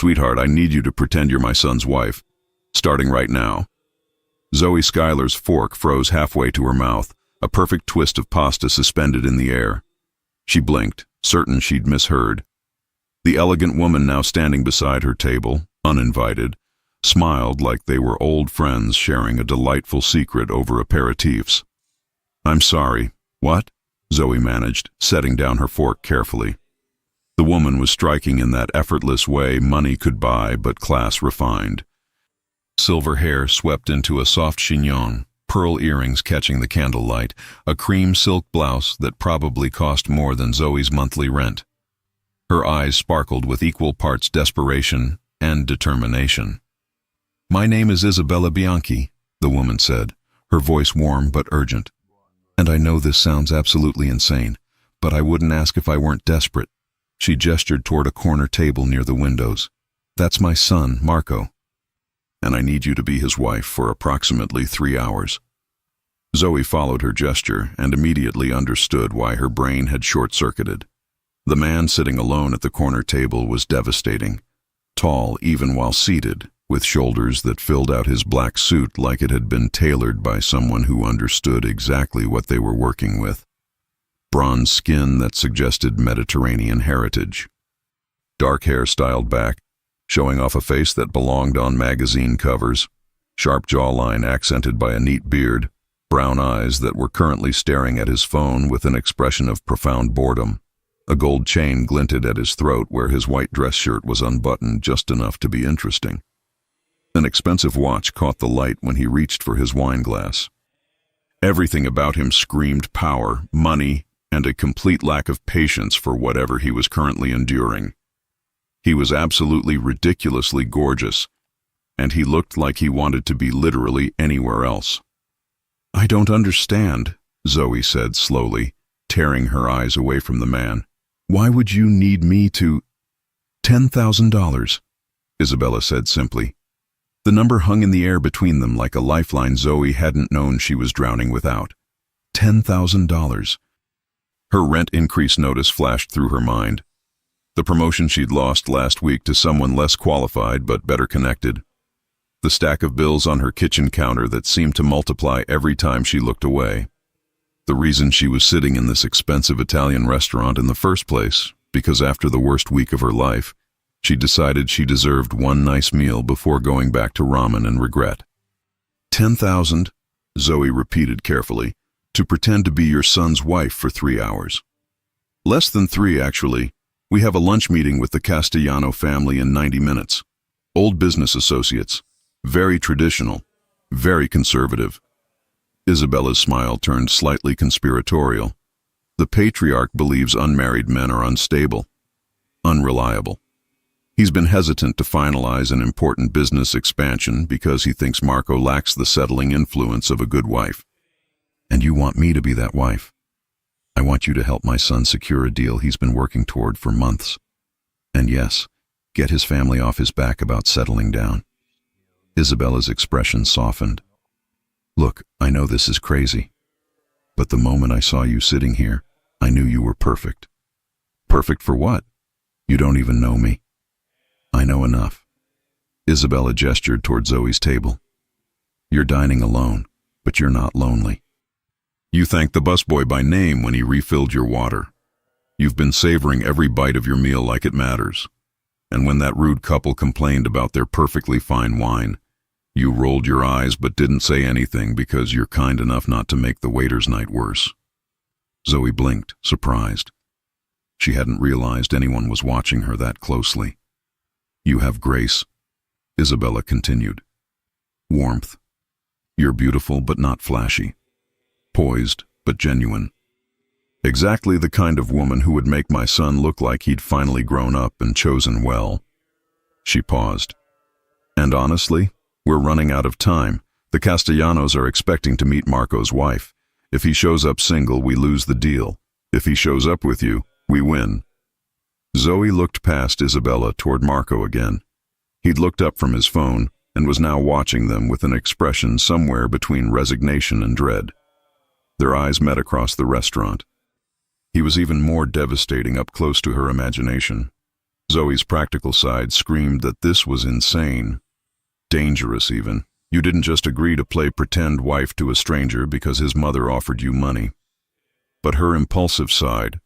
Sweetheart, I need you to pretend you're my son's wife. Starting right now. Zoe Schuyler's fork froze halfway to her mouth, a perfect twist of pasta suspended in the air. She blinked, certain she'd misheard. The elegant woman now standing beside her table, uninvited, smiled like they were old friends sharing a delightful secret over aperitifs. I'm sorry. What? Zoe managed, setting down her fork carefully. The woman was striking in that effortless way money could buy but class refined. Silver hair swept into a soft chignon, pearl earrings catching the candlelight, a cream silk blouse that probably cost more than Zoe's monthly rent. Her eyes sparkled with equal parts desperation and determination. My name is Isabella Bianchi, the woman said, her voice warm but urgent. And I know this sounds absolutely insane, but I wouldn't ask if I weren't desperate. She gestured toward a corner table near the windows. That's my son, Marco. And I need you to be his wife for approximately 3 hours. Zoe followed her gesture and immediately understood why her brain had short-circuited. The man sitting alone at the corner table was devastating, tall even while seated, with shoulders that filled out his black suit like it had been tailored by someone who understood exactly what they were working with. Bronze skin that suggested Mediterranean heritage. Dark hair styled back, showing off a face that belonged on magazine covers, sharp jawline accented by a neat beard, brown eyes that were currently staring at his phone with an expression of profound boredom. A gold chain glinted at his throat where his white dress shirt was unbuttoned just enough to be interesting. An expensive watch caught the light when he reached for his wine glass. Everything about him screamed power, money, and a complete lack of patience for whatever he was currently enduring. He was absolutely ridiculously gorgeous, and he looked like he wanted to be literally anywhere else. I don't understand, Zoe said slowly, tearing her eyes away from the man. Why would you need me to... $10,000, Isabella said simply. The number hung in the air between them like a lifeline Zoe hadn't known she was drowning without. $10,000. Her rent increase notice flashed through her mind. The promotion she'd lost last week to someone less qualified but better connected. The stack of bills on her kitchen counter that seemed to multiply every time she looked away. The reason she was sitting in this expensive Italian restaurant in the first place, because after the worst week of her life, she decided she deserved one nice meal before going back to ramen and regret. 10,000, Zoe repeated carefully, to pretend to be your son's wife for 3 hours. Less than 3, actually. We have a lunch meeting with the Castellano family in 90 minutes. Old business associates. Very traditional. Very conservative. Isabella's smile turned slightly conspiratorial. The patriarch believes unmarried men are unstable, unreliable. He's been hesitant to finalize an important business expansion because he thinks Marco lacks the settling influence of a good wife. And you want me to be that wife. I want you to help my son secure a deal he's been working toward for months. And yes, get his family off his back about settling down. Isabella's expression softened. Look, I know this is crazy, but the moment I saw you sitting here, I knew you were perfect. Perfect for what? You don't even know me. I know enough. Isabella gestured toward Zoe's table. You're dining alone, but you're not lonely. You thanked the busboy by name when he refilled your water. You've been savoring every bite of your meal like it matters. And when that rude couple complained about their perfectly fine wine, you rolled your eyes but didn't say anything because you're kind enough not to make the waiter's night worse. Zoe blinked, surprised. She hadn't realized anyone was watching her that closely. You have grace, Isabella continued. Warmth. You're beautiful but not flashy. Poised but genuine. Exactly the kind of woman who would make my son look like he'd finally grown up and chosen well. She paused. And honestly, we're running out of time. The Castellanos are expecting to meet Marco's wife. If he shows up single, we lose the deal. If he shows up with you, we win. Zoe looked past Isabella toward Marco again. He'd looked up from his phone and was now watching them with an expression somewhere between resignation and dread. Their eyes met across the restaurant. He was even more devastating up close to her imagination. Zoe's practical side screamed that this was insane. Dangerous, even. You didn't just agree to play pretend wife to a stranger because his mother offered you money. But her impulsive side,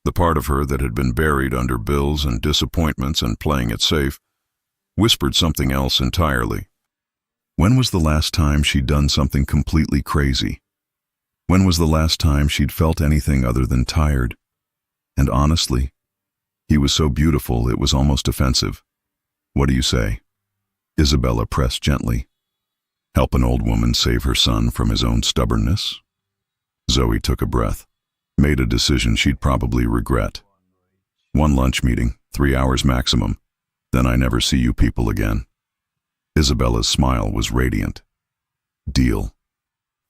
the part of her that had been buried under bills and disappointments and playing it safe, whispered something else entirely. When was the last time she'd done something completely crazy? When was the last time she'd felt anything other than tired? And honestly, he was so beautiful it was almost offensive. What do you say? Isabella pressed gently. Help an old woman save her son from his own stubbornness? Zoe took a breath, made a decision she'd probably regret. One lunch meeting, 3 hours maximum, then I never see you people again. Isabella's smile was radiant. Deal.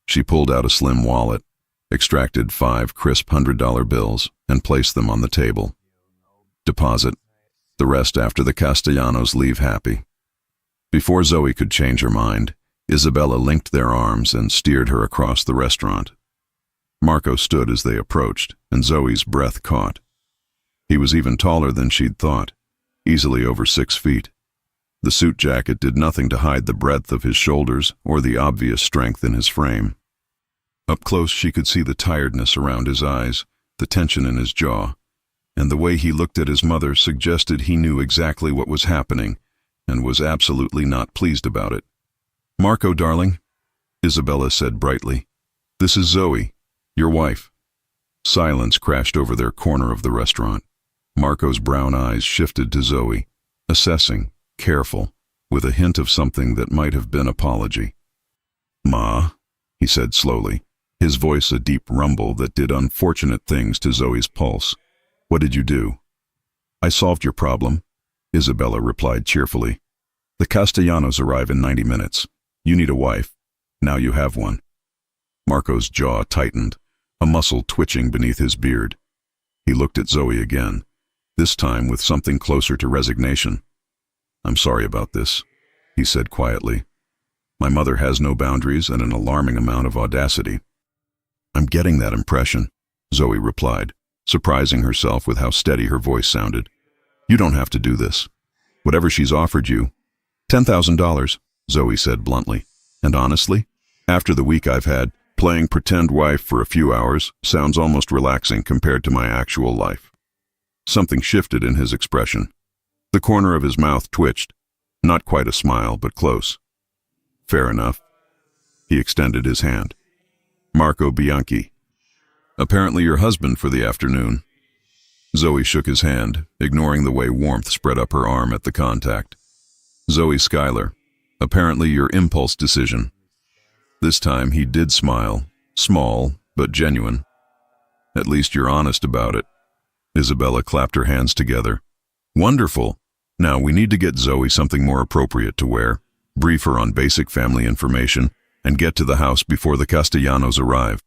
She pulled out a slim wallet, extracted 5 crisp $100 bills, and placed them on the table. Deposit. The rest after the Castellanos leave happy. Before Zoe could change her mind, Isabella linked their arms and steered her across the restaurant. Marco stood as they approached, and Zoe's breath caught. He was even taller than she'd thought, easily over 6 feet. The suit jacket did nothing to hide the breadth of his shoulders or the obvious strength in his frame. Up close she could see the tiredness around his eyes, the tension in his jaw, and the way he looked at his mother suggested he knew exactly what was happening and was absolutely not pleased about it. Marco, darling, Isabella said brightly. This is Zoe, your wife. Silence crashed over their corner of the restaurant. Marco's brown eyes shifted to Zoe, assessing, careful, with a hint of something that might have been apology. Ma, he said slowly, his voice a deep rumble that did unfortunate things to Zoe's pulse. What did you do? I solved your problem, Isabella replied cheerfully. The Castellanos arrive in 90 minutes. You need a wife. Now you have one. Marco's jaw tightened, a muscle twitching beneath his beard. He looked at Zoe again, this time with something closer to resignation. I'm sorry about this, he said quietly. My mother has no boundaries and an alarming amount of audacity. I'm getting that impression, Zoe replied, surprising herself with how steady her voice sounded. You don't have to do this. Whatever she's offered you, $10,000, Zoe said bluntly. And honestly, after the week I've had, playing pretend wife for a few hours sounds almost relaxing compared to my actual life. Something shifted in his expression. The corner of his mouth twitched. Not quite a smile, but close. Fair enough. He extended his hand. Marco Bianchi. Apparently your husband for the afternoon. Zoe shook his hand, ignoring the way warmth spread up her arm at the contact. Zoe Schuyler. Apparently your impulse decision. This time he did smile, small but genuine. At least you're honest about it. Isabella clapped her hands together. Wonderful. Now we need to get Zoe something more appropriate to wear, brief her on basic family information, and get to the house before the Castellanos arrive.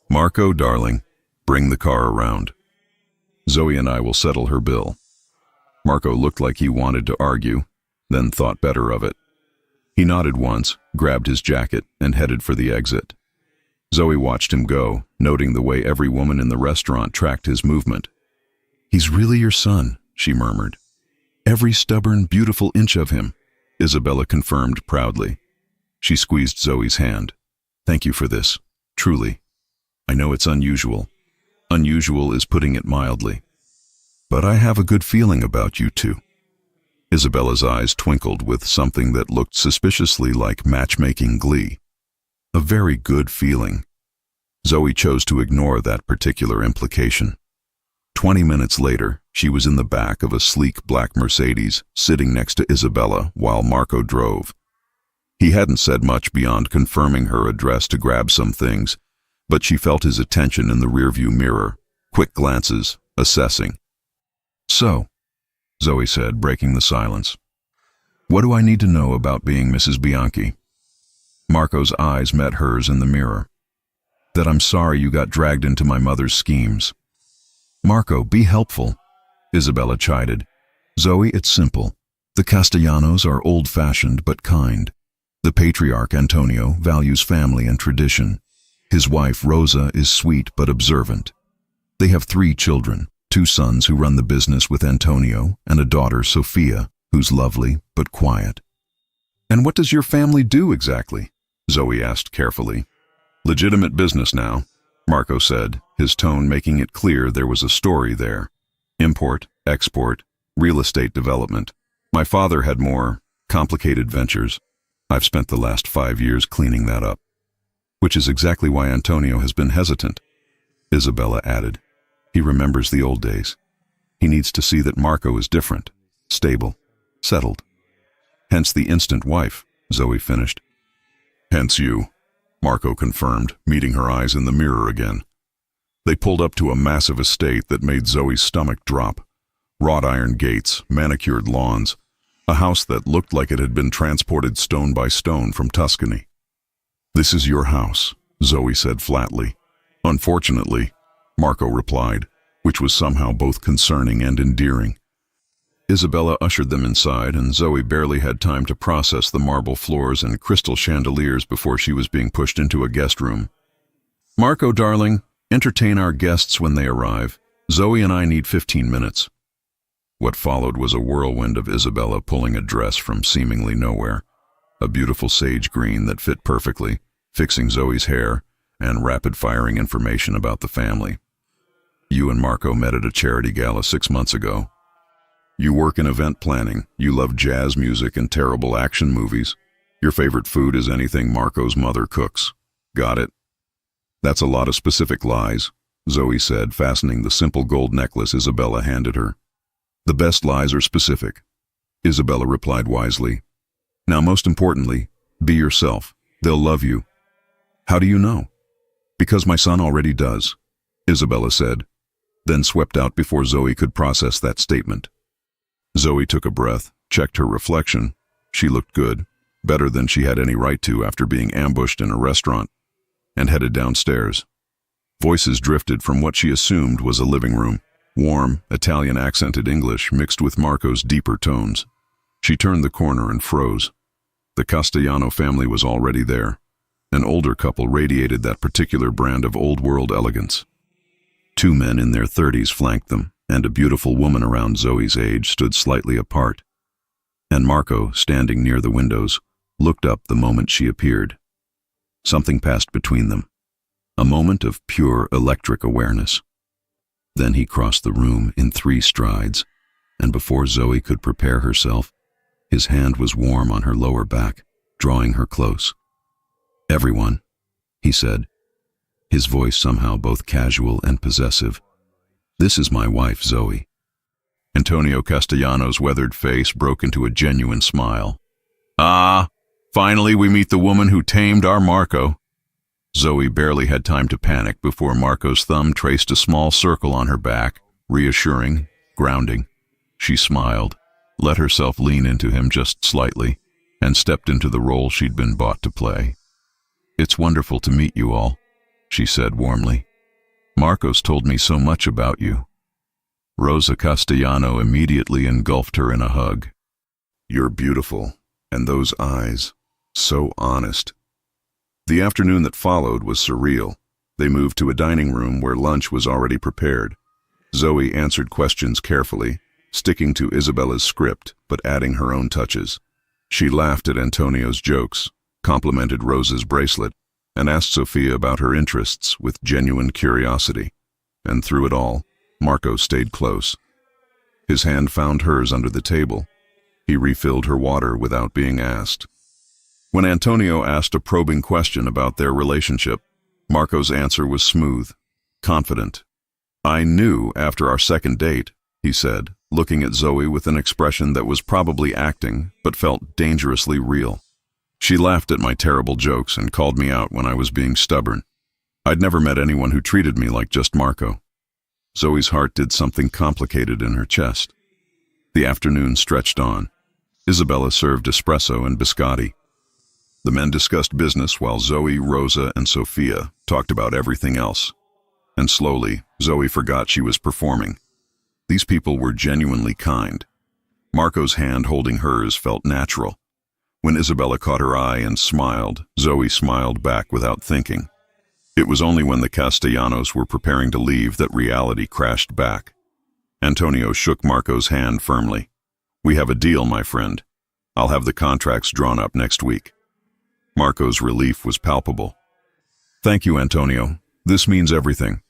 Marco, darling, bring the car around. Zoe and I will settle her bill. Marco looked like he wanted to argue, then thought better of it. He nodded once, grabbed his jacket, and headed for the exit. Zoe watched him go, noting the way every woman in the restaurant tracked his movement. He's really your son, she murmured. Every stubborn, beautiful inch of him, Isabella confirmed proudly. She squeezed Zoe's hand. Thank you for this, truly. I know it's unusual. Unusual is putting it mildly. But I have a good feeling about you two. Isabella's eyes twinkled with something that looked suspiciously like matchmaking glee. A very good feeling. Zoe chose to ignore that particular implication. 20 minutes later, she was in the back of a sleek black Mercedes, sitting next to Isabella while Marco drove. He hadn't said much beyond confirming her address to grab some things, but she felt his attention in the rearview mirror, quick glances, assessing. So, Zoe said, breaking the silence. What do I need to know about being Mrs. Bianchi? Marco's eyes met hers in the mirror. That I'm sorry you got dragged into my mother's schemes. Marco, be helpful, Isabella chided. Zoe, it's simple. The Castellanos are old-fashioned but kind. The patriarch, Antonio, values family and tradition. His wife, Rosa, is sweet but observant. They have 3 children, 2 sons who run the business with Antonio, and a daughter, Sophia, who's lovely but quiet. And what does your family do exactly? Zoe asked carefully. Legitimate business now, Marco said, his tone making it clear there was a story there. Import, export, real estate development. My father had more complicated ventures. I've spent the last 5 years cleaning that up. Which is exactly why Antonio has been hesitant, Isabella added. He remembers the old days. He needs to see that Marco is different, stable, settled. Hence the instant wife, Zoe finished. Hence you, Marco confirmed, meeting her eyes in the mirror again. They pulled up to a massive estate that made Zoe's stomach drop. Wrought iron gates, manicured lawns, a house that looked like it had been transported stone by stone from Tuscany. This is your house, Zoe said flatly. Unfortunately, Marco replied, which was somehow both concerning and endearing. Isabella ushered them inside, and Zoe barely had time to process the marble floors and crystal chandeliers before she was being pushed into a guest room. Marco, darling, entertain our guests when they arrive. Zoe and I need 15 minutes. What followed was a whirlwind of Isabella pulling a dress from seemingly nowhere, a beautiful sage green that fit perfectly, fixing Zoe's hair, and rapid-firing information about the family. You and Marco met at a charity gala 6 months ago. You work in event planning, you love jazz music and terrible action movies. Your favorite food is anything Marco's mother cooks. Got it? That's a lot of specific lies, Zoe said, fastening the simple gold necklace Isabella handed her. The best lies are specific, Isabella replied wisely. Now, most importantly, be yourself. They'll love you. How do you know? Because my son already does, Isabella said, then swept out before Zoe could process that statement. Zoe took a breath, checked her reflection. She looked good, better than she had any right to after being ambushed in a restaurant, and headed downstairs. Voices drifted from what she assumed was a living room, warm, Italian-accented English mixed with Marco's deeper tones. She turned the corner and froze. The Castellano family was already there. An older couple radiated that particular brand of old-world elegance. 2 men in their 30s flanked them, and a beautiful woman around Zoe's age stood slightly apart. And Marco, standing near the windows, looked up the moment she appeared. Something passed between them, a moment of pure electric awareness. Then he crossed the room in 3 strides, and before Zoe could prepare herself, his hand was warm on her lower back, drawing her close. Everyone, he said, his voice somehow both casual and possessive. This is my wife, Zoe. Antonio Castellano's weathered face broke into a genuine smile. Ah, finally we meet the woman who tamed our Marco. Zoe barely had time to panic before Marco's thumb traced a small circle on her back, reassuring, grounding. She smiled, let herself lean into him just slightly, and stepped into the role she'd been bought to play. It's wonderful to meet you all, she said warmly. Marco's told me so much about you. Rosa Castellano immediately engulfed her in a hug. You're beautiful, and those eyes, so honest. The afternoon that followed was surreal. They moved to a dining room where lunch was already prepared. Zoe answered questions carefully, sticking to Isabella's script but adding her own touches. She laughed at Antonio's jokes, complimented Rosa's bracelet, and asked Sophia about her interests with genuine curiosity. And through it all, Marco stayed close. His hand found hers under the table. He refilled her water without being asked. When Antonio asked a probing question about their relationship, Marco's answer was smooth, confident. I knew after our second date, he said, looking at Zoe with an expression that was probably acting, but felt dangerously real. She laughed at my terrible jokes and called me out when I was being stubborn. I'd never met anyone who treated me like just Marco. Zoe's heart did something complicated in her chest. The afternoon stretched on. Isabella served espresso and biscotti. The men discussed business while Zoe, Rosa, and Sophia talked about everything else. And slowly, Zoe forgot she was performing. These people were genuinely kind. Marco's hand holding hers felt natural. When Isabella caught her eye and smiled, Zoe smiled back without thinking. It was only when the Castellanos were preparing to leave that reality crashed back. Antonio shook Marco's hand firmly. We have a deal, my friend. I'll have the contracts drawn up next week. Marco's relief was palpable. Thank you, Antonio. This means everything.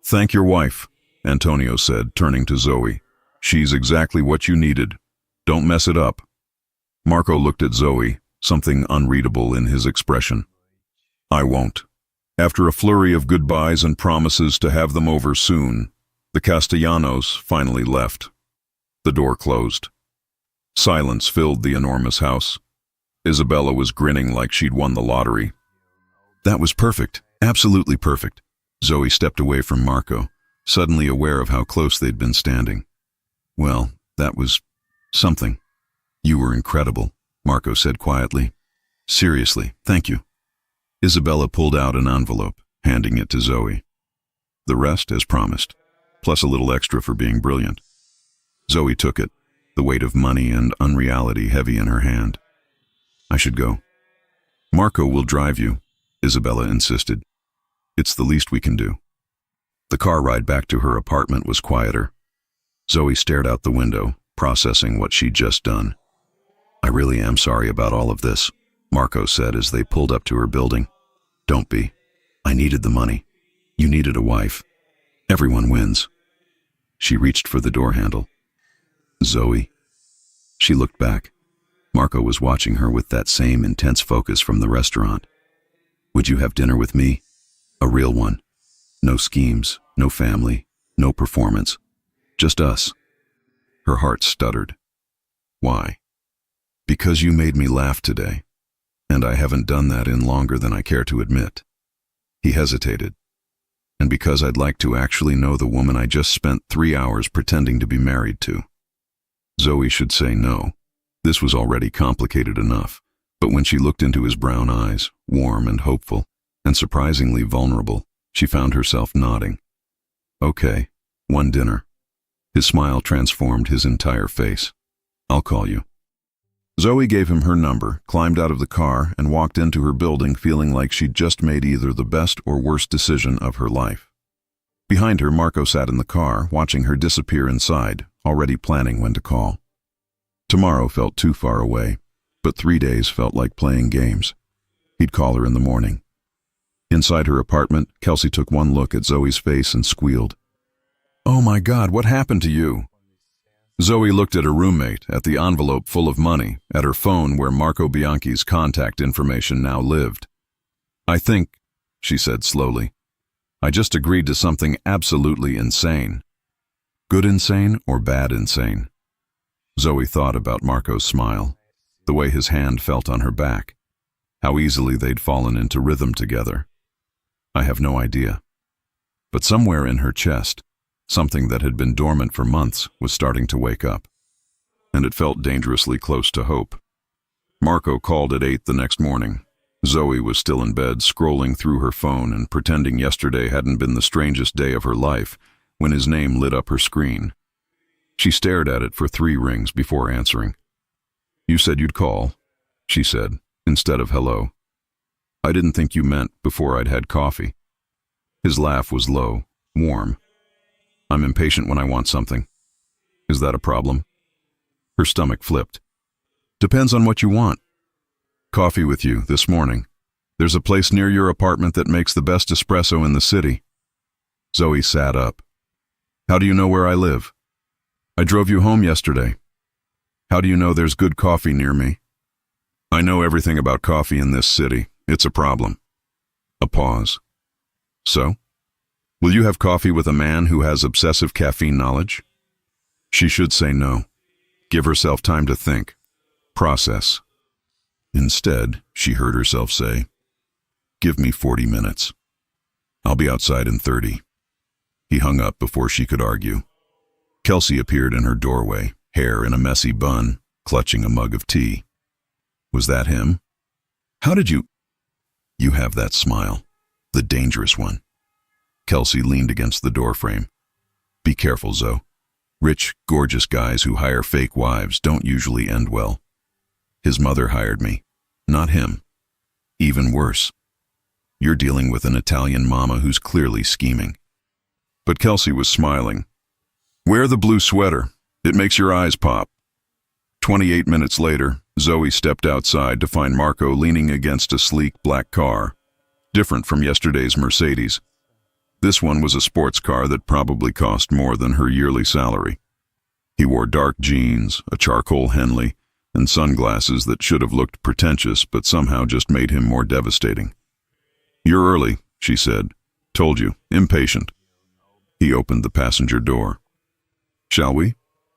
Thank your wife, Antonio said, turning to Zoe. She's exactly what you needed. Don't mess it up. Marco looked at Zoe, something unreadable in his expression. I won't. After a flurry of goodbyes and promises to have them over soon, the Castellanos finally left. The door closed. Silence filled the enormous house. Isabella was grinning like she'd won the lottery. That was perfect, absolutely perfect. Zoe stepped away from Marco, suddenly aware of how close they'd been standing. Well, that was something. You were incredible, Marco said quietly. Seriously, thank you. Isabella pulled out an envelope, handing it to Zoe. The rest as promised, plus a little extra for being brilliant. Zoe took it, the weight of money and unreality heavy in her hand. I should go. Marco will drive you, Isabella insisted. It's the least we can do. The car ride back to her apartment was quieter. Zoe stared out the window, processing what she'd just done. I really am sorry about all of this, Marco said as they pulled up to her building. Don't be. I needed the money. You needed a wife. Everyone wins. She reached for the door handle. Zoe. She looked back. Marco was watching her with that same intense focus from the restaurant. Would you have dinner with me? A real one. No schemes, no family, no performance. Just us. Her heart stuttered. Why? Because you made me laugh today, and I haven't done that in longer than I care to admit. He hesitated. And because I'd like to actually know the woman I just spent 3 hours pretending to be married to. Zoe should say no. This was already complicated enough, but when she looked into his brown eyes, warm and hopeful, and surprisingly vulnerable, she found herself nodding. Okay, one dinner. His smile transformed his entire face. I'll call you. Zoe gave him her number, climbed out of the car, and walked into her building feeling like she'd just made either the best or worst decision of her life. Behind her, Marco sat in the car, watching her disappear inside, already planning when to call. Tomorrow felt too far away, but 3 days felt like playing games. He'd call her in the morning. Inside her apartment, Kelsey took one look at Zoe's face and squealed. Oh my God, what happened to you? Zoe looked at her roommate, at the envelope full of money, at her phone where Marco Bianchi's contact information now lived. I think, she said slowly, I just agreed to something absolutely insane. Good insane or bad insane? Zoe thought about Marco's smile, the way his hand felt on her back, how easily they'd fallen into rhythm together. I have no idea. But somewhere in her chest, something that had been dormant for months was starting to wake up, and it felt dangerously close to hope. Marco called at 8 the next morning. Zoe was still in bed, scrolling through her phone and pretending yesterday hadn't been the strangest day of her life when his name lit up her screen. She stared at it for 3 rings before answering. You said you'd call, she said, instead of hello. I didn't think you meant before I'd had coffee. His laugh was low, warm. I'm impatient when I want something. Is that a problem? Her stomach flipped. Depends on what you want. Coffee with you this morning. There's a place near your apartment that makes the best espresso in the city. Zoe sat up. How do you know where I live? I drove you home yesterday. How do you know there's good coffee near me? I know everything about coffee in this city. It's a problem. A pause. So? Will you have coffee with a man who has obsessive caffeine knowledge? She should say no. Give herself time to think. Process. Instead, she heard herself say, Give me 40 minutes. I'll be outside in 30. He hung up before she could argue. Kelsey appeared in her doorway, hair in a messy bun, clutching a mug of tea. Was that him? How did you... You have that smile. The dangerous one. Kelsey leaned against the doorframe. Be careful, Zoe. Rich, gorgeous guys who hire fake wives don't usually end well. His mother hired me, not him. Even worse. You're dealing with an Italian mama who's clearly scheming. But Kelsey was smiling. Wear the blue sweater. It makes your eyes pop. 28 minutes later, Zoe stepped outside to find Marco leaning against a sleek black car, different from yesterday's Mercedes. This one was a sports car that probably cost more than her yearly salary. He wore dark jeans, a charcoal Henley, and sunglasses that should have looked pretentious but somehow just made him more devastating. "You're early," she said. "Told you, impatient." He opened the passenger door. "Shall we?"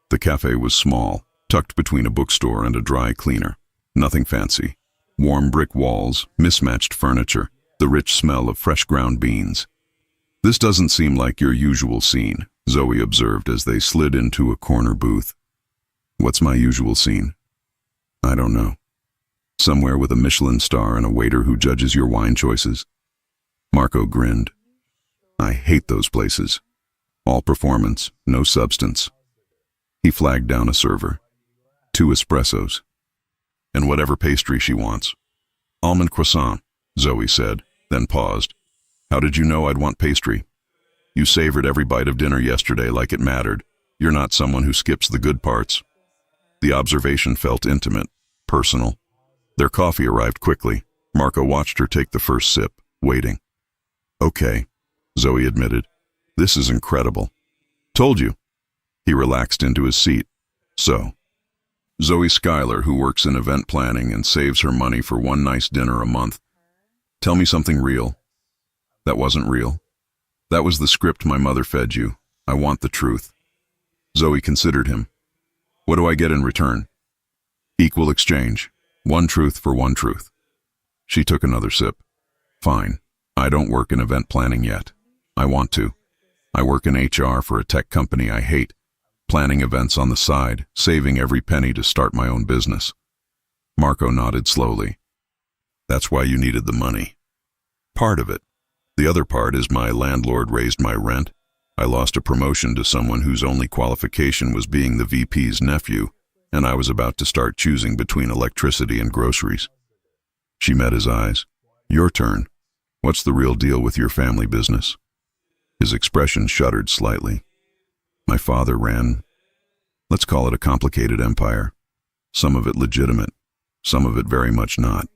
The cafe was small, tucked between a bookstore and a dry cleaner. Nothing fancy. Warm brick walls, mismatched furniture, the rich smell of fresh ground beans. "This doesn't seem like your usual scene," Zoe observed as they slid into a corner booth. "What's my usual scene?" "I don't know. Somewhere with a Michelin star and a waiter who judges your wine choices." Marco grinned. "I hate those places. All performance, no substance." He flagged down a server. 2 espressos. "And whatever pastry she wants." "Almond croissant," Zoe said, then paused. "How did you know I'd want pastry? You savored every bite of dinner yesterday like it mattered. You're not someone who skips the good parts." The observation felt intimate, personal. Their coffee arrived quickly. Marco watched her take the first sip, waiting. "Okay," Zoe admitted. "This is incredible." "Told you." He relaxed into his seat. "So, Zoe Schuyler, who works in event planning and saves her money for one nice dinner a month. Tell me something real." "That wasn't real. That was the script my mother fed you. I want the truth." Zoe considered him. "What do I get in return?" "Equal exchange. One truth for one truth." She took another sip. "Fine. I don't work in event planning yet. I want to. I work in HR for a tech company I hate, planning events on the side, saving every penny to start my own business." Marco nodded slowly. "That's why you needed the money." "Part of it. The other part is my landlord raised my rent. I lost a promotion to someone whose only qualification was being the VP's nephew, and I was about to start choosing between electricity and groceries." She met his eyes. "Your turn. What's the real deal with your family business?" His expression shuddered slightly. "My father ran, let's call it a complicated empire. Some of it legitimate, some of it very much not.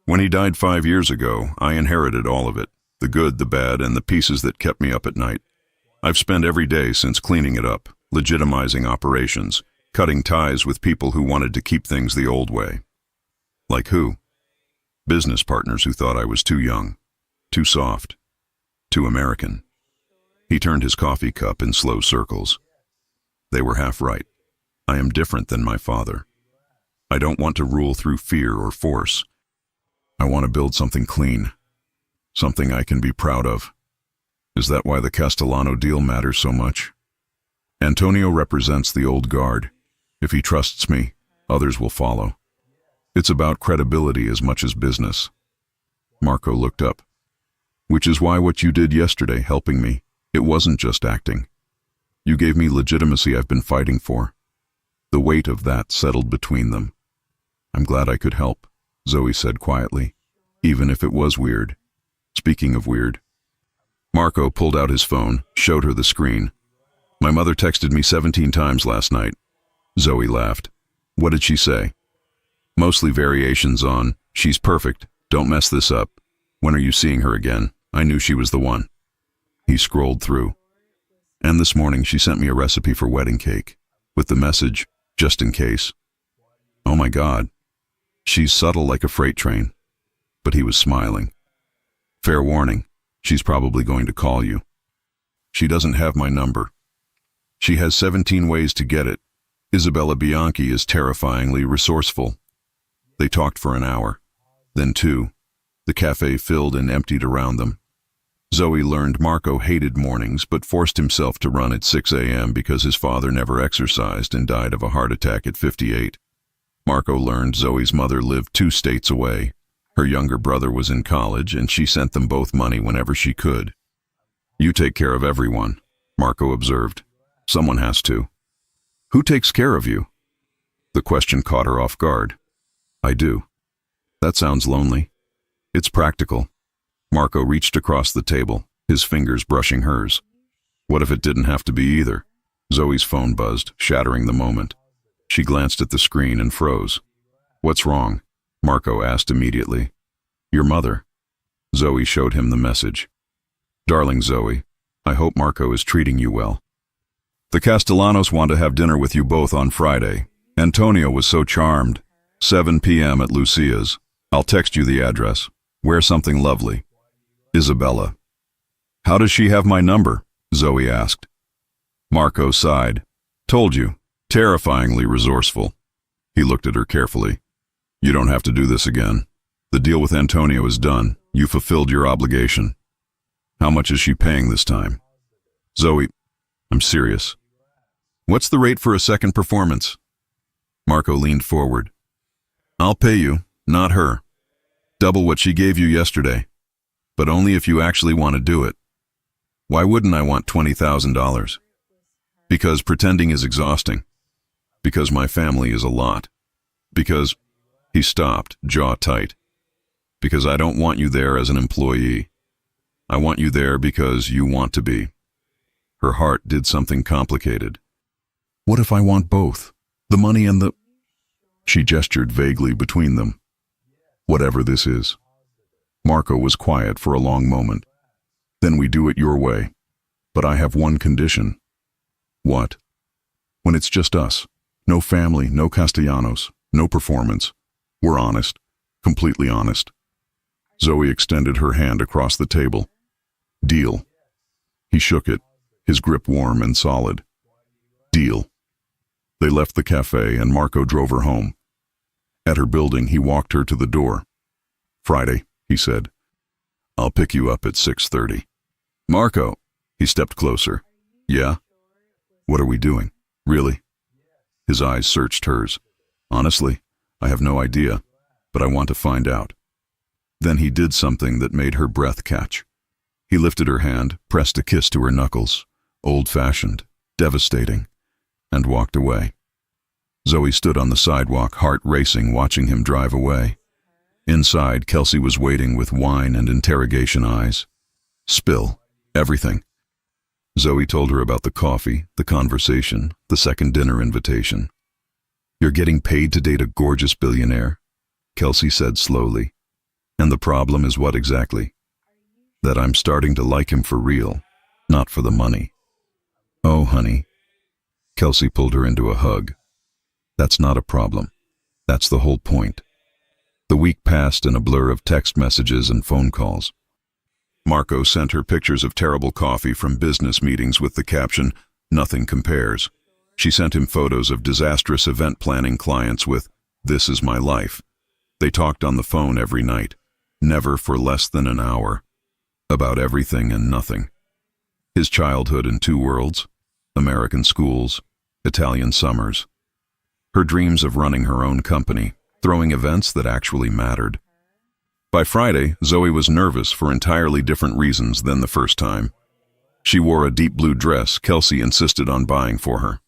When he died 5 years ago, I inherited all of it, the good, the bad, and the pieces that kept me up at night. I've spent every day since cleaning it up, legitimizing operations, cutting ties with people who wanted to keep things the old way." "Like who?" "Business partners who thought I was too young, too soft, too American." He turned his coffee cup in slow circles. "They were half right. I am different than my father. I don't want to rule through fear or force. I want to build something clean, something I can be proud of. Is that why the Castellano deal matters so much? Antonio represents the old guard. If he trusts me, others will follow. It's about credibility as much as business." Marco looked up. "Which is why what you did yesterday, helping me, it wasn't just acting. You gave me legitimacy I've been fighting for." The weight of that settled between them. "I'm glad I could help," Zoe said quietly, "even if it was weird." Speaking of weird. Marco pulled out his phone, showed her the screen. "My mother texted me 17 times last night." Zoe laughed. "What did she say?" "Mostly variations on, 'She's perfect, don't mess this up. When are you seeing her again? I knew she was the one.'" He scrolled through. "And this morning she sent me a recipe for wedding cake, with the message, 'just in case.'" "Oh my God. She's subtle like a freight train." But he was smiling. "Fair warning, she's probably going to call you. She doesn't have my number. She has 17 ways to get it. Isabella Bianchi is terrifyingly resourceful." They talked for an hour, then 2. The cafe filled and emptied around them. Zoe learned Marco hated mornings but forced himself to run at 6 a.m. because his father never exercised and died of a heart attack at 58. Marco learned Zoe's mother lived 2 states away. Her younger brother was in college and she sent them both money whenever she could. "You take care of everyone," Marco observed. "Someone has to." "Who takes care of you?" The question caught her off guard. "I do." "That sounds lonely." "It's practical." Marco reached across the table, his fingers brushing hers. "What if it didn't have to be either?" Zoe's phone buzzed, shattering the moment. She glanced at the screen and froze. "What's wrong?" Marco asked immediately. "Your mother." Zoe showed him the message. "Darling Zoe, I hope Marco is treating you well. The Castellanos want to have dinner with you both on Friday. Antonio was so charmed. 7 p.m. at Lucia's. I'll text you the address. Wear something lovely. Isabella." "How does she have my number?" Zoe asked. Marco sighed. "Told you. Terrifyingly resourceful." He looked at her carefully. "You don't have to do this again. The deal with Antonio is done. You fulfilled your obligation. How much is she paying this time?" "Zoe, I'm serious. What's the rate for a second performance?" Marco leaned forward. "I'll pay you, not her. Double what she gave you yesterday. But only if you actually want to do it." "Why wouldn't I want $20,000? "Because pretending is exhausting. Because my family is a lot. Because—" He stopped, jaw tight. "Because I don't want you there as an employee. I want you there because you want to be." Her heart did something complicated. "What if I want both? The money and the—" She gestured vaguely between them. "Whatever this is." Marco was quiet for a long moment. "Then we do it your way. But I have one condition." "What?" "When it's just us. No family, no Castellanos, no performance. We're honest. Completely honest." Zoe extended her hand across the table. "Deal." He shook it, his grip warm and solid. "Deal." They left the cafe and Marco drove her home. At her building, he walked her to the door. "Friday," he said. "I'll pick you up at 6:30. "Marco." He stepped closer. "Yeah?" "What are we doing? Really?" His eyes searched hers. "Honestly, I have no idea, but I want to find out." Then he did something that made her breath catch. He lifted her hand, pressed a kiss to her knuckles, old-fashioned, devastating, and walked away. Zoe stood on the sidewalk, heart racing, watching him drive away. Inside, Kelsey was waiting with wine and interrogation eyes. "Spill. Everything." Zoe told her about the coffee, the conversation, the second dinner invitation. "You're getting paid to date a gorgeous billionaire," Kelsey said slowly. "And the problem is what exactly?" "That I'm starting to like him for real, not for the money." "Oh, honey." Kelsey pulled her into a hug. "That's not a problem. That's the whole point." The week passed in a blur of text messages and phone calls. Marco sent her pictures of terrible coffee from business meetings with the caption, "Nothing compares." She sent him photos of disastrous event planning clients with, "This is my life." They talked on the phone every night, never for less than an hour, about everything and nothing. His childhood in two worlds, American schools, Italian summers. Her dreams of running her own company, throwing events that actually mattered. By Friday, Zoe was nervous for entirely different reasons than the first time. She wore a deep blue dress Kelsey insisted on buying for her.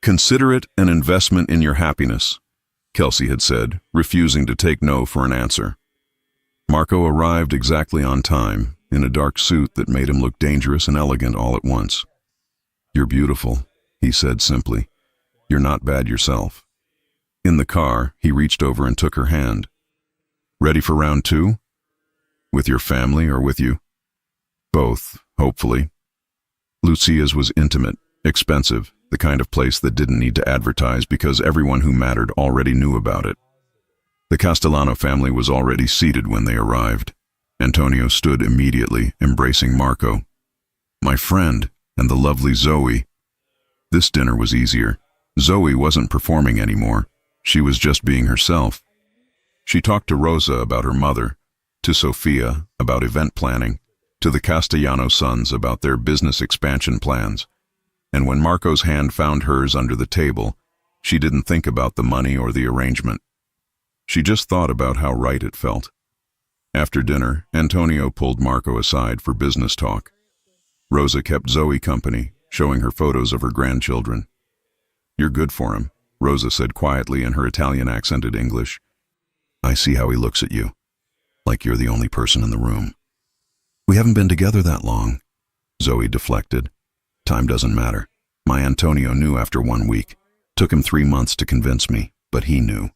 "Consider it an investment in your happiness," Kelsey had said, refusing to take no for an answer. Marco arrived exactly on time, in a dark suit that made him look dangerous and elegant all at once. "You're beautiful," he said simply. "You're not bad yourself." In the car, he reached over and took her hand. "Ready for round two? With your family or with you?" "Both, hopefully." Lucia's was intimate, expensive, the kind of place that didn't need to advertise because everyone who mattered already knew about it. The Castellano family was already seated when they arrived. Antonio stood immediately, embracing Marco. "My friend, and the lovely Zoe." This dinner was easier. Zoe wasn't performing anymore. She was just being herself. She talked to Rosa about her mother, to Sofia about event planning, to the Castellano sons about their business expansion plans. And when Marco's hand found hers under the table, she didn't think about the money or the arrangement. She just thought about how right it felt. After dinner, Antonio pulled Marco aside for business talk. Rosa kept Zoe company, showing her photos of her grandchildren. "You're good for him," Rosa said quietly in her Italian-accented English. "I see how he looks at you, like you're the only person in the room." "We haven't been together that long," Zoe deflected. "Time doesn't matter. My Antonio knew after 1 week. Took him 3 months to convince me, but he knew.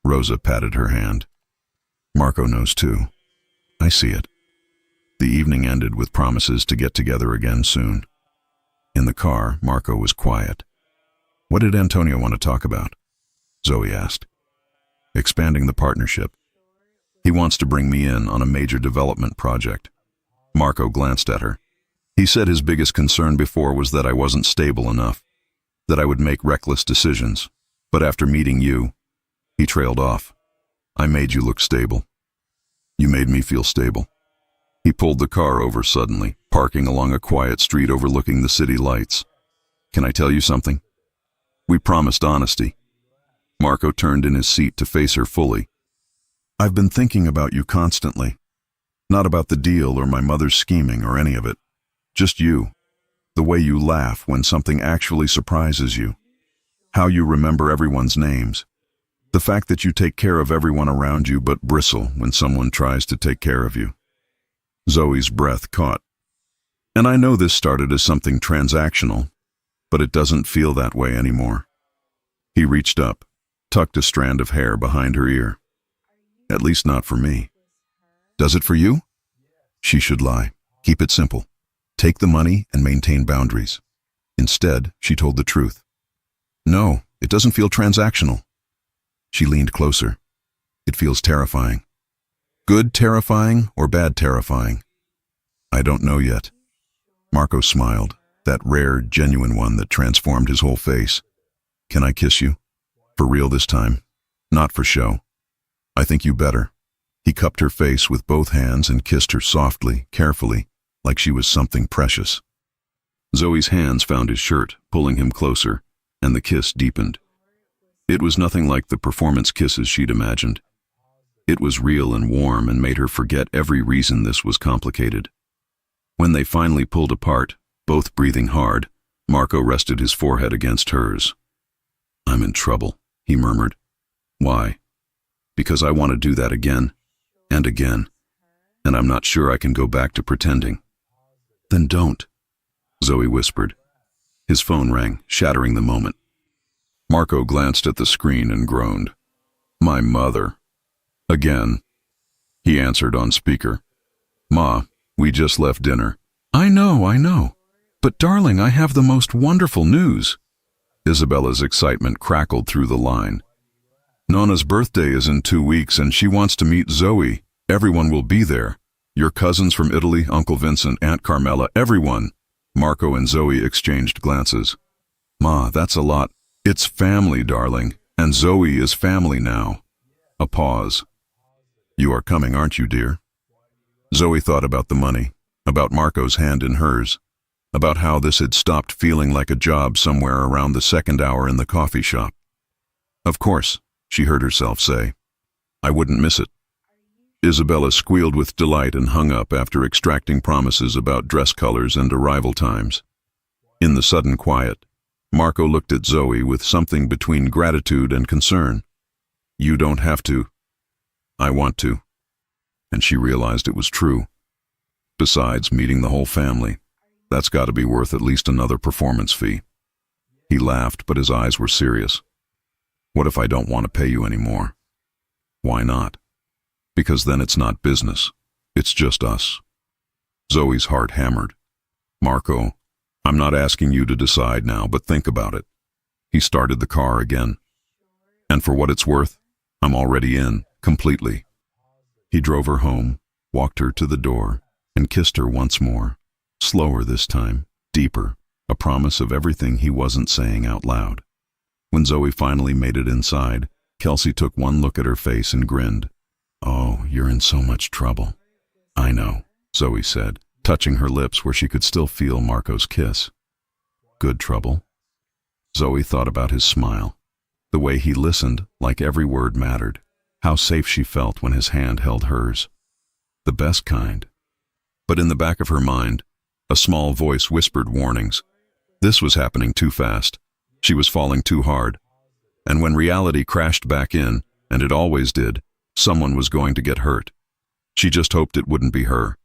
Rosa patted her hand. Marco knows too. I see it. The evening ended with promises to get together again soon. In the car, Marco was quiet. What did Antonio want to talk about? Zoe asked. Expanding the partnership. He wants to bring me in on a major development project. Marco glanced at her. He said his biggest concern before was that I wasn't stable enough, that I would make reckless decisions. But after meeting you, he trailed off. I made you look stable. You made me feel stable. He pulled the car over suddenly, parking along a quiet street overlooking the city lights. Can I tell you something? We promised honesty. Marco turned in his seat to face her fully. I've been thinking about you constantly. Not about the deal or my mother's scheming or any of it. Just you. The way you laugh when something actually surprises you. How you remember everyone's names. The fact that you take care of everyone around you but bristle when someone tries to take care of you. Zoe's breath caught. And I know this started as something transactional, but it doesn't feel that way anymore. He reached up, tucked a strand of hair behind her ear. At least not for me. Does it for you? She should lie. Keep it simple. Take the money and maintain boundaries. Instead, she told the truth. No, it doesn't feel transactional. She leaned closer. It feels terrifying. Good terrifying or bad terrifying? I don't know yet. Marco smiled, that rare, genuine one that transformed his whole face. Can I kiss you? For real this time. Not for show. I think you better. He cupped her face with both hands and kissed her softly, carefully, like she was something precious. Zoe's hands found his shirt, pulling him closer, and the kiss deepened. It was nothing like the performance kisses she'd imagined. It was real and warm and made her forget every reason this was complicated. When they finally pulled apart, both breathing hard, Marco rested his forehead against hers. I'm in trouble, he murmured. Why? Because I want to do that again, and again, and I'm not sure I can go back to pretending. Then don't, Zoe whispered. His phone rang, shattering the moment. Marco glanced at the screen and groaned. My mother. Again. He answered on speaker. Ma, we just left dinner. I know. But darling, I have the most wonderful news. Isabella's excitement crackled through the line. Nona's birthday is in 2 weeks and she wants to meet Zoe. Everyone will be there. Your cousins from Italy, Uncle Vincent, Aunt Carmela, everyone. Marco and Zoe exchanged glances. Ma, that's a lot. It's family, darling, and Zoe is family now. A pause. You are coming, aren't you, dear? Zoe thought about the money, about Marco's hand in hers, about how this had stopped feeling like a job somewhere around the second hour in the coffee shop. Of course, she heard herself say. I wouldn't miss it. Isabella squealed with delight and hung up after extracting promises about dress colors and arrival times. In the sudden quiet, Marco looked at Zoe with something between gratitude and concern. You don't have to. I want to. And she realized it was true. Besides, meeting the whole family, that's got to be worth at least another performance fee. He laughed, but his eyes were serious. What if I don't want to pay you anymore? Why not? Because then it's not business. It's just us. Zoe's heart hammered. Marco, I'm not asking you to decide now, but think about it. He started the car again. And for what it's worth, I'm already in, completely. He drove her home, walked her to the door, and kissed her once more. Slower this time, deeper, a promise of everything he wasn't saying out loud. When Zoe finally made it inside, Kelsey took one look at her face and grinned. Oh, you're in so much trouble. I know, Zoe said, touching her lips where she could still feel Marco's kiss. Good trouble? Zoe thought about his smile, the way he listened like every word mattered, how safe she felt when his hand held hers. The best kind. But in the back of her mind, a small voice whispered warnings. This was happening too fast. She was falling too hard. And when reality crashed back in, and it always did, someone was going to get hurt. She just hoped it wouldn't be her.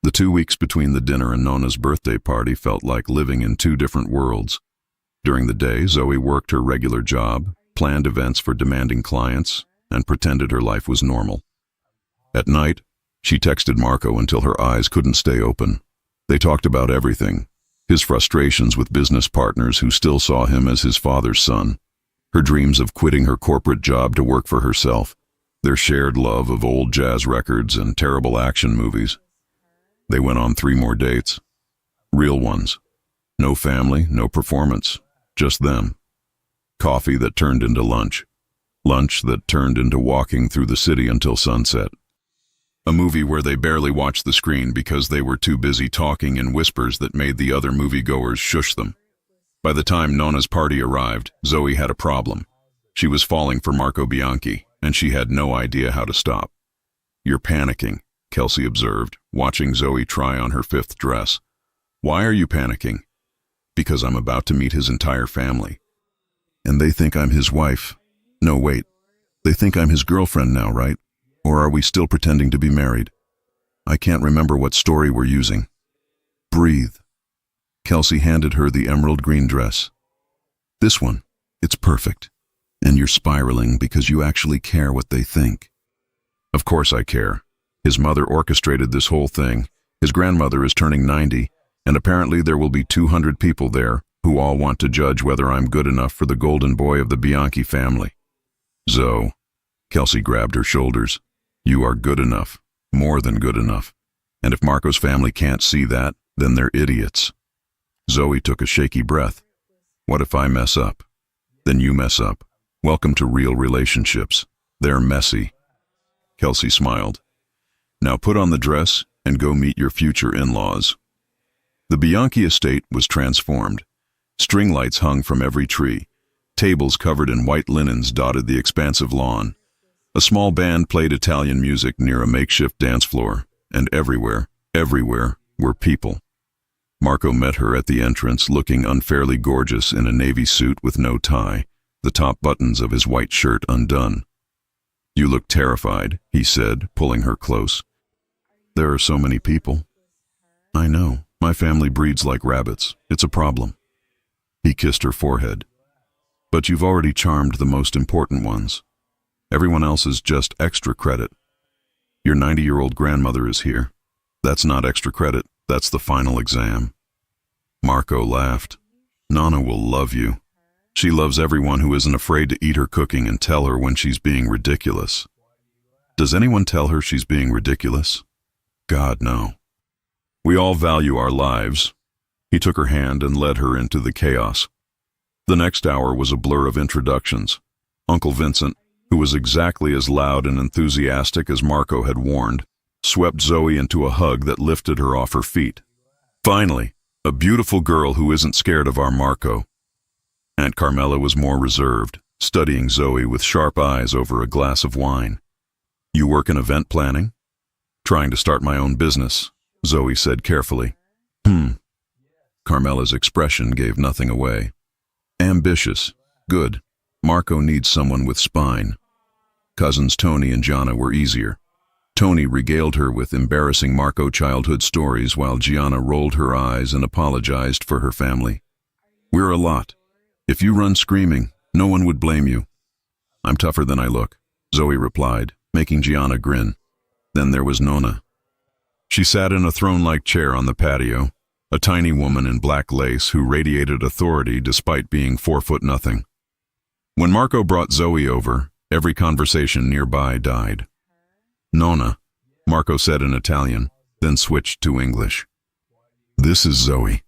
The 2 weeks between the dinner and Nona's birthday party felt like living in 2 different worlds. During the day, Zoe worked her regular job, planned events for demanding clients, and pretended her life was normal. At night, she texted Marco until her eyes couldn't stay open. They talked about everything: his frustrations with business partners who still saw him as his father's son, her dreams of quitting her corporate job to work for herself, their shared love of old jazz records and terrible action movies. They went on 3 more dates. Real ones. No family, no performance, just them. Coffee that turned into lunch. Lunch that turned into walking through the city until sunset. A movie where they barely watched the screen because they were too busy talking in whispers that made the other moviegoers shush them. By the time Nona's party arrived, Zoe had a problem. She was falling for Marco Bianchi, and she had no idea how to stop. "You're panicking," Kelsey observed, watching Zoe try on her 5th dress. "Why are you panicking?" "Because I'm about to meet his entire family. And they think I'm his wife. No, wait. They think I'm his girlfriend now, right? Or are we still pretending to be married? I can't remember what story we're using." "Breathe." Kelsey handed her the emerald green dress. "This one. It's perfect. And you're spiraling because you actually care what they think." "Of course I care. His mother orchestrated this whole thing. His grandmother is turning 90, and apparently there will be 200 people there who all want to judge whether I'm good enough for the golden boy of the Bianchi family." "Zoe." Kelsey grabbed her shoulders. "You are good enough. More than good enough. And if Marco's family can't see that, then they're idiots." Zoe took a shaky breath. "What if I mess up? Then you mess up. Welcome to real relationships. They're messy." Kelsey smiled. "Now put on the dress and go meet your future in-laws." The Bianchi estate was transformed. String lights hung from every tree. Tables covered in white linens dotted the expansive lawn. A small band played Italian music near a makeshift dance floor, and everywhere were people. Marco met her at the entrance, looking unfairly gorgeous in a navy suit with no tie, the top buttons of his white shirt undone. "You look terrified," he said, pulling her close. "There are so many people." "I know. My family breeds like rabbits. It's a problem." He kissed her forehead. "But you've already charmed the most important ones. Everyone else is just extra credit. Your 90-year-old grandmother is here. That's not extra credit. That's the final exam." Marco laughed. "Nona will love you. She loves everyone who isn't afraid to eat her cooking and tell her when she's being ridiculous." "Does anyone tell her she's being ridiculous?" "God, no. We all value our lives." He took her hand and led her into the chaos. The next hour was a blur of introductions. Uncle Vincent, who was exactly as loud and enthusiastic as Marco had warned, swept Zoe into a hug that lifted her off her feet. "Finally, a beautiful girl who isn't scared of our Marco." Aunt Carmela was more reserved, studying Zoe with sharp eyes over a glass of wine. "You work in event planning?" "Trying to start my own business," Zoe said carefully. Carmela's expression gave nothing away. "Ambitious. Good. Marco needs someone with spine." Cousins Tony and Gianna were easier. Tony regaled her with embarrassing Marco childhood stories while Gianna rolled her eyes and apologized for her family. "We're a lot. If you run screaming, no one would blame you." "I'm tougher than I look," Zoe replied, making Gianna grin. Then there was Nona. She sat in a throne-like chair on the patio, a tiny woman in black lace who radiated authority despite being 4'0". When Marco brought Zoe over, every conversation nearby died. "Nona," Marco said in Italian, then switched to English. "This is Zoe."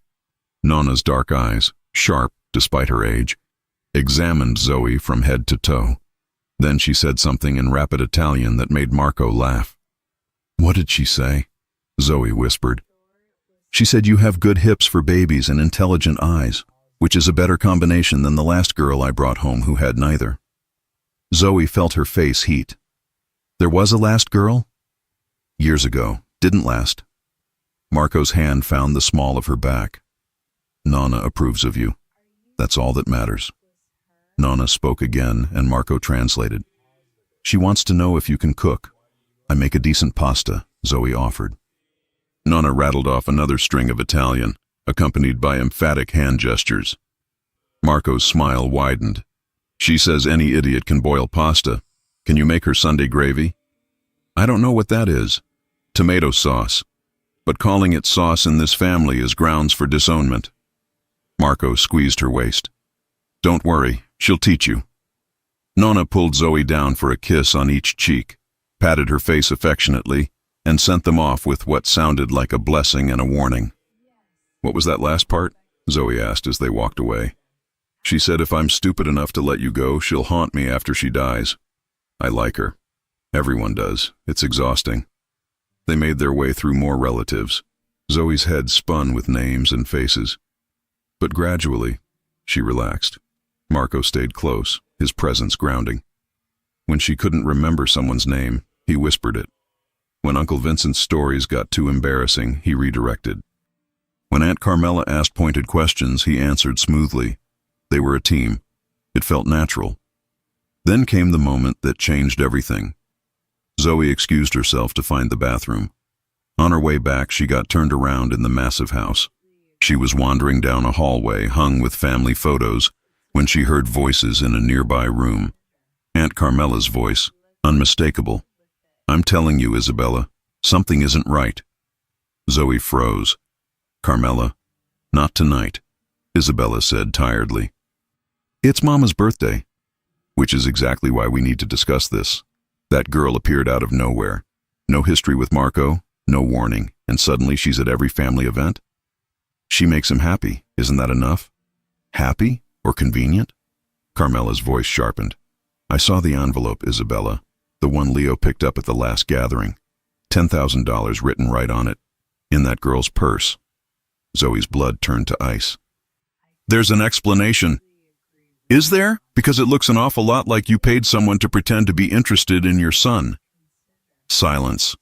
Nona's dark eyes, sharp despite her age, examined Zoe from head to toe. Then she said something in rapid Italian that made Marco laugh. "What did she say?" Zoe whispered. "She said you have good hips for babies and intelligent eyes, which is a better combination than the last girl I brought home who had neither." Zoe felt her face heat. "There was a last girl?" "Years ago. Didn't last." Marco's hand found the small of her back. "Nona approves of you. That's all that matters." Nona spoke again, and Marco translated. "She wants to know if you can cook. I make a decent pasta," Zoe offered. Nona rattled off another string of Italian, accompanied by emphatic hand gestures. Marco's smile widened. She says any idiot can boil pasta. Can you make her Sunday gravy? I don't know what that is. Tomato sauce. But calling it sauce in this family is grounds for disownment. Marco squeezed her waist. Don't worry, she'll teach you. Nonna pulled Zoe down for a kiss on each cheek, patted her face affectionately, and sent them off with what sounded like a blessing and a warning. What was that last part? Zoe asked as they walked away. She said if I'm stupid enough to let you go, she'll haunt me after she dies. I like her. Everyone does. It's exhausting. They made their way through more relatives. Zoe's head spun with names and faces. But gradually, she relaxed. Marco stayed close, his presence grounding. When she couldn't remember someone's name, he whispered it. When Uncle Vincent's stories got too embarrassing, he redirected. When Aunt Carmela asked pointed questions, he answered smoothly. They were a team. It felt natural. Then came the moment that changed everything. Zoe excused herself to find the bathroom. On her way back, she got turned around in the massive house. She was wandering down a hallway hung with family photos when she heard voices in a nearby room. Aunt Carmela's voice, unmistakable. I'm telling you, Isabella, something isn't right. Zoe froze. Carmela, not tonight, Isabella said tiredly. It's Mama's birthday, which is exactly why we need to discuss this. That girl appeared out of nowhere. No history with Marco, no warning, and suddenly she's at every family event? She makes him happy, isn't that enough? Happy or convenient? Carmela's voice sharpened. I saw the envelope, Isabella, the one Leo picked up at the last gathering. $10,000 written right on it, in that girl's purse. Zoe's blood turned to ice. There's an explanation. Is there? Because it looks an awful lot like you paid someone to pretend to be interested in your son. Silence.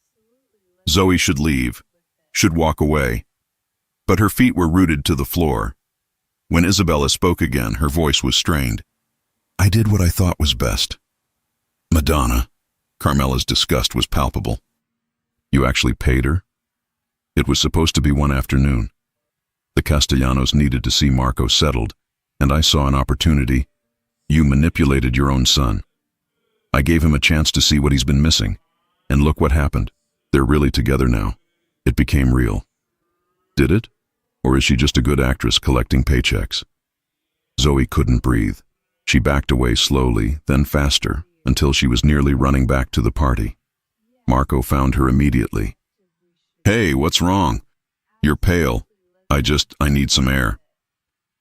Zoe should leave, should walk away. But her feet were rooted to the floor. When Isabella spoke again, her voice was strained. I did what I thought was best. Madonna. Carmela's disgust was palpable. You actually paid her? It was supposed to be one afternoon. The Castellanos needed to see Marco settled, and I saw an opportunity. You manipulated your own son. I gave him a chance to see what he's been missing, and look what happened. They're really together now. It became real. Did it? Or is she just a good actress collecting paychecks? Zoe couldn't breathe. She backed away slowly, then faster, until she was nearly running back to the party. Marco found her immediately. Hey, what's wrong? You're pale. I need some air.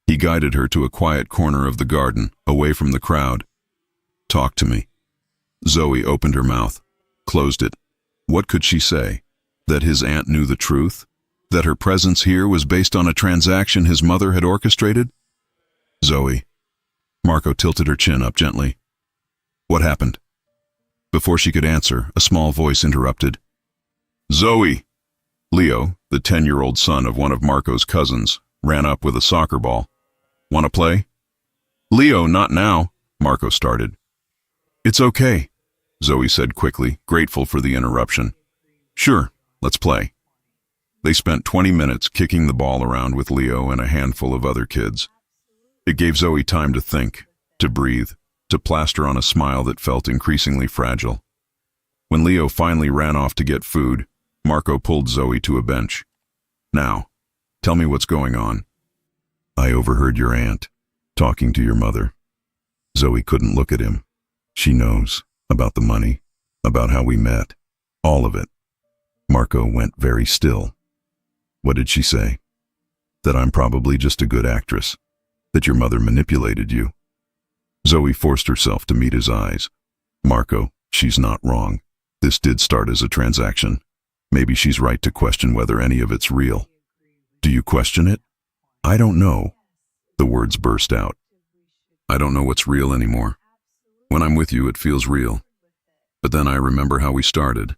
He guided her to a quiet corner of the garden, away from the crowd. Talk to me. Zoe opened her mouth, closed it. What could she say? That his aunt knew the truth? That her presence here was based on a transaction his mother had orchestrated? Zoe. Marco tilted her chin up gently. What happened? Before she could answer, a small voice interrupted. Zoe! Leo, the 10-year-old son of one of Marco's cousins, ran up with a soccer ball. Want to play? Leo, not now, Marco started. It's okay, Zoe said quickly, grateful for the interruption. Sure, let's play. They spent 20 minutes kicking the ball around with Leo and a handful of other kids. It gave Zoe time to think, to breathe, to plaster on a smile that felt increasingly fragile. When Leo finally ran off to get food, Marco pulled Zoe to a bench. Now, tell me what's going on. I overheard your aunt talking to your mother. Zoe couldn't look at him. She knows about the money, about how we met, all of it. Marco went very still. What did she say? That I'm probably just a good actress, that your mother manipulated you. Zoe forced herself to meet his eyes. Marco, she's not wrong. This did start as a transaction. Maybe she's right to question whether any of it's real. Do you question it? I don't know. The words burst out. I don't know what's real anymore. When I'm with you, it feels real. But then I remember how we started,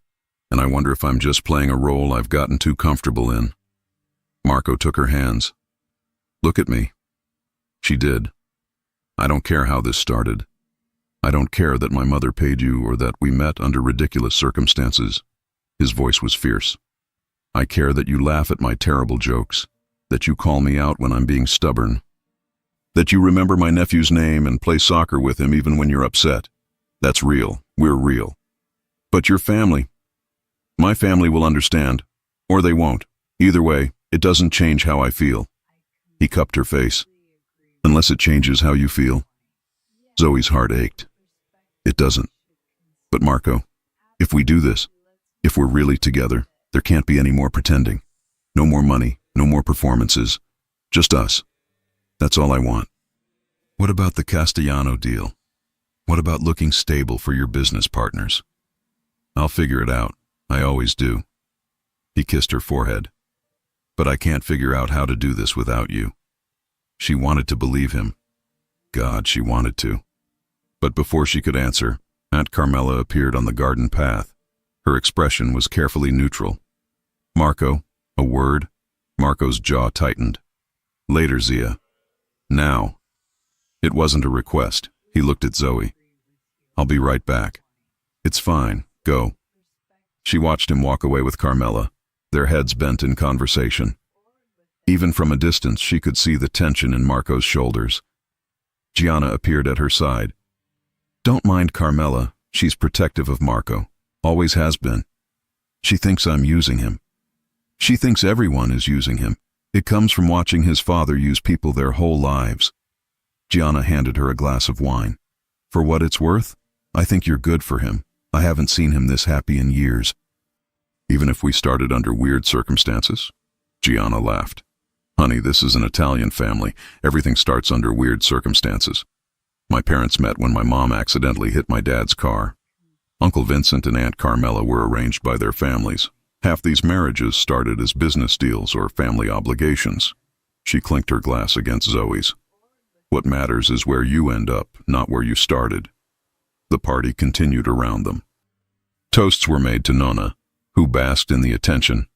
and I wonder if I'm just playing a role I've gotten too comfortable in. Marco took her hands. Look at me. She did. I don't care how this started. I don't care that my mother paid you or that we met under ridiculous circumstances. His voice was fierce. I care that you laugh at my terrible jokes, that you call me out when I'm being stubborn. That you remember my nephew's name and play soccer with him even when you're upset. That's real. We're real. But your family, my family will understand, or they won't. Either way, it doesn't change how I feel. He cupped her face. Unless it changes how you feel. Zoe's heart ached. It doesn't. But Marco, if we do this, if we're really together, there can't be any more pretending. No more money, no more performances. Just us. That's all I want. What about the Castellano deal? What about looking stable for your business partners? I'll figure it out. I always do. He kissed her forehead. But I can't figure out how to do this without you. She wanted to believe him. God, she wanted to. But before she could answer, Aunt Carmela appeared on the garden path. Her expression was carefully neutral. Marco, a word? Marco's jaw tightened. Later, Zia. Now. It wasn't a request. He looked at Zoe. I'll be right back. It's fine. Go. She watched him walk away with Carmela, their heads bent in conversation. Even from a distance, she could see the tension in Marco's shoulders. Gianna appeared at her side. Don't mind Carmela. She's protective of Marco. Always has been. She thinks I'm using him. She thinks everyone is using him. It comes from watching his father use people their whole lives. Gianna handed her a glass of wine. For what it's worth, I think you're good for him. I haven't seen him this happy in years. Even if we started under weird circumstances? Gianna laughed. Honey, this is an Italian family. Everything starts under weird circumstances. My parents met when my mom accidentally hit my dad's car. Uncle Vincent and Aunt Carmela were arranged by their families. Half these marriages started as business deals or family obligations. She clinked her glass against Zoe's. What matters is where you end up, not where you started. The party continued around them. Toasts were made to Nonna, who basked in the attention.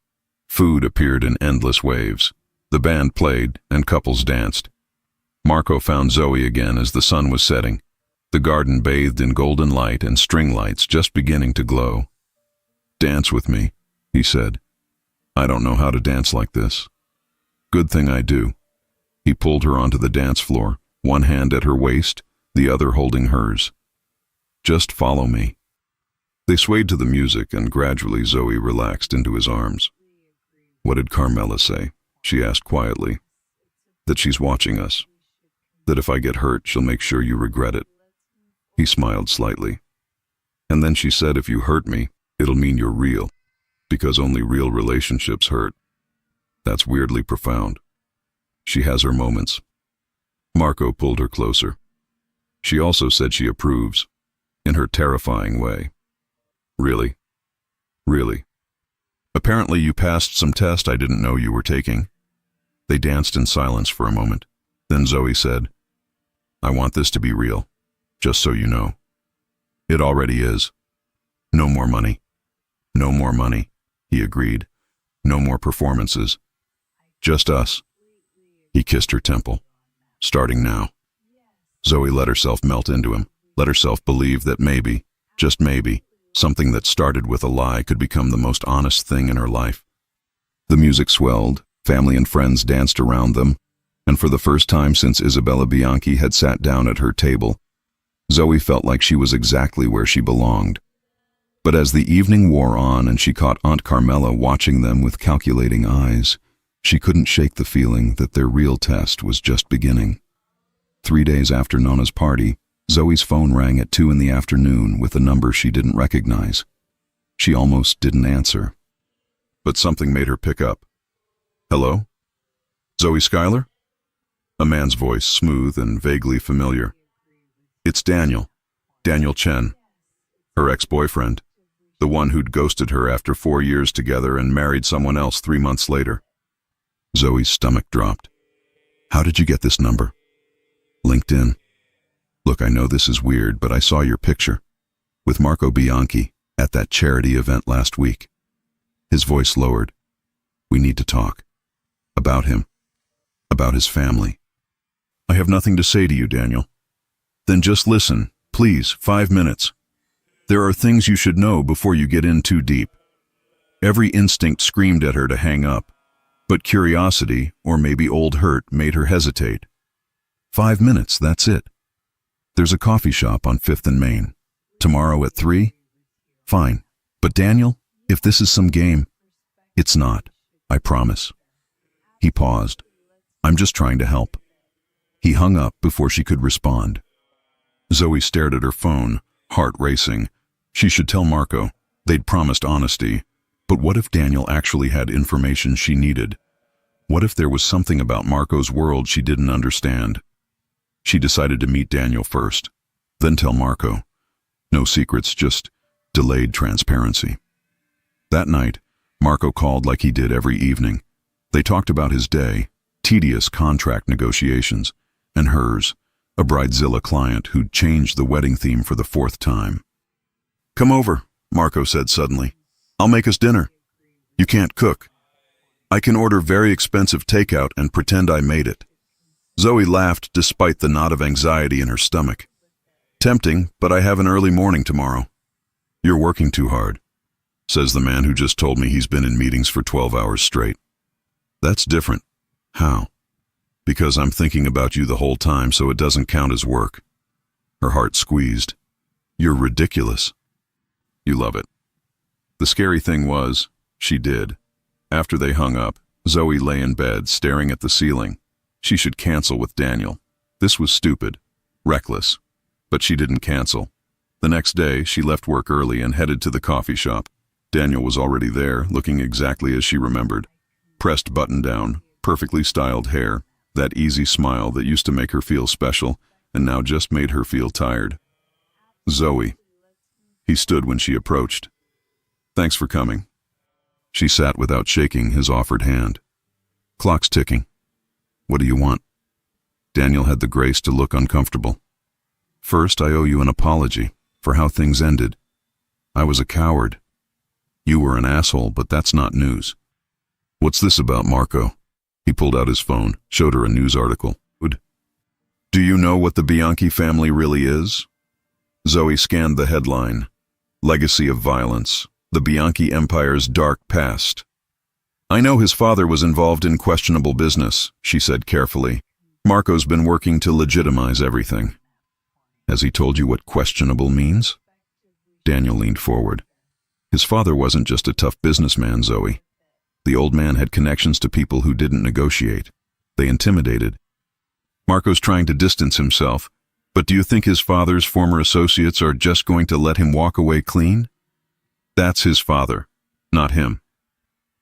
Food appeared in endless waves. The band played, and couples danced. Marco found Zoe again as the sun was setting. The garden bathed in golden light and string lights just beginning to glow. Dance with me, he said. I don't know how to dance like this. Good thing I do. He pulled her onto the dance floor, one hand at her waist, the other holding hers. Just follow me. They swayed to the music, and gradually Zoe relaxed into his arms. What did Carmela say? She asked quietly. That she's watching us. That if I get hurt, she'll make sure you regret it. He smiled slightly. And then she said, if you hurt me, it'll mean you're real, because only real relationships hurt. That's weirdly profound. She has her moments. Marco pulled her closer. She also said she approves, in her terrifying way. Really? Really? Apparently you passed some test I didn't know you were taking. They danced in silence for a moment. Then Zoe said, I want this to be real, just so you know. It already is. No more money. No more money, he agreed. No more performances. Just us. He kissed her temple. Starting now. Zoe let herself melt into him, let herself believe that maybe, just maybe, something that started with a lie could become the most honest thing in her life. The music swelled, family and friends danced around them, and for the first time since Isabella Bianchi had sat down at her table, Zoe felt like she was exactly where she belonged. But as the evening wore on and she caught Aunt Carmela watching them with calculating eyes, she couldn't shake the feeling that their real test was just beginning. 3 days after Nonna's party, Zoe's phone rang at 2 in the afternoon with a number she didn't recognize. She almost didn't answer. But something made her pick up. Hello? Zoe Schuyler? A man's voice, smooth and vaguely familiar. It's Daniel. Daniel Chen. Her ex-boyfriend. The one who'd ghosted her after 4 years together and married someone else 3 months later. Zoe's stomach dropped. How did you get this number? LinkedIn. Look, I know this is weird, but I saw your picture with Marco Bianchi at that charity event last week. His voice lowered. We need to talk. About him. About his family. I have nothing to say to you, Daniel. Then just listen, please, 5 minutes. There are things you should know before you get in too deep. Every instinct screamed at her to hang up, but curiosity, or maybe old hurt, made her hesitate. 5 minutes, that's it. There's a coffee shop on 5th and Main. Tomorrow at 3? Fine. But Daniel, if this is some game, it's not. I promise. He paused. I'm just trying to help. He hung up before she could respond. Zoe stared at her phone, heart racing. She should tell Marco. They'd promised honesty. But what if Daniel actually had information she needed? What if there was something about Marco's world she didn't understand? She decided to meet Daniel first, then tell Marco. No secrets, just delayed transparency. That night, Marco called like he did every evening. They talked about his day, tedious contract negotiations, and hers, a Bridezilla client who'd changed the wedding theme for the 4th time. Come over, Marco said suddenly. I'll make us dinner. You can't cook. I can order very expensive takeout and pretend I made it. Zoe laughed despite the knot of anxiety in her stomach. Tempting, but I have an early morning tomorrow. You're working too hard, says the man who just told me he's been in meetings for 12 hours straight. That's different. How? Because I'm thinking about you the whole time, so it doesn't count as work. Her heart squeezed. You're ridiculous. You love it. The scary thing was, she did. After they hung up, Zoe lay in bed, staring at the ceiling. She should cancel with Daniel. This was stupid, reckless. But she didn't cancel. The next day, she left work early and headed to the coffee shop. Daniel was already there, looking exactly as she remembered. Pressed button down, perfectly styled hair, that easy smile that used to make her feel special and now just made her feel tired. Zoe. He stood when she approached. Thanks for coming. She sat without shaking his offered hand. Clock's ticking. What do you want? Daniel had the grace to look uncomfortable. First, I owe you an apology for how things ended. I was a coward. You were an asshole, but that's not news. What's this about Marco? He pulled out his phone, showed her a news article. Do you know what the Bianchi family really is? Zoe scanned the headline. Legacy of violence. The Bianchi Empire's dark past. I know his father was involved in questionable business, she said carefully. Marco's been working to legitimize everything. Has he told you what questionable means? Daniel leaned forward. His father wasn't just a tough businessman, Zoe. The old man had connections to people who didn't negotiate. They intimidated. Marco's trying to distance himself, but do you think his father's former associates are just going to let him walk away clean? That's his father, not him.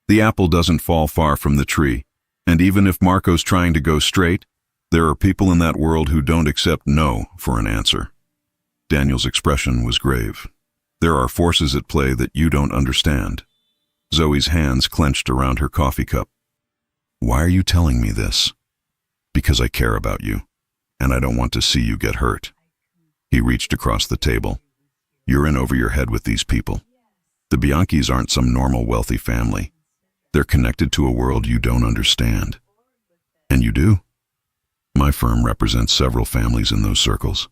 The apple doesn't fall far from the tree, and even if Marco's trying to go straight, there are people in that world who don't accept no for an answer. Daniel's expression was grave. There are forces at play that you don't understand. Zoe's hands clenched around her coffee cup. Why are you telling me this? Because I care about you, and I don't want to see you get hurt. He reached across the table. You're in over your head with these people. The Bianchis aren't some normal wealthy family. They're connected to a world you don't understand. And you do? My firm represents several families in those circles.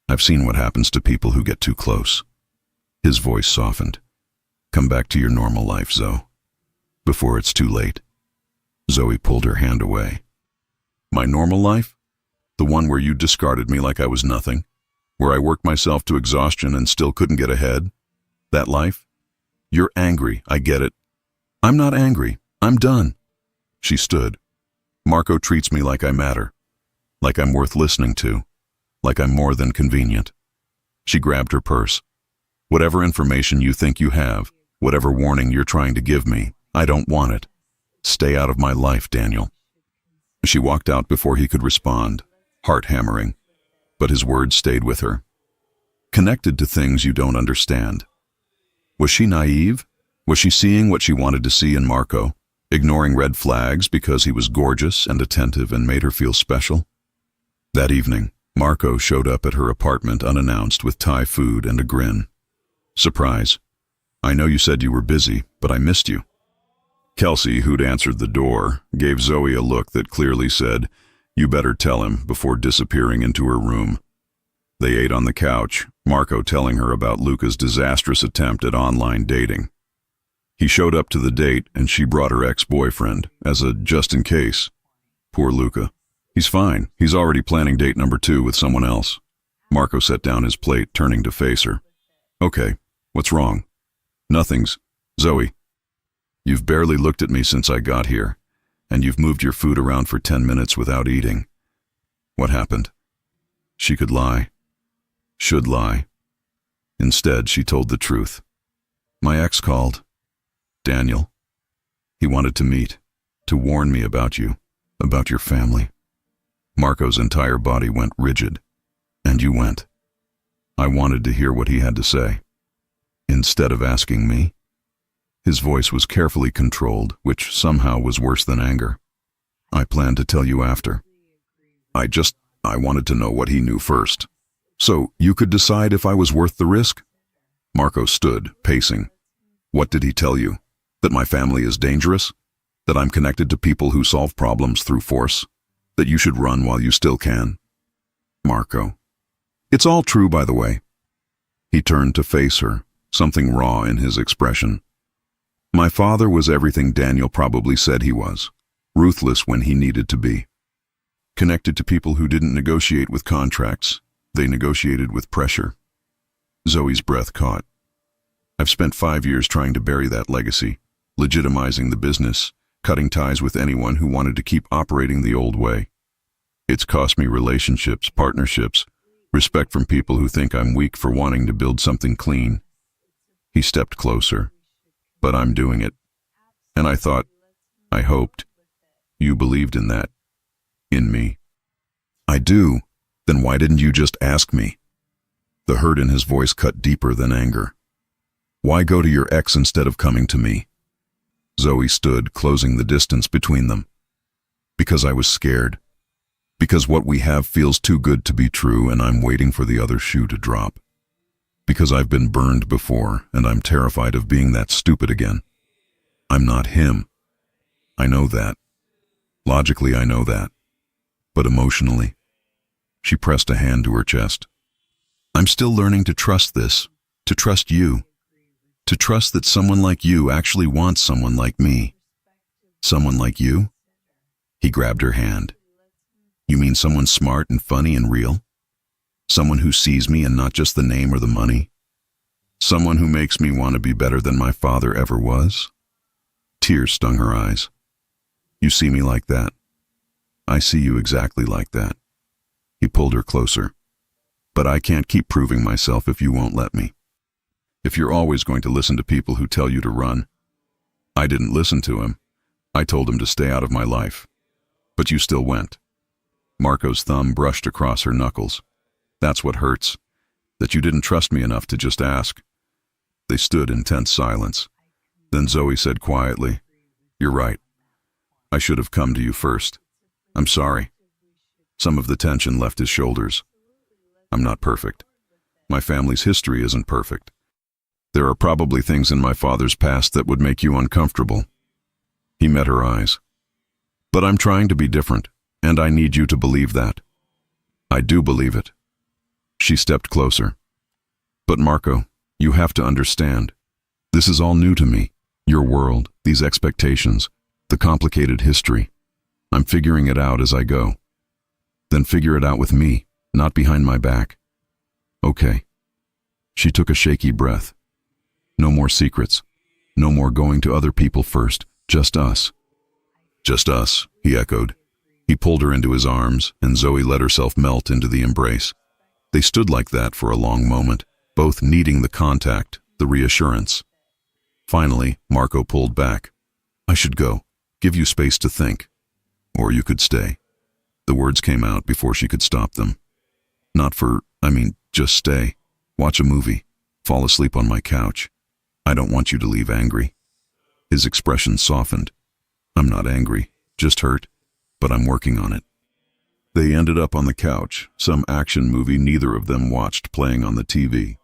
I've seen what happens to people who get too close. His voice softened. Come back to your normal life, Zoe. Before it's too late. Zoe pulled her hand away. My normal life? The one where you discarded me like I was nothing? Where I worked myself to exhaustion and still couldn't get ahead? That life? You're angry, I get it. I'm not angry. I'm done. She stood. Marco treats me like I matter. Like I'm worth listening to. Like I'm more than convenient. She grabbed her purse. Whatever information you think you have, whatever warning you're trying to give me, I don't want it. Stay out of my life, Daniel. She walked out before he could respond, heart hammering, but his words stayed with her. Connected to things you don't understand. Was she naive? Was she seeing what she wanted to see in Marco, ignoring red flags because he was gorgeous and attentive and made her feel special? That evening, Marco showed up at her apartment unannounced with Thai food and a grin. Surprise. I know you said you were busy, but I missed you. Kelsey, who'd answered the door, gave Zoe a look that clearly said, you better tell him, before disappearing into her room. They ate on the couch, Marco telling her about Luca's disastrous attempt at online dating. He showed up to the date and she brought her ex-boyfriend as a just in case. Poor Luca. He's fine. He's already planning date number 2 with someone else. Marco set down his plate, turning to face her. Okay, what's wrong? Nothing's. Zoe, you've barely looked at me since I got here, and you've moved your food around for 10 minutes without eating. What happened? She could lie. Should lie. Instead, she told the truth. My ex called. Daniel. He wanted to meet, to warn me about you, about your family. Marco's entire body went rigid. And you went. I wanted to hear what he had to say. Instead of asking me. His voice was carefully controlled, which somehow was worse than anger. I planned to tell you after. I wanted to know what he knew first. So you could decide if I was worth the risk? Marco stood, pacing. What did he tell you? That my family is dangerous? That I'm connected to people who solve problems through force? That you should run while you still can? Marco. It's all true, by the way. He turned to face her, something raw in his expression. My father was everything Daniel probably said he was. Ruthless when he needed to be. Connected to people who didn't negotiate with contracts. They negotiated with pressure. Zoe's breath caught. I've spent 5 years trying to bury that legacy, legitimizing the business, cutting ties with anyone who wanted to keep operating the old way. It's cost me relationships, partnerships, respect from people who think I'm weak for wanting to build something clean. He stepped closer. But I'm doing it. And I thought, I hoped, you believed in that. In me. I do. Then why didn't you just ask me? The hurt in his voice cut deeper than anger. Why go to your ex instead of coming to me? Zoe stood, closing the distance between them. Because I was scared. Because what we have feels too good to be true and I'm waiting for the other shoe to drop. Because I've been burned before and I'm terrified of being that stupid again. I'm not him. I know that. Logically, I know that. But emotionally, she pressed a hand to her chest. I'm still learning to trust this, to trust you, to trust that someone like you actually wants someone like me. Someone like you? He grabbed her hand. You mean someone smart and funny and real? Someone who sees me and not just the name or the money? Someone who makes me want to be better than my father ever was? Tears stung her eyes. You see me like that. I see you exactly like that. He pulled her closer. But I can't keep proving myself if you won't let me. If you're always going to listen to people who tell you to run. I didn't listen to him. I told him to stay out of my life. But you still went. Marco's thumb brushed across her knuckles. That's what hurts. That you didn't trust me enough to just ask. They stood in tense silence. Then Zoe said quietly, You're right. I should have come to you first. I'm sorry. Some of the tension left his shoulders. I'm not perfect. My family's history isn't perfect. There are probably things in my father's past that would make you uncomfortable. He met her eyes. But I'm trying to be different, and I need you to believe that. I do believe it. She stepped closer. But Marco, you have to understand. This is all new to me. Your world, these expectations, the complicated history. I'm figuring it out as I go. Then figure it out with me, not behind my back. Okay. She took a shaky breath. No more secrets. No more going to other people first. Just us. Just us, he echoed. He pulled her into his arms, and Zoe let herself melt into the embrace. They stood like that for a long moment, both needing the contact, the reassurance. Finally, Marco pulled back. I should go. Give you space to think. Or you could stay. The words came out before she could stop them. Just stay. Watch a movie. Fall asleep on my couch. I don't want you to leave angry. His expression softened. I'm not angry, just hurt, but I'm working on it. They ended up on the couch, some action movie neither of them watched playing on the TV.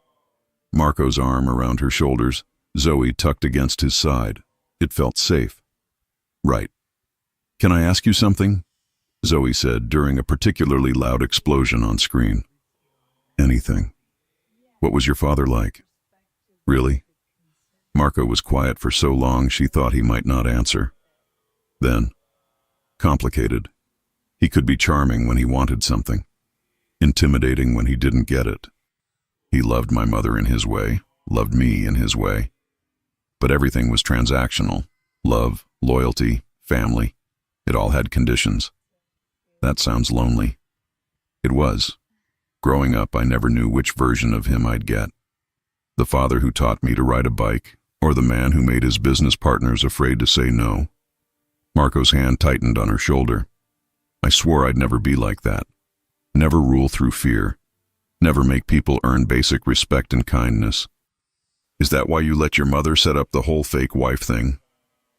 Marco's arm around her shoulders, Zoe tucked against his side. It felt safe. Right. Can I ask you something? Zoe said during a particularly loud explosion on screen. Anything. What was your father like? Really? Marco was quiet for so long she thought he might not answer. Then, complicated. He could be charming when he wanted something, intimidating when he didn't get it. He loved my mother in his way, loved me in his way. But everything was transactional. Love, loyalty, family. It all had conditions. That sounds lonely. It was. Growing up, I never knew which version of him I'd get. The father who taught me to ride a bike, or the man who made his business partners afraid to say no. Marco's hand tightened on her shoulder. I swore I'd never be like that. Never rule through fear. Never make people earn basic respect and kindness. Is that why you let your mother set up the whole fake wife thing?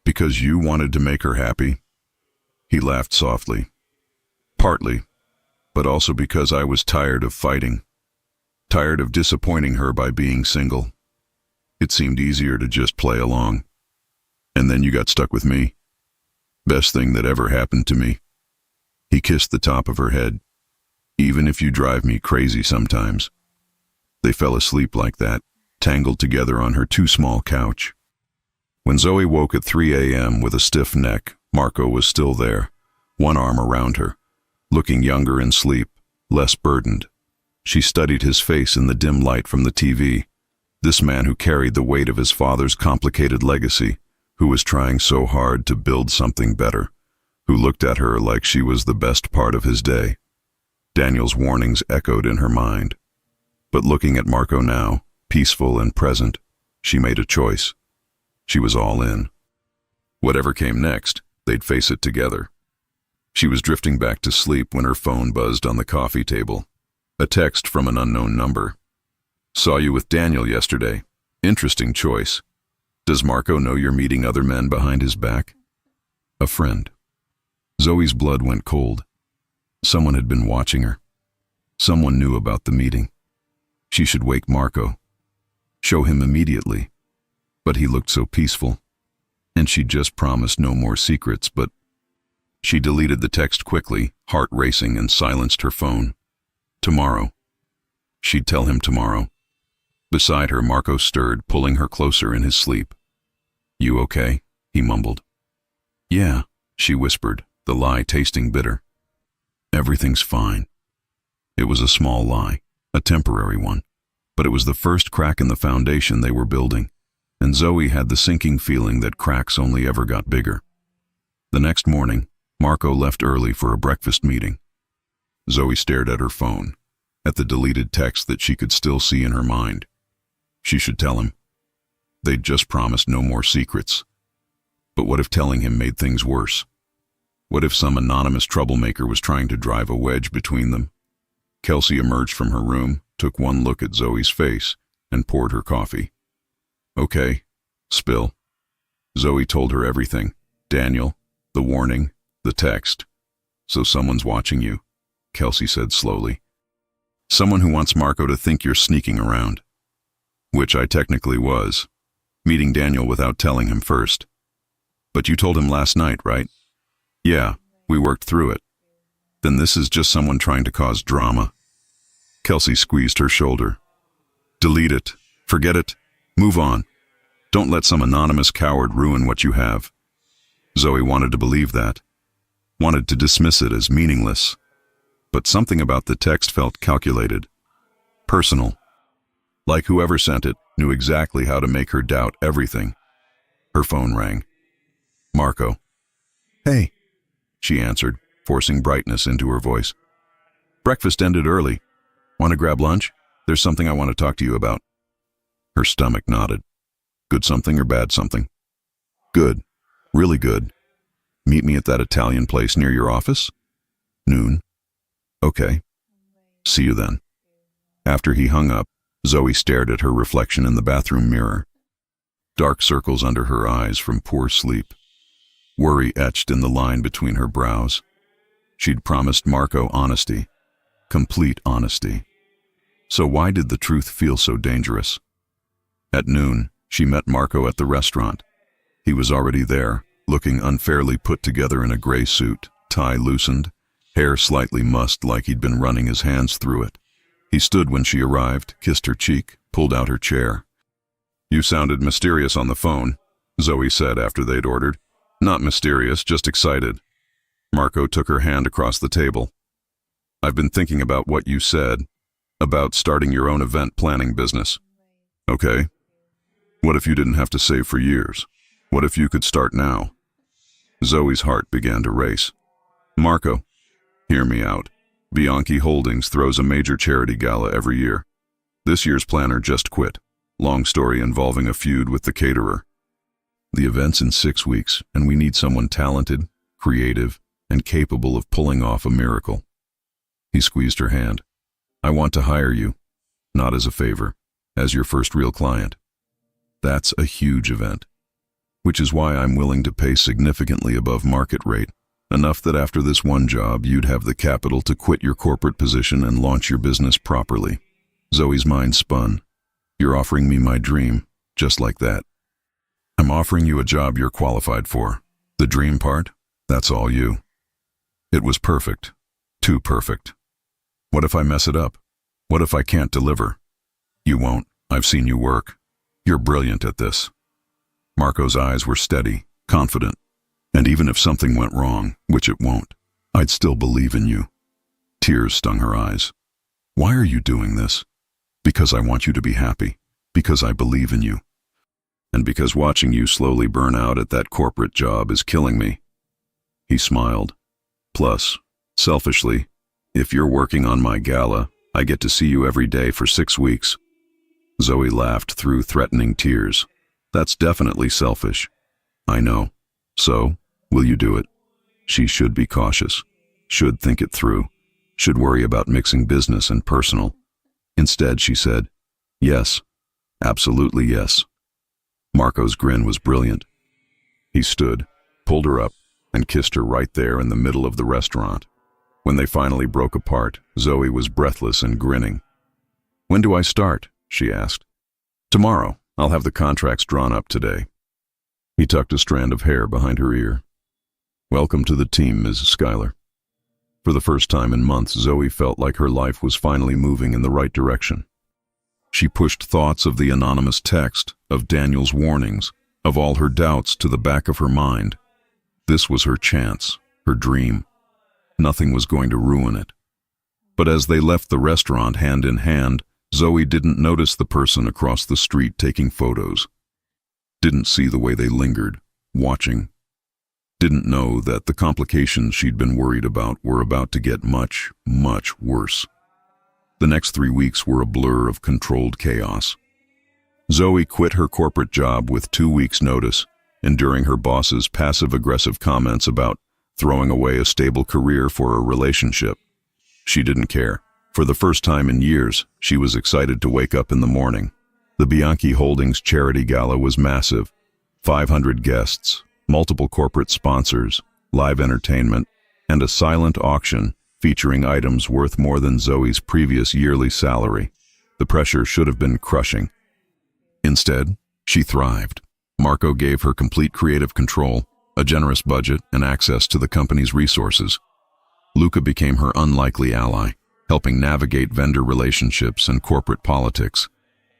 Because you wanted to make her happy? He laughed softly. Partly, but also because I was tired of fighting. Tired of disappointing her by being single. It seemed easier to just play along. And then you got stuck with me. Best thing that ever happened to me. He kissed the top of her head. Even if you drive me crazy sometimes. They fell asleep like that, tangled together on her too small couch. When Zoe woke at 3 a.m. with a stiff neck, Marco was still there, one arm around her, looking younger in sleep, less burdened. She studied his face in the dim light from the TV, this man who carried the weight of his father's complicated legacy, who was trying so hard to build something better, who looked at her like she was the best part of his day. Daniel's warnings echoed in her mind. But looking at Marco now, peaceful and present, she made a choice. She was all in. Whatever came next, they'd face it together. She was drifting back to sleep when her phone buzzed on the coffee table. A text from an unknown number. Saw you with Daniel yesterday. Interesting choice. Does Marco know you're meeting other men behind his back? A friend. Zoe's blood went cold. Someone had been watching her. Someone knew about the meeting. She should wake Marco. Show him immediately. But he looked so peaceful. And she'd just promised no more secrets, but... She deleted the text quickly, heart racing, and silenced her phone. Tomorrow. She'd tell him tomorrow. Beside her, Marco stirred, pulling her closer in his sleep. You okay? He mumbled. Yeah, she whispered, the lie tasting bitter. Everything's fine. It was a small lie, a temporary one, but it was the first crack in the foundation they were building, and Zoe had the sinking feeling that cracks only ever got bigger. The next morning, Marco left early for a breakfast meeting. Zoe stared at her phone, at the deleted text that she could still see in her mind. She should tell him. They'd just promised no more secrets. But what if telling him made things worse? What if some anonymous troublemaker was trying to drive a wedge between them? Kelsey emerged from her room, took one look at Zoe's face, and poured her coffee. Okay, spill. Zoe told her everything. Daniel, the warning, the text. So someone's watching you, Kelsey said slowly. Someone who wants Marco to think you're sneaking around. Which I technically was, meeting Daniel without telling him first. But you told him last night, right? Yeah, we worked through it. Then this is just someone trying to cause drama. Kelsey squeezed her shoulder. Delete it. Forget it. Move on. Don't let some anonymous coward ruin what you have. Zoe wanted to believe that. Wanted to dismiss it as meaningless. But something about the text felt calculated. Personal. Like whoever sent it knew exactly how to make her doubt everything. Her phone rang. Marco. Hey, she answered, forcing brightness into her voice. Breakfast ended early. Want to grab lunch? There's something I want to talk to you about. Her stomach nodded. Good something or bad something? Good. Really good. Meet me at that Italian place near your office? Noon. Okay. See you then. After he hung up, Zoe stared at her reflection in the bathroom mirror. Dark circles under her eyes from poor sleep. Worry etched in the line between her brows. She'd promised Marco honesty. Complete honesty. So why did the truth feel so dangerous? At noon, she met Marco at the restaurant. He was already there, looking unfairly put together in a gray suit, tie loosened, hair slightly mussed like he'd been running his hands through it. He stood when she arrived, kissed her cheek, pulled out her chair. You sounded mysterious on the phone, Zoe said after they'd ordered. Not mysterious, just excited. Marco took her hand across the table. I've been thinking about what you said, about starting your own event planning business. Okay. What if you didn't have to save for years? What if you could start now? Zoe's heart began to race. Marco, hear me out. Bianchi Holdings throws a major charity gala every year. This year's planner just quit. Long story involving a feud with the caterer. The event's in 6 weeks, and we need someone talented, creative, and capable of pulling off a miracle. He squeezed her hand. I want to hire you, not as a favor, as your first real client. That's a huge event, which is why I'm willing to pay significantly above market rate, enough that after this one job you'd have the capital to quit your corporate position and launch your business properly. Zoe's mind spun. You're offering me my dream, just like that. I'm offering you a job you're qualified for. The dream part, that's all you. It was perfect. Too perfect. What if I mess it up? What if I can't deliver? You won't. I've seen you work. You're brilliant at this. Marco's eyes were steady, confident. And even if something went wrong, which it won't, I'd still believe in you. Tears stung her eyes. Why are you doing this? Because I want you to be happy. Because I believe in you. And because watching you slowly burn out at that corporate job is killing me. He smiled. Plus, selfishly, if you're working on my gala, I get to see you every day for 6 weeks. Zoe laughed through threatening tears. That's definitely selfish. I know. So, will you do it? She should be cautious, should think it through, should worry about mixing business and personal. Instead, she said, yes, absolutely yes. Marco's grin was brilliant. He stood, pulled her up, and kissed her right there in the middle of the restaurant. When they finally broke apart, Zoe was breathless and grinning. When do I start? She asked. Tomorrow. I'll have the contracts drawn up today. He tucked a strand of hair behind her ear. Welcome to the team, Mrs. Schuyler. For the first time in months, Zoe felt like her life was finally moving in the right direction. She pushed thoughts of the anonymous text, of Daniel's warnings, of all her doubts to the back of her mind. This was her chance, her dream. Nothing was going to ruin it. But as they left the restaurant hand in hand, Zoe didn't notice the person across the street taking photos. Didn't see the way they lingered, watching. Didn't know that the complications she'd been worried about were about to get much, much worse. The next 3 weeks were a blur of controlled chaos. Zoe quit her corporate job with 2 weeks' notice, enduring her boss's passive-aggressive comments about throwing away a stable career for a relationship. She didn't care. For the first time in years, she was excited to wake up in the morning. The Bianchi Holdings charity gala was massive. 500 guests, multiple corporate sponsors, live entertainment, and a silent auction featuring items worth more than Zoe's previous yearly salary. The pressure should have been crushing. Instead, she thrived. Marco gave her complete creative control, a generous budget, and access to the company's resources. Luca became her unlikely ally, helping navigate vendor relationships and corporate politics.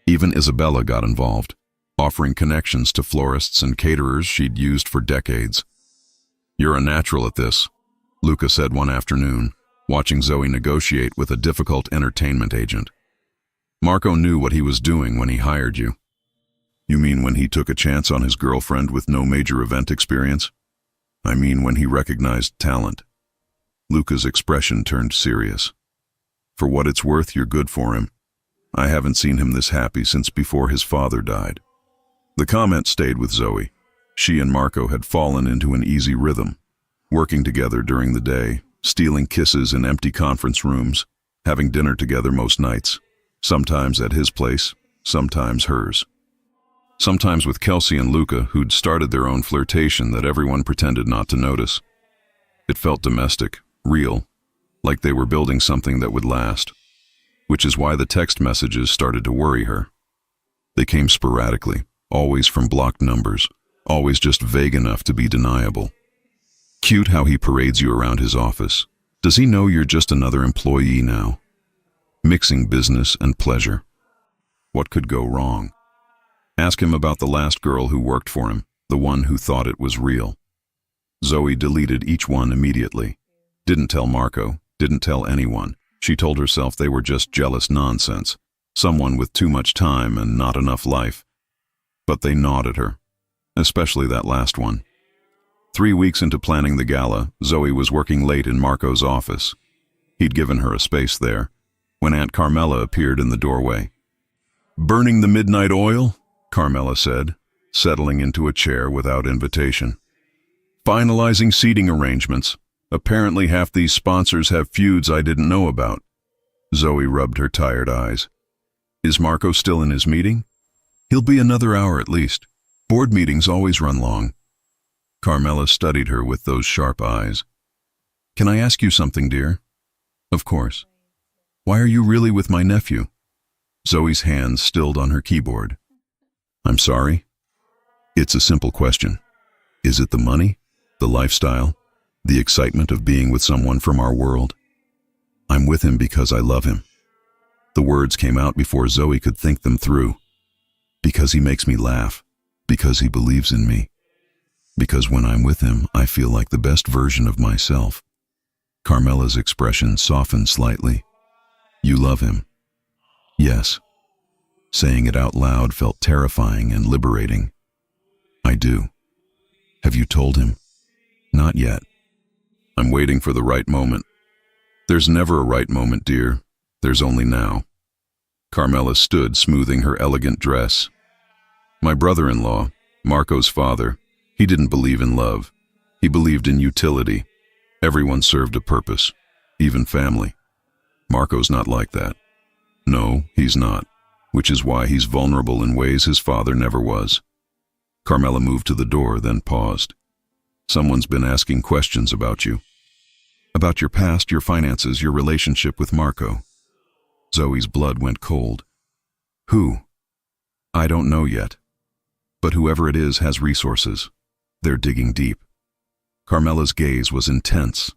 Even Isabella got involved, offering connections to florists and caterers she'd used for decades. You're a natural at this, Luca said one afternoon, watching Zoe negotiate with a difficult entertainment agent. Marco knew what he was doing when he hired you. You mean when he took a chance on his girlfriend with no major event experience? I mean when he recognized talent. Luca's expression turned serious. For what it's worth, you're good for him. I haven't seen him this happy since before his father died. The comment stayed with Zoe. She and Marco had fallen into an easy rhythm, working together during the day, stealing kisses in empty conference rooms, having dinner together most nights, sometimes at his place, sometimes hers. Sometimes with Kelsey and Luca, who'd started their own flirtation that everyone pretended not to notice. It felt domestic, real, like they were building something that would last, which is why the text messages started to worry her. They came sporadically, always from blocked numbers, always just vague enough to be deniable. Cute how he parades you around his office. Does he know you're just another employee now? Mixing business and pleasure. What could go wrong? Ask him about the last girl who worked for him, the one who thought it was real. Zoe deleted each one immediately. Didn't tell Marco, didn't tell anyone. She told herself they were just jealous nonsense, someone with too much time and not enough life. But they gnawed at her, especially that last one. 3 weeks into planning the gala, Zoe was working late in Marco's office. He'd given her a space there, when Aunt Carmela appeared in the doorway. "Burning the midnight oil?" Carmela said, settling into a chair without invitation. "Finalizing seating arrangements. Apparently half these sponsors have feuds I didn't know about." Zoe rubbed her tired eyes. "Is Marco still in his meeting?" "He'll be another hour at least. Board meetings always run long." Carmela studied her with those sharp eyes. "Can I ask you something, dear?" "Of course." "Why are you really with my nephew?" Zoe's hands stilled on her keyboard. "I'm sorry?" "It's a simple question. Is it the money, the lifestyle, the excitement of being with someone from our world?" "I'm with him because I love him." The words came out before Zoe could think them through. "Because he makes me laugh, because he believes in me, because when I'm with him, I feel like the best version of myself." Carmela's expression softened slightly. "You love him?" "Yes." Saying it out loud felt terrifying and liberating. "I do." "Have you told him?" "Not yet." "I'm waiting for the right moment." "There's never a right moment, dear. There's only now." Carmela stood smoothing her elegant dress. "My brother-in-law, Marco's father, he didn't believe in love. He believed in utility. Everyone served a purpose, even family. Marco's not like that. No, he's not, which is why he's vulnerable in ways his father never was." Carmela moved to the door, then paused. "Someone's been asking questions about you. About your past, your finances, your relationship with Marco." Zoe's blood went cold. "Who?" "I don't know yet. But whoever it is has resources. They're digging deep." Carmela's gaze was intense.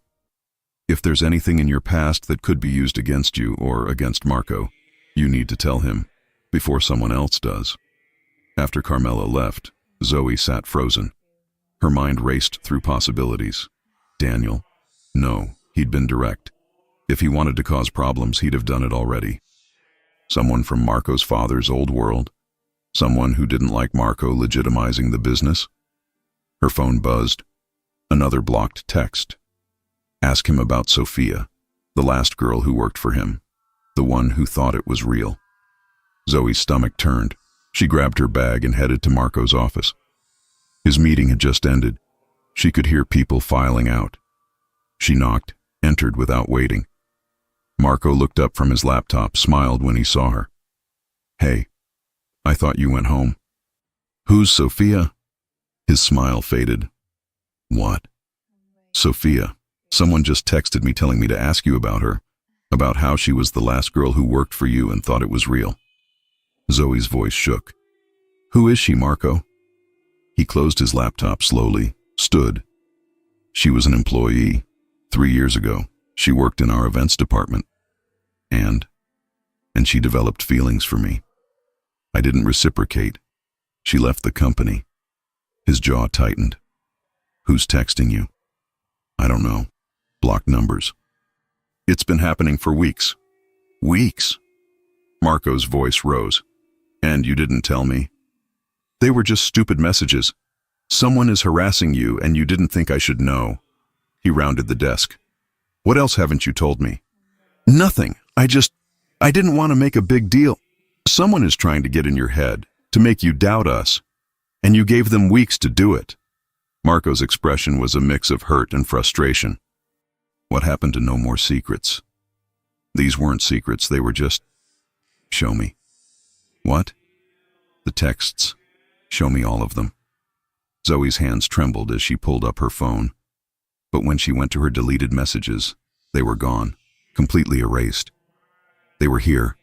"If there's anything in your past that could be used against you or against Marco, you need to tell him, before someone else does." After Carmela left, Zoe sat frozen. Her mind raced through possibilities. Daniel? No, he'd been direct. If he wanted to cause problems, he'd have done it already. Someone from Marco's father's old world? Someone who didn't like Marco legitimizing the business? Her phone buzzed. Another blocked text. Ask him about Sophia, the last girl who worked for him, the one who thought it was real. Zoe's stomach turned. She grabbed her bag and headed to Marco's office. His meeting had just ended. She could hear people filing out. She knocked, entered without waiting. Marco looked up from his laptop, smiled when he saw her. "Hey, I thought you went home." "Who's Sophia?" His smile faded. "What?" "Sophia. Someone just texted me telling me to ask you about her, about how she was the last girl who worked for you and thought it was real." Zoe's voice shook. "Who is she, Marco?" He closed his laptop slowly, stood. "She was an employee. 3 years ago, she worked in our events department. And she developed feelings for me. I didn't reciprocate. She left the company." His jaw tightened. "Who's texting you?" "I don't know. Blocked numbers." "It's been happening for weeks." "Weeks?" Marco's voice rose. "And you didn't tell me?" "They were just stupid messages. Someone is harassing you and you didn't think I should know." He rounded the desk. "What else haven't you told me?" "Nothing. I didn't want to make a big deal. Someone is trying to get in your head, to make you doubt us. And you gave them weeks to do it." Marco's expression was a mix of hurt and frustration. "What happened to no more secrets?" "These weren't secrets, they were just..." "Show me." "What?" "The texts. Show me all of them." Zoe's hands trembled as she pulled up her phone. But when she went to her deleted messages, they were gone, completely erased. "They were here.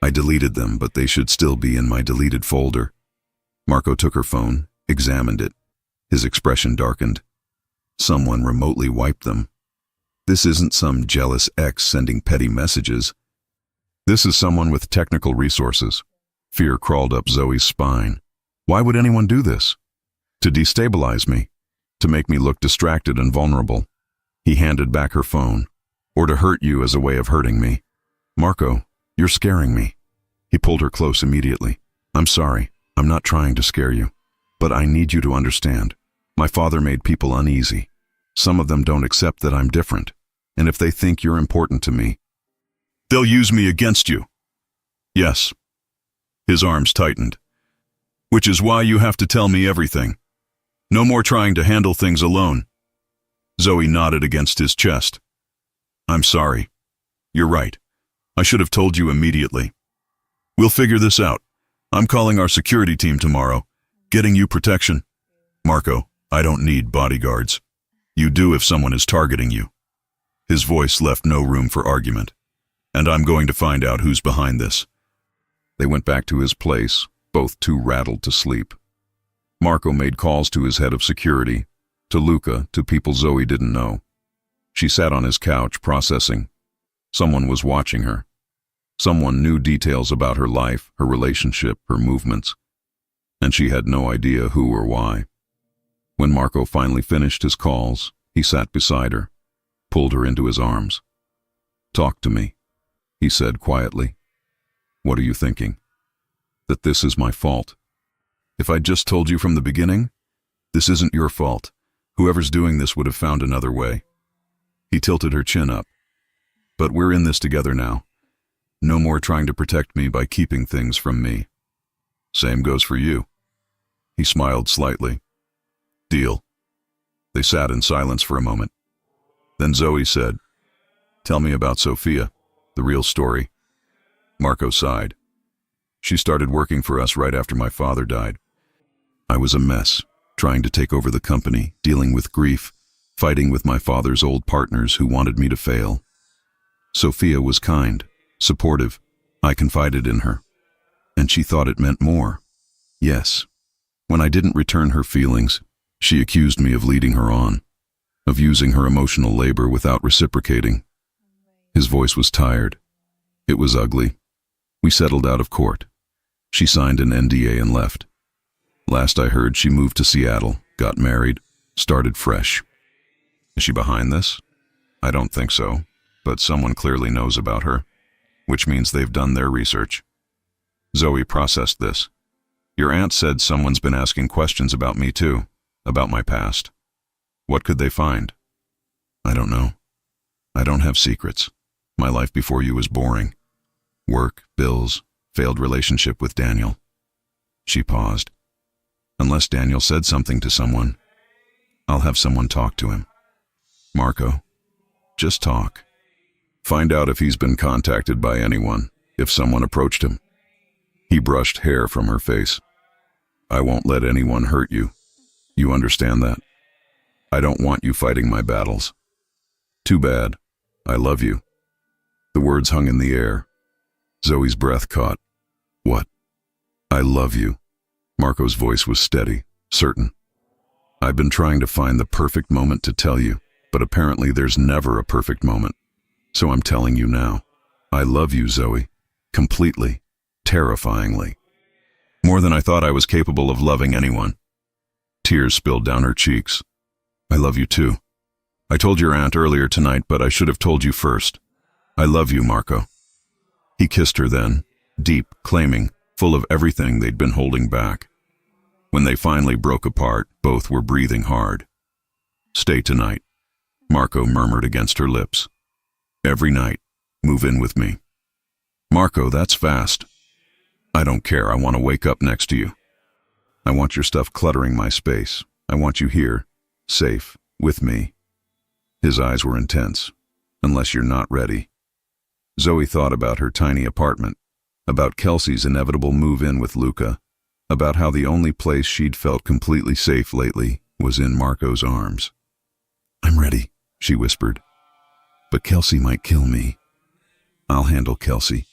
I deleted them, but they should still be in my deleted folder." Marco took her phone, examined it. His expression darkened. "Someone remotely wiped them. This isn't some jealous ex sending petty messages. This is someone with technical resources." Fear crawled up Zoe's spine. Why would anyone do this? To destabilize me. to make me look distracted and vulnerable. He handed back her phone, or to hurt you as a way of hurting me. Marco, you're scaring me. He pulled her close immediately. I'm sorry, I'm not trying to scare you. But I need you to understand. My father made people uneasy. Some of them don't accept that I'm different. And if they think you're important to me, they'll use me against you. Yes. His arms tightened. Which is why you have to tell me everything. No more trying to handle things alone. Zoe nodded against his chest. I'm sorry. You're right. I should have told you immediately. We'll figure this out. I'm calling our security team tomorrow, getting you protection. Marco, I don't need bodyguards. You do if someone is targeting you. His voice left no room for argument. And I'm going to find out who's behind this. They went back to his place, both too rattled to sleep. Marco made calls to his head of security, to Luca, to people Zoe didn't know. She sat on his couch, processing. Someone was watching her. Someone knew details about her life, her relationship, her movements. And she had no idea who or why. When Marco finally finished his calls, he sat beside her, pulled her into his arms. Talk to me, he said quietly. What are you thinking? That this is my fault. If I'd just told you from the beginning, this isn't your fault. Whoever's doing this would have found another way. He tilted her chin up. But we're in this together now. No more trying to protect me by keeping things from me. Same goes for you. He smiled slightly. Deal. They sat in silence for a moment. Then Zoe said, Tell me about Sophia, the real story. Marco sighed. She started working for us right after my father died. I was a mess, trying to take over the company, dealing with grief, fighting with my father's old partners who wanted me to fail. Sophia was kind, supportive. I confided in her. And she thought it meant more. Yes. When I didn't return her feelings, she accused me of leading her on, of using her emotional labor without reciprocating. His voice was tired. It was ugly. We settled out of court. She signed an NDA and left. Last I heard, she moved to Seattle, got married, started fresh. Is she behind this? I don't think so, but someone clearly knows about her, which means they've done their research. Zoe processed this. Your aunt said someone's been asking questions about me too, about my past. What could they find? I don't know. I don't have secrets. My life before you was boring. Work, bills, failed relationship with Daniel. She paused. Unless Daniel said something to someone, I'll have someone talk to him. Marco, just talk. Find out if he's been contacted by anyone, if someone approached him. He brushed hair from her face. I won't let anyone hurt you. You understand that? I don't want you fighting my battles. Too bad. I love you. The words hung in the air. Zoe's breath caught. What? I love you. Marco's voice was steady, certain. I've been trying to find the perfect moment to tell you, but apparently there's never a perfect moment. So I'm telling you now. I love you, Zoe. Completely. Terrifyingly. More than I thought I was capable of loving anyone. Tears spilled down her cheeks. I love you too. I told your aunt earlier tonight, but I should have told you first. I love you, Marco. He kissed her then, deep, claiming, full of everything they'd been holding back. When they finally broke apart, both were breathing hard. Stay tonight, Marco murmured against her lips. Every night, move in with me. Marco, that's fast. I don't care, I want to wake up next to you. I want your stuff cluttering my space. I want you here, safe, with me. His eyes were intense. Unless you're not ready. Zoe thought about her tiny apartment, about Kelsey's inevitable move-in with Luca, about how the only place she'd felt completely safe lately was in Marco's arms. I'm ready, she whispered. But Kelsey might kill me. I'll handle Kelsey.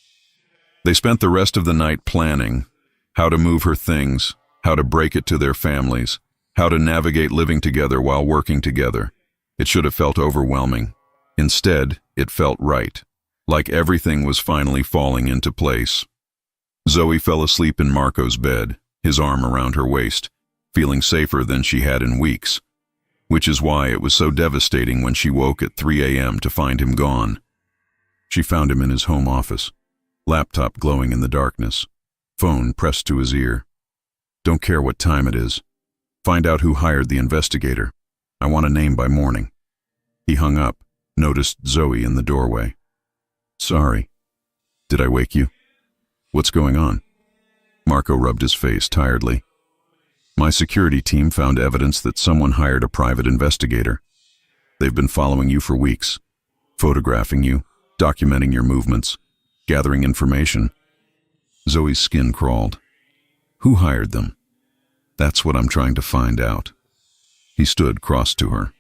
They spent the rest of the night planning how to move her things, how to break it to their families, how to navigate living together while working together. It should have felt overwhelming. Instead, it felt right, like everything was finally falling into place. Zoe fell asleep in Marco's bed, his arm around her waist, feeling safer than she had in weeks. which is why it was so devastating when she woke at 3 a.m. to find him gone. She found him in his home office, laptop glowing in the darkness, phone pressed to his ear. "Don't care what time it is. Find out who hired the investigator. I want a name by morning." He hung up, noticed Zoe in the doorway. "Sorry. Did I wake you? What's going on?" Marco rubbed his face tiredly. "My security team found evidence that someone hired a private investigator. They've been following you for weeks, photographing you, documenting your movements, gathering information." Zoe's skin crawled. "Who hired them?" "That's what I'm trying to find out." He stood cross to her.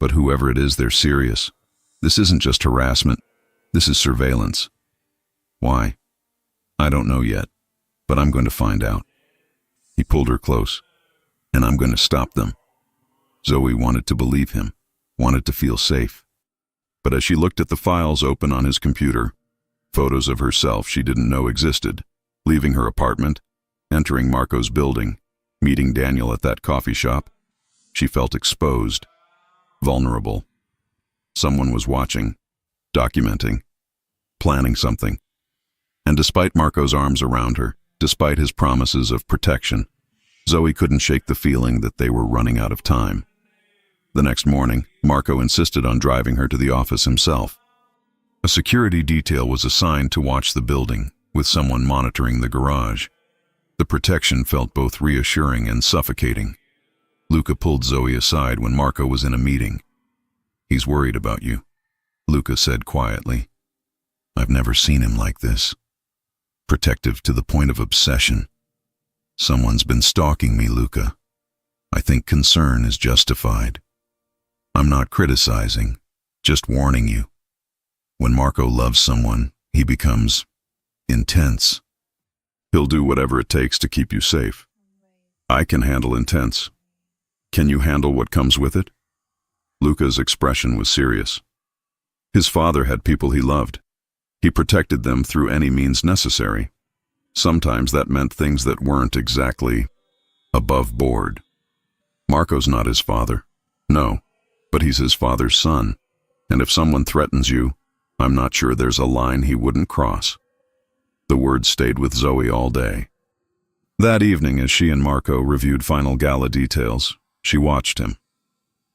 "But whoever it is, they're serious. This isn't just harassment. This is surveillance." "Why?" "I don't know yet, but I'm going to find out." He pulled her close. "And I'm going to stop them." Zoe wanted to believe him, wanted to feel safe. But as she looked at the files open on his computer, photos of herself she didn't know existed, leaving her apartment, entering Marco's building, meeting Daniel at that coffee shop, she felt exposed, vulnerable. Someone was watching, documenting, planning something. And despite Marco's arms around her, despite his promises of protection, Zoe couldn't shake the feeling that they were running out of time. The next morning, Marco insisted on driving her to the office himself. A security detail was assigned to watch the building, with someone monitoring the garage. The protection felt both reassuring and suffocating. Luca pulled Zoe aside when Marco was in a meeting. "He's worried about you," Luca said quietly. "I've never seen him like this. Protective to the point of obsession. Someone's been stalking me, Luca. I think concern is justified. I'm not criticizing, just warning you. When Marco loves someone, he becomes intense. He'll do whatever it takes to keep you safe. I can handle intense. Can you handle what comes with it?" Luca's expression was serious. His father had people he loved. He protected them through any means necessary. Sometimes that meant things that weren't exactly above board. Marco's not his father. No, but he's his father's son. And if someone threatens you, I'm not sure there's a line he wouldn't cross. The words stayed with Zoe all day. That evening, as she and Marco reviewed final gala details, she watched him.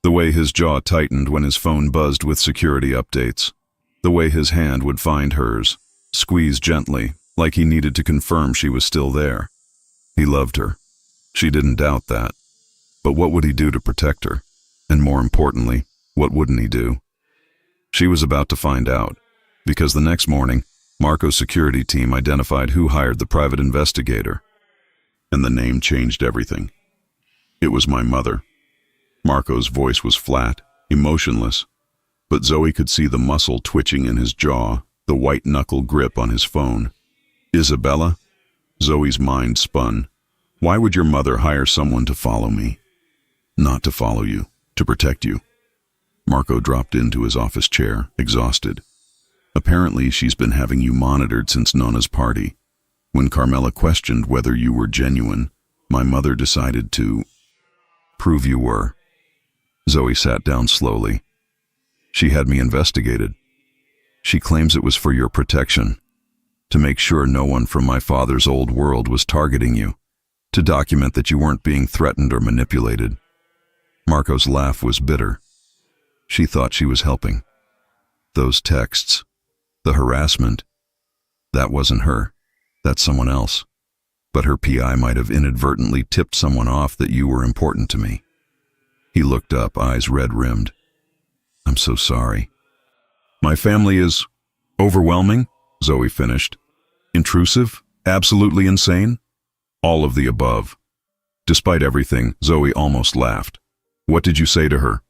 The way his jaw tightened when his phone buzzed with security updates. The way his hand would find hers, squeeze gently, like he needed to confirm she was still there. He loved her. She didn't doubt that. But what would he do to protect her? And more importantly, what wouldn't he do? She was about to find out, because the next morning, Marco's security team identified who hired the private investigator. And the name changed everything. It was my mother. Marco's voice was flat, emotionless, but Zoe could see the muscle twitching in his jaw, the white-knuckle grip on his phone. "Isabella?" Zoe's mind spun. "Why would your mother hire someone to follow me?" "Not to follow you, to protect you." Marco dropped into his office chair, exhausted. "Apparently she's been having you monitored since Nona's party. When Carmela questioned whether you were genuine, my mother decided to prove you were." Zoe sat down slowly. "She had me investigated. She claims it was for your protection, to make sure no one from my father's old world was targeting you, to document that you weren't being threatened or manipulated." Marco's laugh was bitter. She thought she was helping. Those texts, the harassment, that wasn't her. That's someone else. But her PI might have inadvertently tipped someone off that you were important to me. He looked up, eyes red-rimmed. "I'm so sorry." "My family is overwhelming," Zoe finished. "Intrusive? Absolutely insane?" "All of the above." Despite everything, Zoe almost laughed. "What did you say to her?"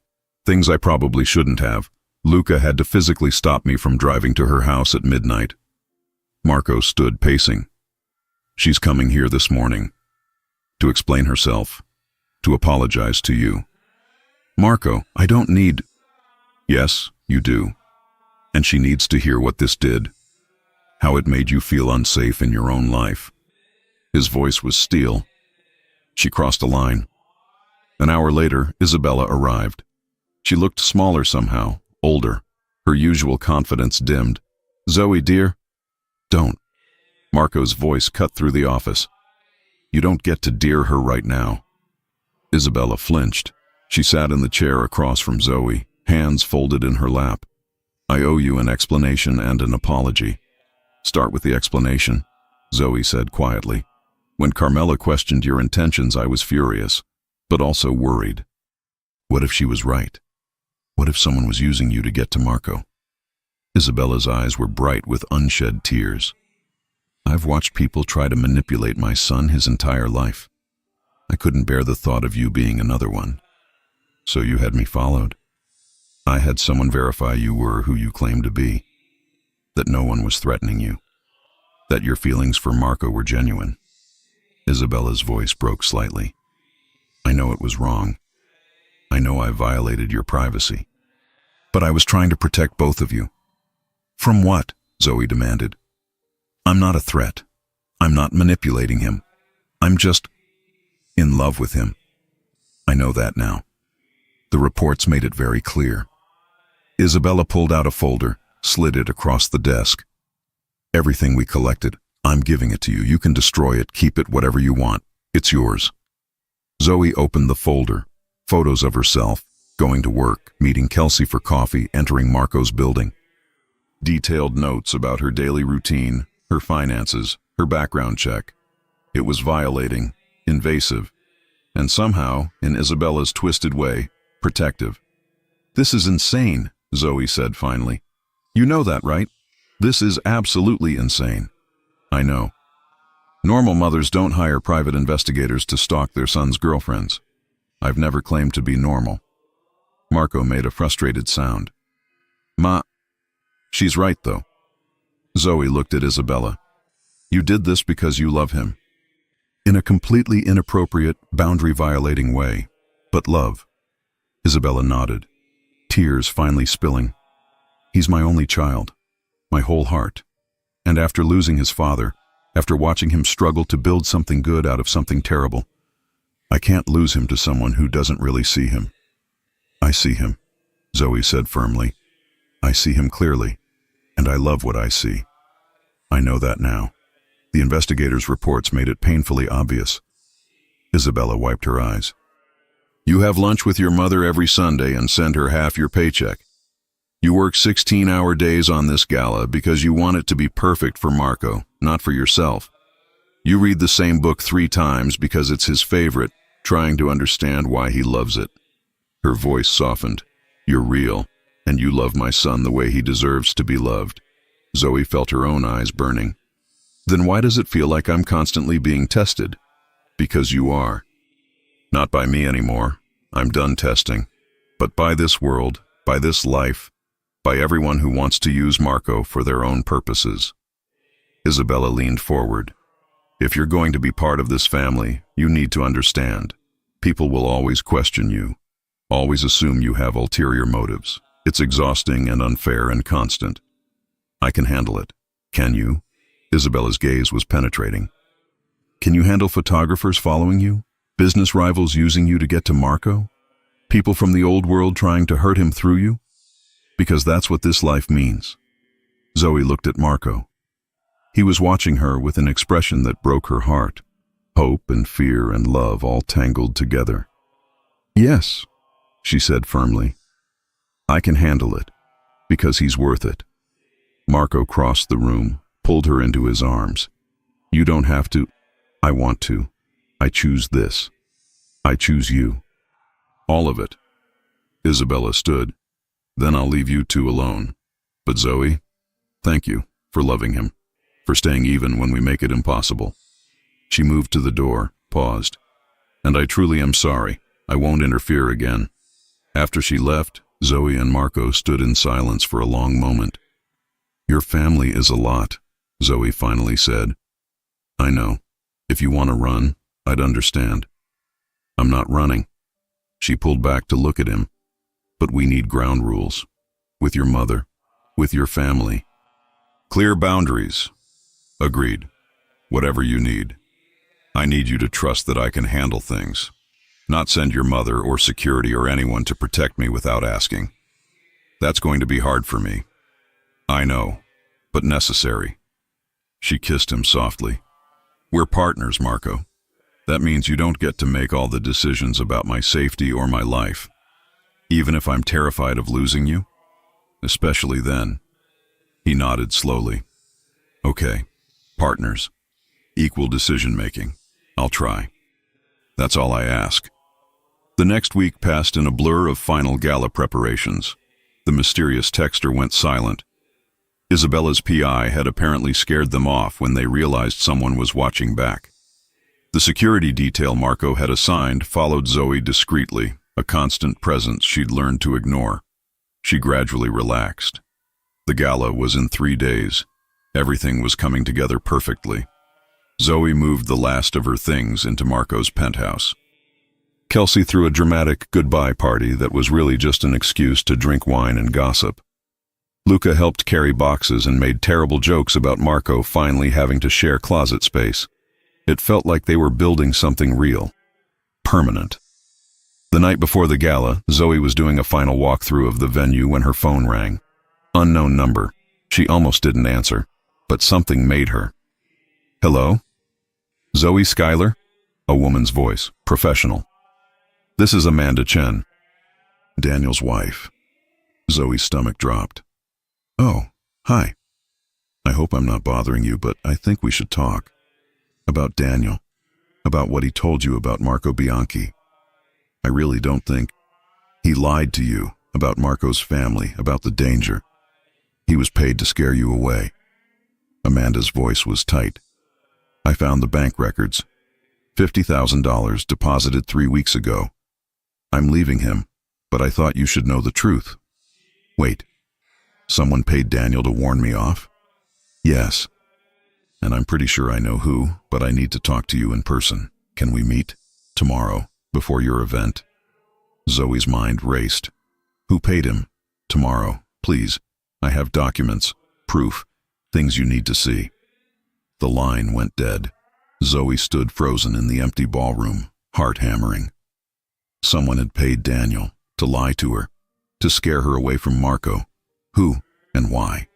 "Things I probably shouldn't have. Luca had to physically stop me from driving to her house at midnight." Marco stood pacing. "She's coming here this morning. To explain herself. To apologize to you." "Marco, I don't need—" "Yes, you do. And she needs to hear what this did. How it made you feel unsafe in your own life." His voice was steel. "She crossed a line. An hour later, Isabella arrived. She looked smaller somehow, older. Her usual confidence dimmed. "Zoe, dear." "Don't." Marco's voice cut through the office. "You don't get to dear her right now." Isabella flinched. She sat in the chair across from Zoe, hands folded in her lap. "I owe you an explanation and an apology." "Start with the explanation," Zoe said quietly. "When Carmela questioned your intentions, I was furious, but also worried. What if she was right? What if someone was using you to get to Marco?" Isabella's eyes were bright with unshed tears. "I've watched people try to manipulate my son his entire life. I couldn't bear the thought of you being another one. So you had me followed. I had someone verify you were who you claimed to be, that no one was threatening you, that your feelings for Marco were genuine." Isabella's voice broke slightly. "I know it was wrong. I know I violated your privacy. But I was trying to protect both of you." "From what?" Zoe demanded. "I'm not a threat. I'm not manipulating him. I'm just in love with him. I know that now. The reports made it very clear." Isabella pulled out a folder, slid it across the desk. "Everything we collected, I'm giving it to you. You can destroy it, keep it, whatever you want. It's yours." Zoe opened the folder. Photos of herself, going to work, meeting Kelsey for coffee, entering Marco's building. Detailed notes about her daily routine, her finances, her background check. It was violating, invasive, and somehow, in Isabella's twisted way, protective. "This is insane," Zoe said finally. "You know that, right? This is absolutely insane." "I know. Normal mothers don't hire private investigators to stalk their sons' girlfriends. I've never claimed to be normal." Marco made a frustrated sound. She's right, though." Zoe looked at Isabella. "You did this because you love him. In a completely inappropriate, boundary-violating way, but love." Isabella nodded, tears finally spilling. "He's my only child, my whole heart. And after losing his father, after watching him struggle to build something good out of something terrible, I can't lose him to someone who doesn't really see him." "I see him," Zoe said firmly. "I see him clearly, and I love what I see. I know that now. The investigators' reports made it painfully obvious." Isabella wiped her eyes. "You have lunch with your mother every Sunday and send her half your paycheck. You work 16-hour days on this gala because you want it to be perfect for Marco, not for yourself. You read the same book 3 times because it's his favorite, trying to understand why he loves it." Her voice softened. "You're real, and you love my son the way he deserves to be loved." Zoe felt her own eyes burning. "Then why does it feel like I'm constantly being tested?" "Because you are. Not by me anymore. I'm done testing. But by this world, by this life, by everyone who wants to use Marco for their own purposes." Isabella leaned forward. "If you're going to be part of this family, you need to understand. People will always question you, always assume you have ulterior motives. It's exhausting and unfair and constant. I can handle it. Can you?" Isabella's gaze was penetrating. "Can you handle photographers following you? Business rivals using you to get to Marco? People from the old world trying to hurt him through you? Because that's what this life means." Zoe looked at Marco. He was watching her with an expression that broke her heart. Hope and fear and love all tangled together. "Yes," she said firmly. "I can handle it, because he's worth it." Marco crossed the room, pulled her into his arms. "You don't have to." "I want to. I choose this. I choose you. All of it." Isabella stood. "Then I'll leave you two alone. But Zoe, thank you for loving him, for staying even when we make it impossible." She moved to the door, paused. "And I truly am sorry. I won't interfere again." After she left, Zoe and Marco stood in silence for a long moment. "Your family is a lot," Zoe finally said. "I know. If you want to run, I'd understand." "I'm not running." She pulled back to look at him. "But we need ground rules. With your mother, with your family. Clear boundaries." "Agreed. Whatever you need. I need you to trust that I can handle things. not send your mother or security or anyone to protect me without asking. That's going to be hard for me. I know, but necessary. She kissed him softly. We're partners, Marco. That means you don't get to make all the decisions about my safety or my life, even if I'm terrified of losing you, especially then. He nodded slowly. Okay, partners, equal decision-making. I'll try. That's all I ask. The next week passed in a blur of final gala preparations. The mysterious texter went silent. Isabella's PI had apparently scared them off when they realized someone was watching back. The security detail Marco had assigned followed Zoe discreetly, a constant presence she'd learned to ignore. She gradually relaxed. The gala was in 3 days. Everything was coming together perfectly. Zoe moved the last of her things into Marco's penthouse. Kelsey threw a dramatic goodbye party that was really just an excuse to drink wine and gossip. Luca helped carry boxes and made terrible jokes about Marco finally having to share closet space. It felt like they were building something real, permanent. The night before the gala, Zoe was doing a final walkthrough of the venue when her phone rang. Unknown number. She almost didn't answer, but something made her. Hello? Zoe Schuyler? A woman's voice, professional. This is Amanda Chen, Daniel's wife. Zoe's stomach dropped. Oh, hi. I hope I'm not bothering you, but I think we should talk. About Daniel. About what he told you about Marco Bianchi. I really don't think he lied to you about Marco's family, about the danger. He was paid to scare you away. Amanda's voice was tight. I found the bank records. $50,000 deposited 3 weeks ago. I'm leaving him, but I thought you should know the truth. Wait, someone paid Daniel to warn me off? Yes, and I'm pretty sure I know who, but I need to talk to you in person. Can we meet? Tomorrow, before your event? Zoe's mind raced. Who paid him? Tomorrow, please. I have documents, proof, things you need to see. The line went dead. Zoe stood frozen in the empty ballroom, heart hammering. Someone had paid Daniel to lie to her, to scare her away from Marco. Who and why?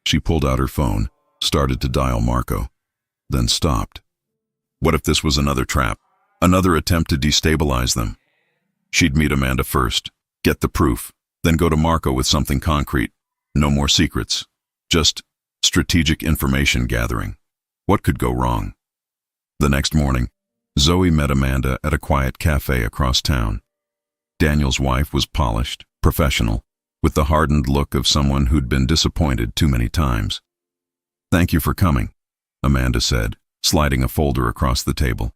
She pulled out her phone, started to dial Marco, then stopped. What if this was another trap, another attempt to destabilize them? She'd meet Amanda first, get the proof, then go to Marco with something concrete. No more secrets, just strategic information gathering. What could go wrong? The next morning, Zoe met Amanda at a quiet cafe across town. Daniel's wife was polished, professional, with the hardened look of someone who'd been disappointed too many times. Thank you for coming, Amanda said, sliding a folder across the table.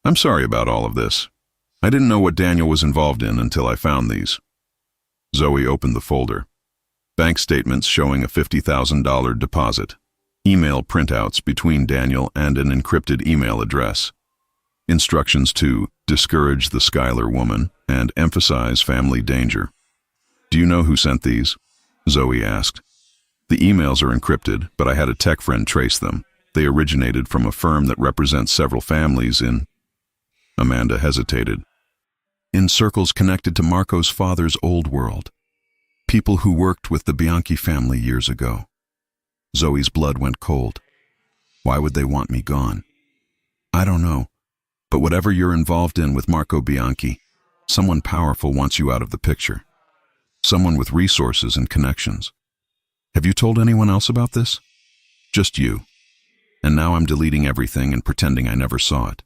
I'm sorry about all of this. I didn't know what Daniel was involved in until I found these. Zoe opened the folder. Bank statements showing a $50,000 deposit. Email printouts between Daniel and an encrypted email address. Instructions to discourage the Schuyler woman and emphasize family danger. Do you know who sent these? Zoe asked. The emails are encrypted, but I had a tech friend trace them. They originated from a firm that represents several families in... Amanda hesitated. In circles connected to Marco's father's old world. People who worked with the Bianchi family years ago. Zoe's blood went cold. Why would they want me gone? I don't know. But whatever you're involved in with Marco Bianchi, someone powerful wants you out of the picture. Someone with resources and connections. Have you told anyone else about this? Just you. And now I'm deleting everything and pretending I never saw it.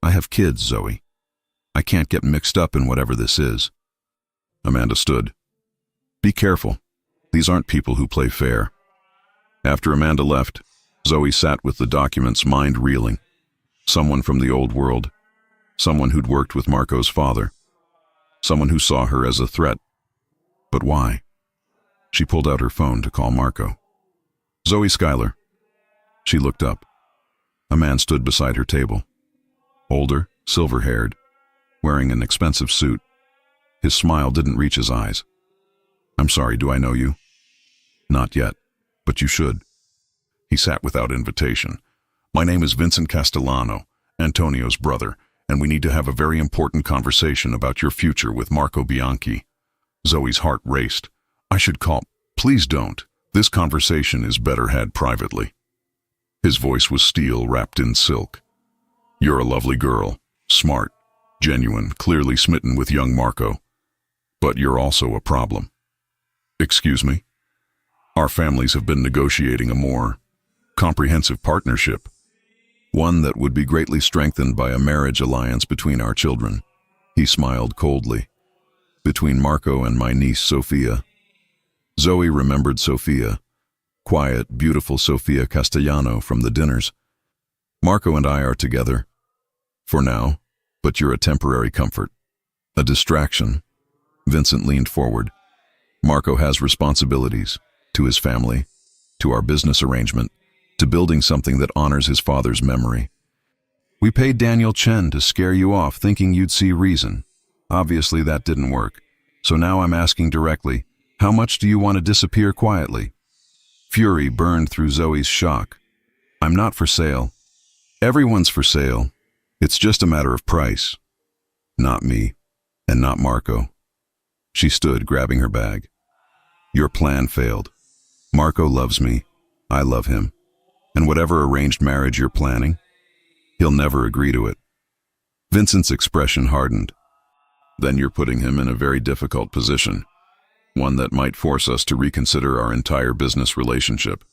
I have kids, Zoe. I can't get mixed up in whatever this is. Amanda stood. Be careful. These aren't people who play fair. After Amanda left, Zoe sat with the documents, mind reeling. Someone from the old world. Someone who'd worked with Marco's father. Someone who saw her as a threat. But why? She pulled out her phone to call Marco. Zoe Schuyler. She looked up. A man stood beside her table. Older, silver-haired, wearing an expensive suit. His smile didn't reach his eyes. I'm sorry, do I know you? Not yet, but you should. He sat without invitation. My name is Vincent Castellano, Antonio's brother, and we need to have a very important conversation about your future with Marco Bianchi. Zoe's heart raced. I should call. Please don't. This conversation is better had privately. His voice was steel wrapped in silk. You're a lovely girl, smart, genuine, clearly smitten with young Marco. But you're also a problem. Excuse me? Our families have been negotiating a more comprehensive partnership, one that would be greatly strengthened by a marriage alliance between our children. He smiled coldly. Between Marco and my niece Sofia. Zoe remembered Sofia, quiet, beautiful Sofia Castellano from the dinners. Marco and I are together, for now, but you're a temporary comfort, a distraction. Vincent leaned forward. Marco has responsibilities, to his family, to our business arrangement, to building something that honors his father's memory. We paid Daniel Chen to scare you off thinking you'd see reason. Obviously that didn't work. So now I'm asking directly, how much do you want to disappear quietly? Fury burned through Zoe's shock. I'm not for sale. Everyone's for sale. It's just a matter of price. Not me, and not Marco. She stood, grabbing her bag. Your plan failed. Marco loves me. I love him. And whatever arranged marriage you're planning, he'll never agree to it. Vincent's expression hardened. Then you're putting him in a very difficult position, one that might force us to reconsider our entire business relationship.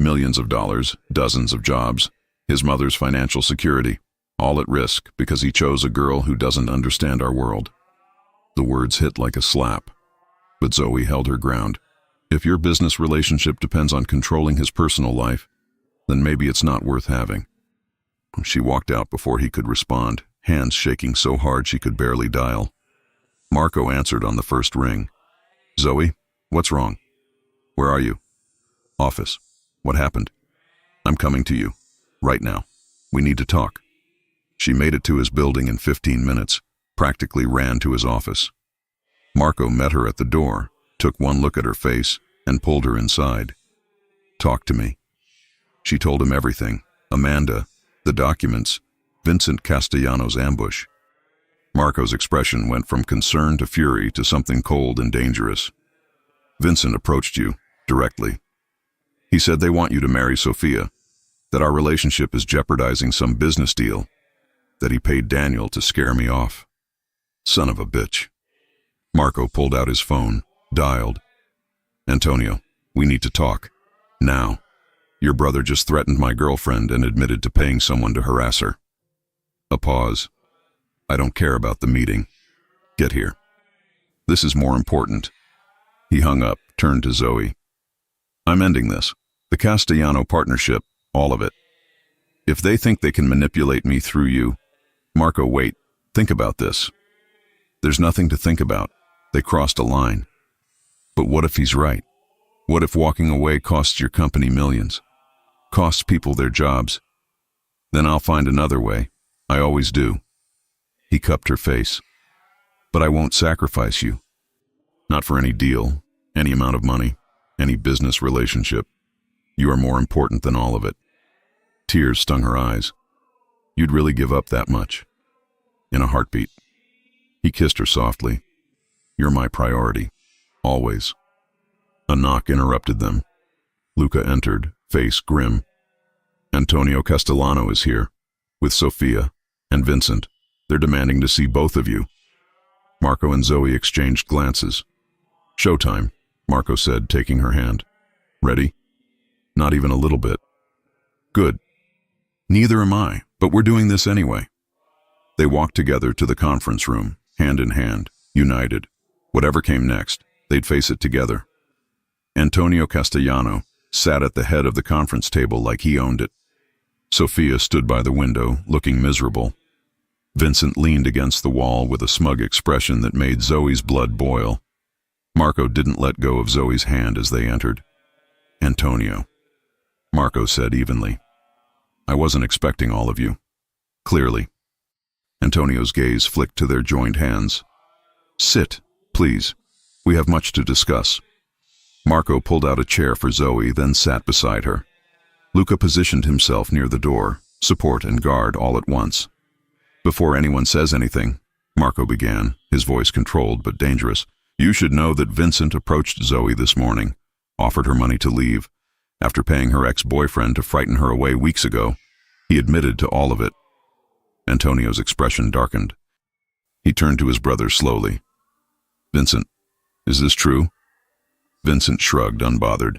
Millions of dollars, dozens of jobs, his mother's financial security, all at risk because he chose a girl who doesn't understand our world. The words hit like a slap, but Zoe held her ground. If your business relationship depends on controlling his personal life, then maybe it's not worth having. She walked out before he could respond, hands shaking so hard she could barely dial. Marco answered on the first ring. Zoe, what's wrong? Where are you? Office. What happened? I'm coming to you. Right now. We need to talk. She made it to his building in 15 minutes, practically ran to his office. Marco met her at the door, took one look at her face, and pulled her inside. Talk to me. She told him everything. Amanda, the documents, Vincent Castellano's ambush. Marco's expression went from concern to fury to something cold and dangerous. Vincent approached you, directly. He said they want you to marry Sofia, that our relationship is jeopardizing some business deal, that he paid Daniel to scare me off. Son of a bitch. Marco pulled out his phone, dialed. Antonio, we need to talk. Now. Your brother just threatened my girlfriend and admitted to paying someone to harass her. A pause. I don't care about the meeting. Get here. This is more important. He hung up, turned to Zoe. I'm ending this. The Castellano partnership, all of it. If they think they can manipulate me through you, Marco, wait, think about this. There's nothing to think about. They crossed a line. But what if he's right? What if walking away costs your company millions? Costs people their jobs? Then I'll find another way. I always do. He cupped her face. But I won't sacrifice you. Not for any deal, any amount of money, any business relationship. You are more important than all of it. Tears stung her eyes. You'd really give up that much? In a heartbeat. He kissed her softly. You're my priority. Always. A knock interrupted them. Luca entered, face grim. Antonio Castellano is here, with Sofia and Vincent. They're demanding to see both of you. Marco and Zoe exchanged glances. Showtime, Marco said, taking her hand. Ready? Not even a little bit. Good. Neither am I, but we're doing this anyway. They walked together to the conference room, hand in hand, united. Whatever came next, they'd face it together. Antonio Castellano sat at the head of the conference table like he owned it. Sofia stood by the window, looking miserable. Vincent leaned against the wall with a smug expression that made Zoe's blood boil. Marco didn't let go of Zoe's hand as they entered. Antonio, Marco said evenly. I wasn't expecting all of you. Clearly. Antonio's gaze flicked to their joined hands. Sit, please. We have much to discuss. Marco pulled out a chair for Zoe, then sat beside her. Luca positioned himself near the door, support and guard all at once. Before anyone says anything, Marco began, his voice controlled but dangerous. You should know that Vincent approached Zoe this morning, offered her money to leave. After paying her ex-boyfriend to frighten her away weeks ago, he admitted to all of it. Antonio's expression darkened. He turned to his brother slowly. Vincent, is this true? Vincent shrugged, unbothered.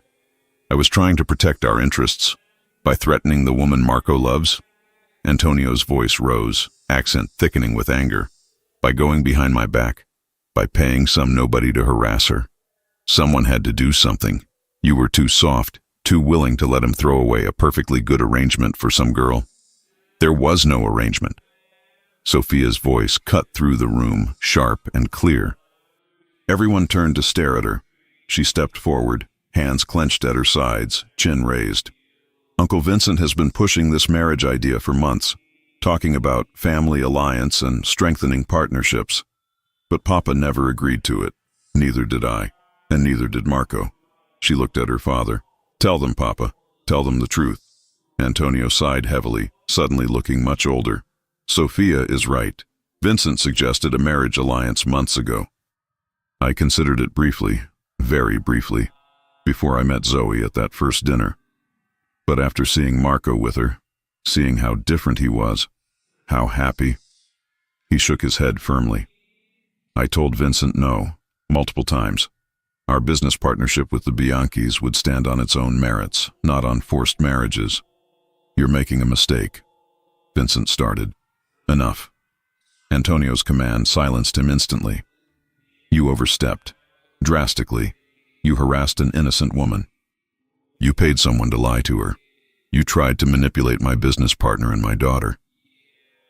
I was trying to protect our interests by threatening the woman Marco loves. Antonio's voice rose, accent thickening with anger. By going behind my back, by paying some nobody to harass her. Someone had to do something. You were too soft, too willing to let him throw away a perfectly good arrangement for some girl. There was no arrangement. Sophia's voice cut through the room, sharp and clear. Everyone turned to stare at her. She stepped forward, hands clenched at her sides, chin raised. Uncle Vincent has been pushing this marriage idea for months, talking about family alliance and strengthening partnerships. But Papa never agreed to it. Neither did I, and neither did Marco. She looked at her father. Tell them, Papa. Tell them the truth. Antonio sighed heavily, suddenly looking much older. Sophia is right. Vincent suggested a marriage alliance months ago. I considered it briefly, very briefly, before I met Zoe at that first dinner. But after seeing Marco with her, seeing how different he was, how happy, he shook his head firmly. I told Vincent no, multiple times. Our business partnership with the Bianchis would stand on its own merits, not on forced marriages. You're making a mistake. Vincent started. Enough. Antonio's command silenced him instantly. You overstepped. Drastically. You harassed an innocent woman. You paid someone to lie to her. You tried to manipulate my business partner and my daughter.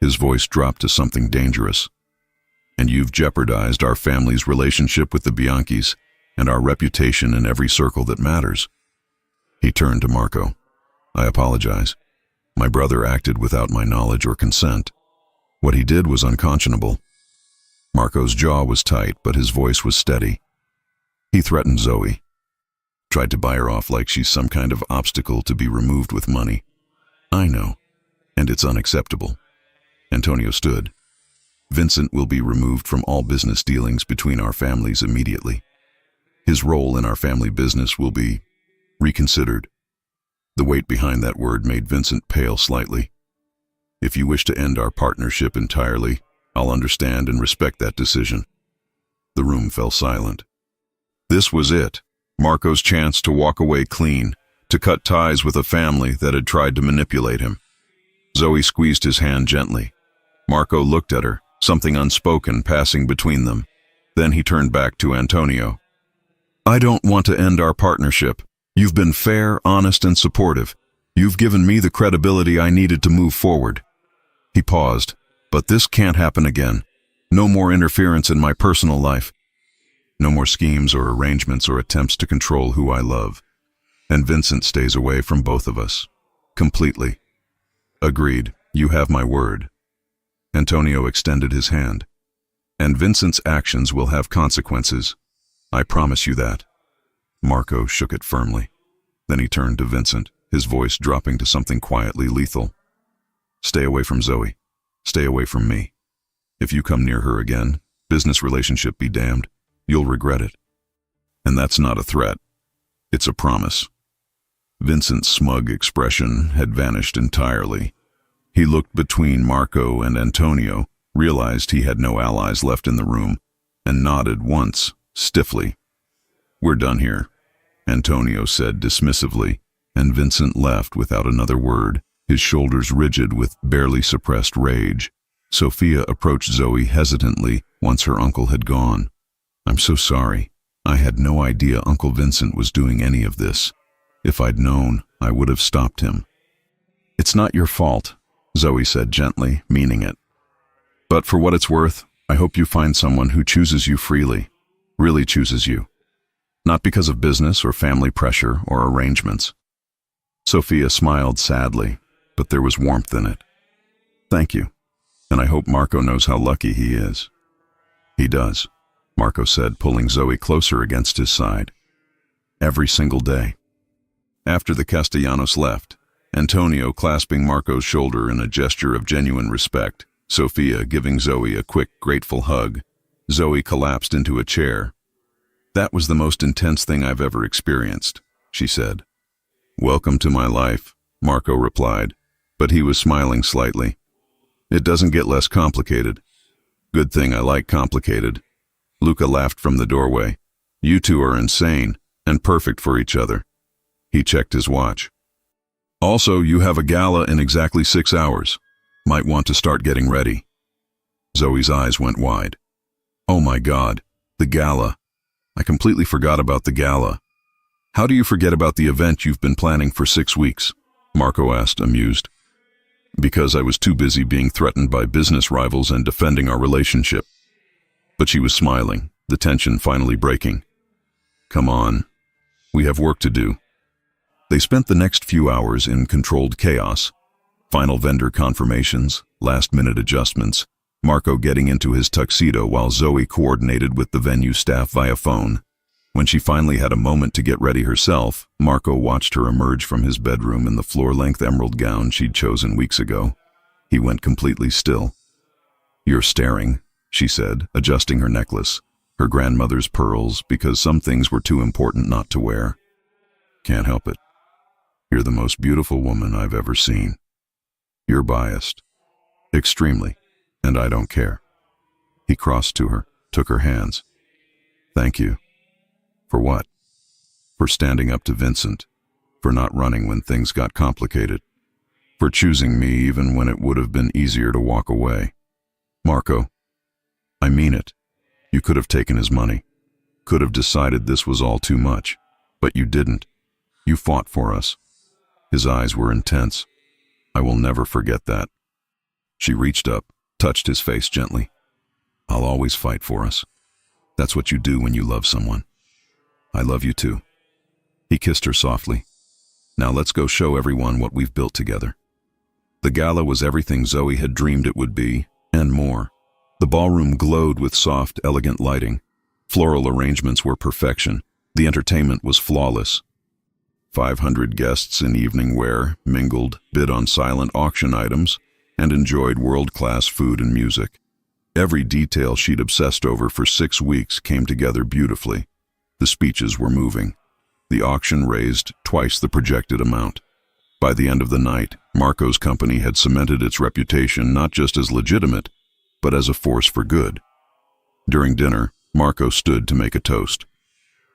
His voice dropped to something dangerous. And you've jeopardized our family's relationship with the Bianchis and our reputation in every circle that matters. He turned to Marco. I apologize. My brother acted without my knowledge or consent. What he did was unconscionable. Marco's jaw was tight, but his voice was steady. He threatened Zoe. Tried to buy her off like she's some kind of obstacle to be removed with money. I know, and it's unacceptable. Antonio stood. Vincent will be removed from all business dealings between our families immediately. His role in our family business will be reconsidered. The weight behind that word made Vincent pale slightly. If you wish to end our partnership entirely, I'll understand and respect that decision. The room fell silent. This was it, Marco's chance to walk away clean, to cut ties with a family that had tried to manipulate him. Zoe squeezed his hand gently. Marco looked at her, something unspoken passing between them. Then he turned back to Antonio. I don't want to end our partnership. You've been fair, honest, and supportive. You've given me the credibility I needed to move forward. He paused. But this can't happen again. No more interference in my personal life. No more schemes or arrangements or attempts to control who I love. And Vincent stays away from both of us. Completely. Agreed. You have my word. Antonio extended his hand. And Vincent's actions will have consequences. I promise you that. Marco shook it firmly. Then he turned to Vincent, his voice dropping to something quietly lethal. Stay away from Zoe. Stay away from me. If you come near her again, business relationship be damned, you'll regret it. And that's not a threat. It's a promise. Vincent's smug expression had vanished entirely. He looked between Marco and Antonio, realized he had no allies left in the room, and nodded once, stiffly. We're done here, Antonio said dismissively, and Vincent left without another word, his shoulders rigid with barely suppressed rage. Sophia approached Zoe hesitantly once her uncle had gone. I'm so sorry. I had no idea Uncle Vincent was doing any of this. If I'd known, I would have stopped him. It's not your fault, Zoe said gently, meaning it. But for what it's worth, I hope you find someone who chooses you freely, really chooses you. Not because of business or family pressure or arrangements. Sophia smiled sadly, but there was warmth in it. Thank you, and I hope Marco knows how lucky he is. He does, Marco said, pulling Zoe closer against his side. Every single day. After the Castellanos left, Antonio clasping Marco's shoulder in a gesture of genuine respect, Sophia giving Zoe a quick, grateful hug. Zoe collapsed into a chair. "That was the most intense thing I've ever experienced," she said. "Welcome to my life," Marco replied, but he was smiling slightly. "It doesn't get less complicated." "Good thing I like complicated." Luca laughed from the doorway. "You two are insane and perfect for each other." He checked his watch. "Also, you have a gala in exactly 6 hours. Might want to start getting ready." Zoe's eyes went wide. "Oh my God, the gala. I completely forgot about the gala." "How do you forget about the event you've been planning for 6 weeks?" Marco asked, amused. "Because I was too busy being threatened by business rivals and defending our relationship." But she was smiling, the tension finally breaking. "Come on, we have work to do." They spent the next few hours in controlled chaos. Final vendor confirmations, last-minute adjustments, Marco getting into his tuxedo while Zoe coordinated with the venue staff via phone. When she finally had a moment to get ready herself, Marco watched her emerge from his bedroom in the floor-length emerald gown she'd chosen weeks ago. He went completely still. "You're staring," she said, adjusting her necklace, her grandmother's pearls, because some things were too important not to wear. "Can't help it. You're the most beautiful woman I've ever seen. You're biased. Extremely. And I don't care." He crossed to her, took her hands. "Thank you." "For what?" "For standing up to Vincent. For not running when things got complicated. For choosing me even when it would have been easier to walk away. Marco, I mean it. You could have taken his money. Could have decided this was all too much. But you didn't. You fought for us." His eyes were intense. "I will never forget that." She reached up, touched his face gently. "I'll always fight for us. That's what you do when you love someone. I love you too." He kissed her softly. "Now let's go show everyone what we've built together." The gala was everything Zoe had dreamed it would be, and more. The ballroom glowed with soft, elegant lighting. Floral arrangements were perfection. The entertainment was flawless. 500 guests in evening wear mingled, bid on silent auction items, and enjoyed world-class food and music. Every detail she'd obsessed over for 6 weeks came together beautifully. The speeches were moving. The auction raised twice the projected amount. By the end of the night, Marco's company had cemented its reputation not just as legitimate, but as a force for good. During dinner, Marco stood to make a toast.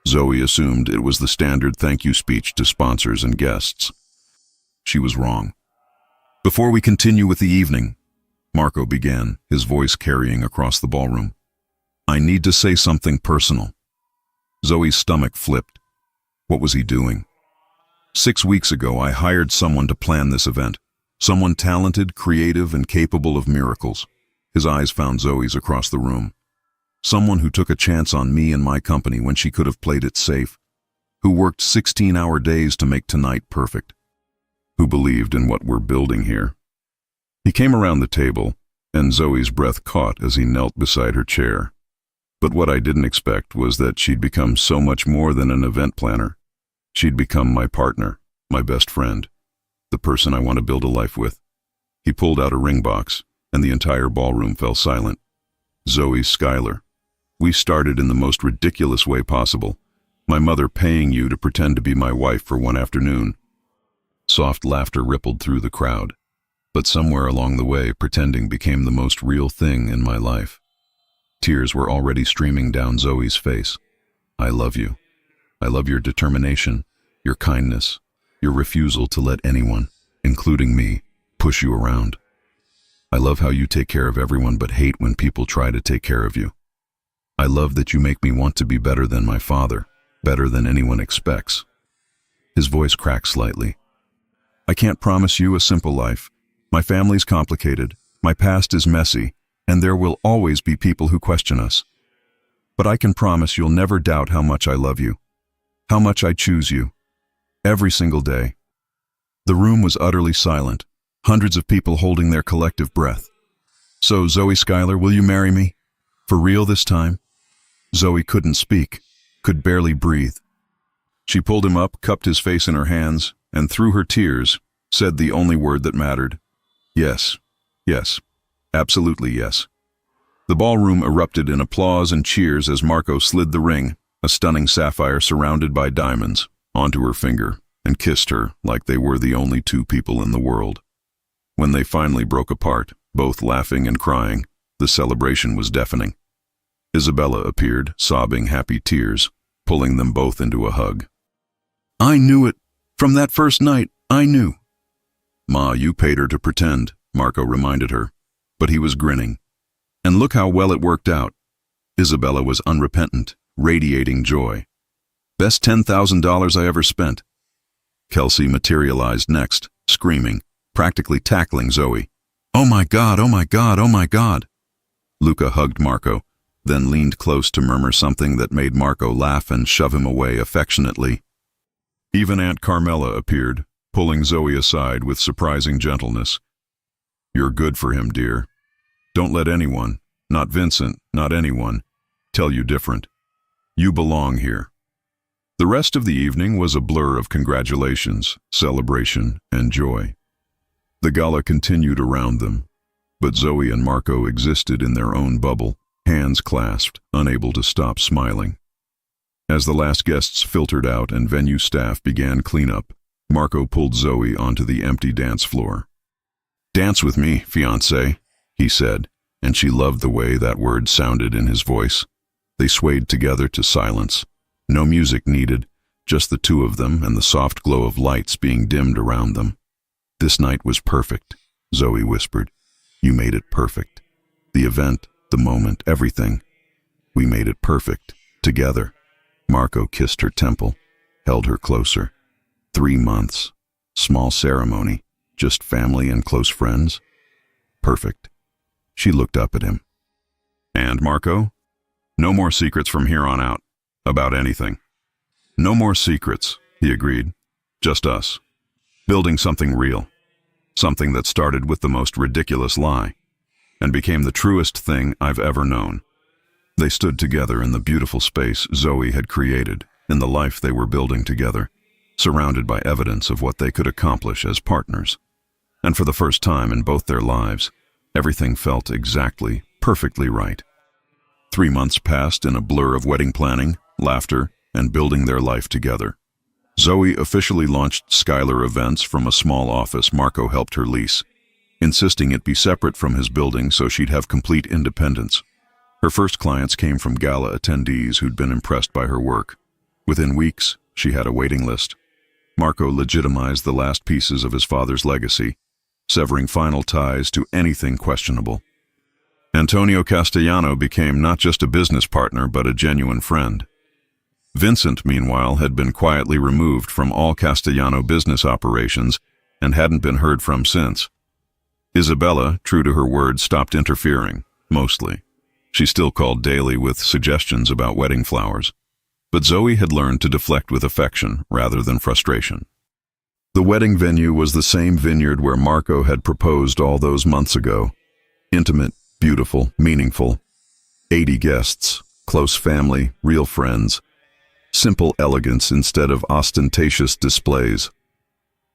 Zoe assumed it was the standard thank you speech to sponsors and guests. She was wrong. "Before we continue with the evening," Marco began, his voice carrying across the ballroom, "I need to say something personal." Zoe's stomach flipped. What was he doing? 6 weeks ago, I hired someone to plan this event. Someone talented, creative, and capable of miracles. His eyes found Zoe's across the room. Someone who took a chance on me and my company when she could have played it safe. Who worked 16-hour days to make tonight perfect. Who believed in what we're building here. He came around the table, and Zoe's breath caught as he knelt beside her chair. But what I didn't expect was that she'd become so much more than an event planner. She'd become my partner, my best friend, the person I want to build a life with. He pulled out a ring box, and the entire ballroom fell silent. "Zoe Schuyler, we started in the most ridiculous way possible. My mother paying you to pretend to be my wife for one afternoon." Soft laughter rippled through the crowd. But somewhere along the way, pretending became the most real thing in my life. Tears were already streaming down Zoe's face. "I love you. I love your determination, your kindness, your refusal to let anyone, including me, push you around. I love how you take care of everyone but hate when people try to take care of you. I love that you make me want to be better than my father, better than anyone expects." His voice cracked slightly. "I can't promise you a simple life. My family's complicated, my past is messy, and there will always be people who question us. But I can promise you'll never doubt how much I love you, how much I choose you, every single day." The room was utterly silent, hundreds of people holding their collective breath. "So, Zoe Schuyler, will you marry me? For real this time?" Zoe couldn't speak, could barely breathe. She pulled him up, cupped his face in her hands, and through her tears, said the only word that mattered. "Yes, yes, Absolutely yes. The ballroom erupted in applause and cheers as Marco slid the ring, a stunning sapphire surrounded by diamonds, onto her finger and kissed her like they were the only two people in the world. When they finally broke apart, both laughing and crying, the celebration was deafening. Isabella appeared, sobbing happy tears, pulling them both into a hug. I knew it. From that first night, I knew. Ma, you paid her to pretend, Marco reminded her, but he was grinning. And look how well it worked out. Isabella was unrepentant, radiating joy. Best $10,000 I ever spent. Kelsey materialized next, screaming, practically tackling Zoe. Oh my God, oh my God, oh my God. Luca hugged Marco, then leaned close to murmur something that made Marco laugh and shove him away affectionately. Even Aunt Carmela appeared, pulling Zoe aside with surprising gentleness. You're good for him, dear. Don't let anyone, not Vincent, not anyone, tell you different. You belong here. The rest of the evening was a blur of congratulations, celebration, and joy. The gala continued around them, but Zoe and Marco existed in their own bubble, hands clasped, unable to stop smiling. As the last guests filtered out and venue staff began cleanup, Marco pulled Zoe onto the empty dance floor. Dance with me, fiancé, he said, and she loved the way that word sounded in his voice. They swayed together to silence. No music needed, just the two of them and the soft glow of lights being dimmed around them. This night was perfect, Zoe whispered. You made it perfect. The event, the moment, everything. We made it perfect, together. Marco kissed her temple, held her closer. 3 months. Small ceremony. Just family and close friends. Perfect. She looked up at him. And, Marco? No more secrets from here on out. About anything. No more secrets, he agreed. Just us. Building something real. Something that started with the most ridiculous lie, and became the truest thing I've ever known. They stood together in the beautiful space Zoe had created, in the life they were building together, surrounded by evidence of what they could accomplish as partners. And for the first time in both their lives, everything felt exactly, perfectly right. 3 months passed in a blur of wedding planning, laughter, and building their life together. Zoe officially launched Skylar Events from a small office Marco helped her lease, insisting it be separate from his building so she'd have complete independence. Her first clients came from gala attendees who'd been impressed by her work. Within weeks, she had a waiting list. Marco legitimized the last pieces of his father's legacy, severing final ties to anything questionable. Antonio Castellano became not just a business partner but a genuine friend. Vincent, meanwhile, had been quietly removed from all Castellano business operations and hadn't been heard from since. Isabella, true to her word, stopped interfering, mostly. She still called daily with suggestions about wedding flowers. But Zoe had learned to deflect with affection rather than frustration. The wedding venue was the same vineyard where Marco had proposed all those months ago. Intimate, beautiful, meaningful. 80 guests, close family, real friends. Simple elegance instead of ostentatious displays.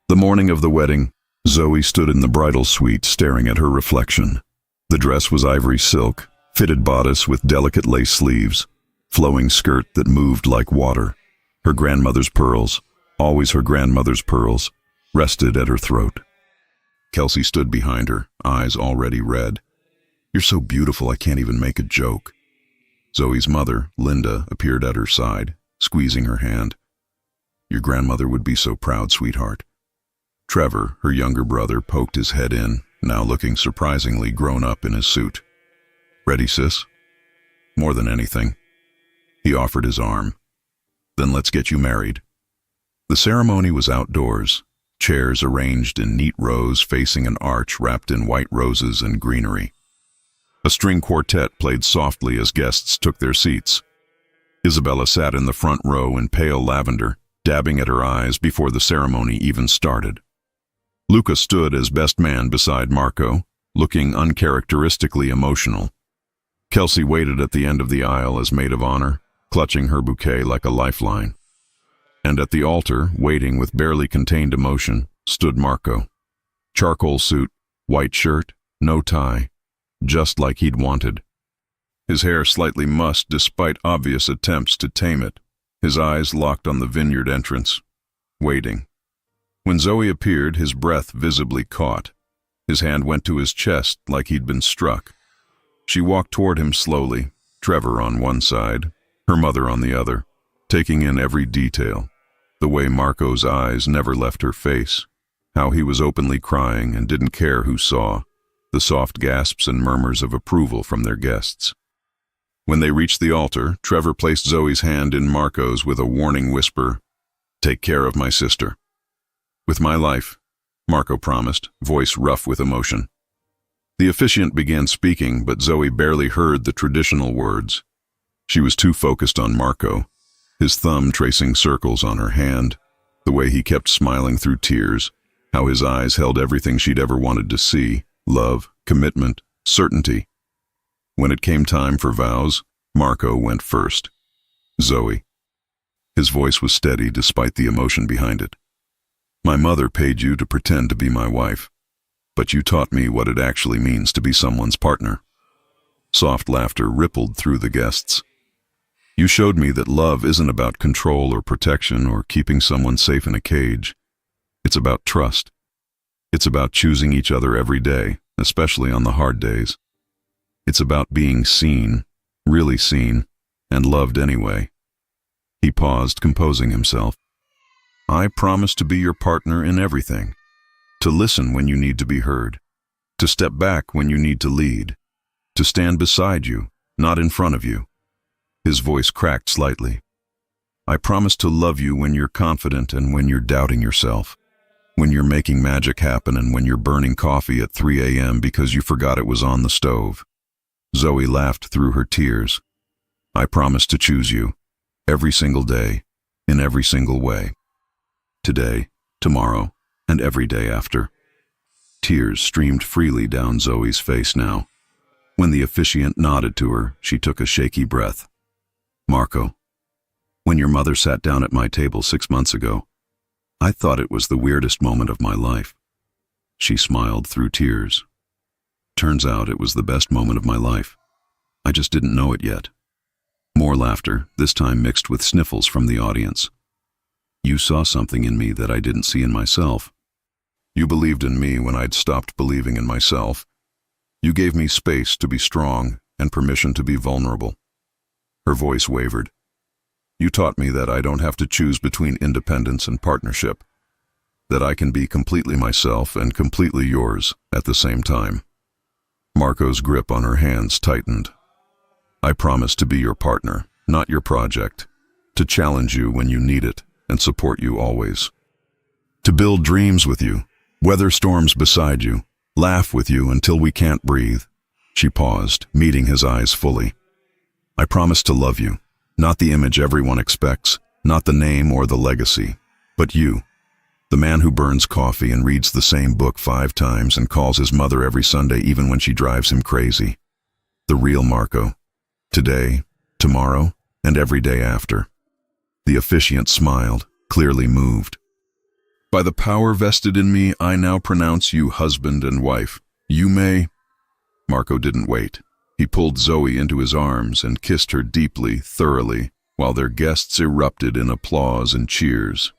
The morning of the wedding, Zoe stood in the bridal suite staring at her reflection. The dress was ivory silk, fitted bodice with delicate lace sleeves, flowing skirt that moved like water. Her grandmother's pearls, always her grandmother's pearls, rested at her throat. Kelsey stood behind her, eyes already red. You're so beautiful I can't even make a joke. Zoe's mother, Linda, appeared at her side, squeezing her hand. Your grandmother would be so proud, sweetheart. Trevor, her younger brother, poked his head in, now looking surprisingly grown up in his suit. Ready, sis? More than anything. He offered his arm. Then let's get you married. The ceremony was outdoors, chairs arranged in neat rows facing an arch wrapped in white roses and greenery. A string quartet played softly as guests took their seats. Isabella sat in the front row in pale lavender, dabbing at her eyes before the ceremony even started. Luca stood as best man beside Marco, looking uncharacteristically emotional. Kelsey waited at the end of the aisle as maid of honor, clutching her bouquet like a lifeline. And at the altar, waiting with barely contained emotion, stood Marco. Charcoal suit, white shirt, no tie, just like he'd wanted. His hair slightly mussed despite obvious attempts to tame it. His eyes locked on the vineyard entrance, waiting. When Zoe appeared, his breath visibly caught. His hand went to his chest like he'd been struck. She walked toward him slowly, Trevor on one side, her mother on the other, taking in every detail. The way Marco's eyes never left her face, how he was openly crying and didn't care who saw, the soft gasps and murmurs of approval from their guests. When they reached the altar, Trevor placed Zoe's hand in Marco's with a warning whisper, "Take care of my sister." "With my life," Marco promised, voice rough with emotion. The officiant began speaking, but Zoe barely heard the traditional words. She was too focused on Marco, his thumb tracing circles on her hand, the way he kept smiling through tears, how his eyes held everything she'd ever wanted to see: love, commitment, certainty. When it came time for vows, Marco went first. "Zoe." His voice was steady despite the emotion behind it. "My mother paid you to pretend to be my wife, but you taught me what it actually means to be someone's partner." Soft laughter rippled through the guests. "You showed me that love isn't about control or protection or keeping someone safe in a cage. It's about trust. It's about choosing each other every day, especially on the hard days. It's about being seen, really seen, and loved anyway." He paused, composing himself. "I promise to be your partner in everything, to listen when you need to be heard, to step back when you need to lead, to stand beside you, not in front of you." His voice cracked slightly. "I promise to love you when you're confident and when you're doubting yourself, when you're making magic happen and when you're burning coffee at 3 a.m. because you forgot it was on the stove." Zoe laughed through her tears. "I promise to choose you, every single day, in every single way. Today, tomorrow, and every day after." Tears streamed freely down Zoe's face now. When the officiant nodded to her, she took a shaky breath. "Marco, when your mother sat down at my table 6 months ago, I thought it was the weirdest moment of my life." She smiled through tears. "Turns out it was the best moment of my life. I just didn't know it yet." More laughter, this time mixed with sniffles from the audience. "You saw something in me that I didn't see in myself. You believed in me when I'd stopped believing in myself. You gave me space to be strong and permission to be vulnerable." Her voice wavered. "You taught me that I don't have to choose between independence and partnership, that I can be completely myself and completely yours at the same time." Marco's grip on her hands tightened. "I promise to be your partner, not your project, to challenge you when you need it and support you always. To build dreams with you, weather storms beside you, laugh with you until we can't breathe." She paused, meeting his eyes fully. "I promise to love you, not the image everyone expects, not the name or the legacy, but you, the man who burns coffee and reads the same book 5 times and calls his mother every Sunday even when she drives him crazy. The real Marco, today, tomorrow, and every day after." The officiant smiled, clearly moved. "By the power vested in me, I now pronounce you husband and wife. You may—" Marco didn't wait. He pulled Zoe into his arms and kissed her deeply, thoroughly, while their guests erupted in applause and cheers.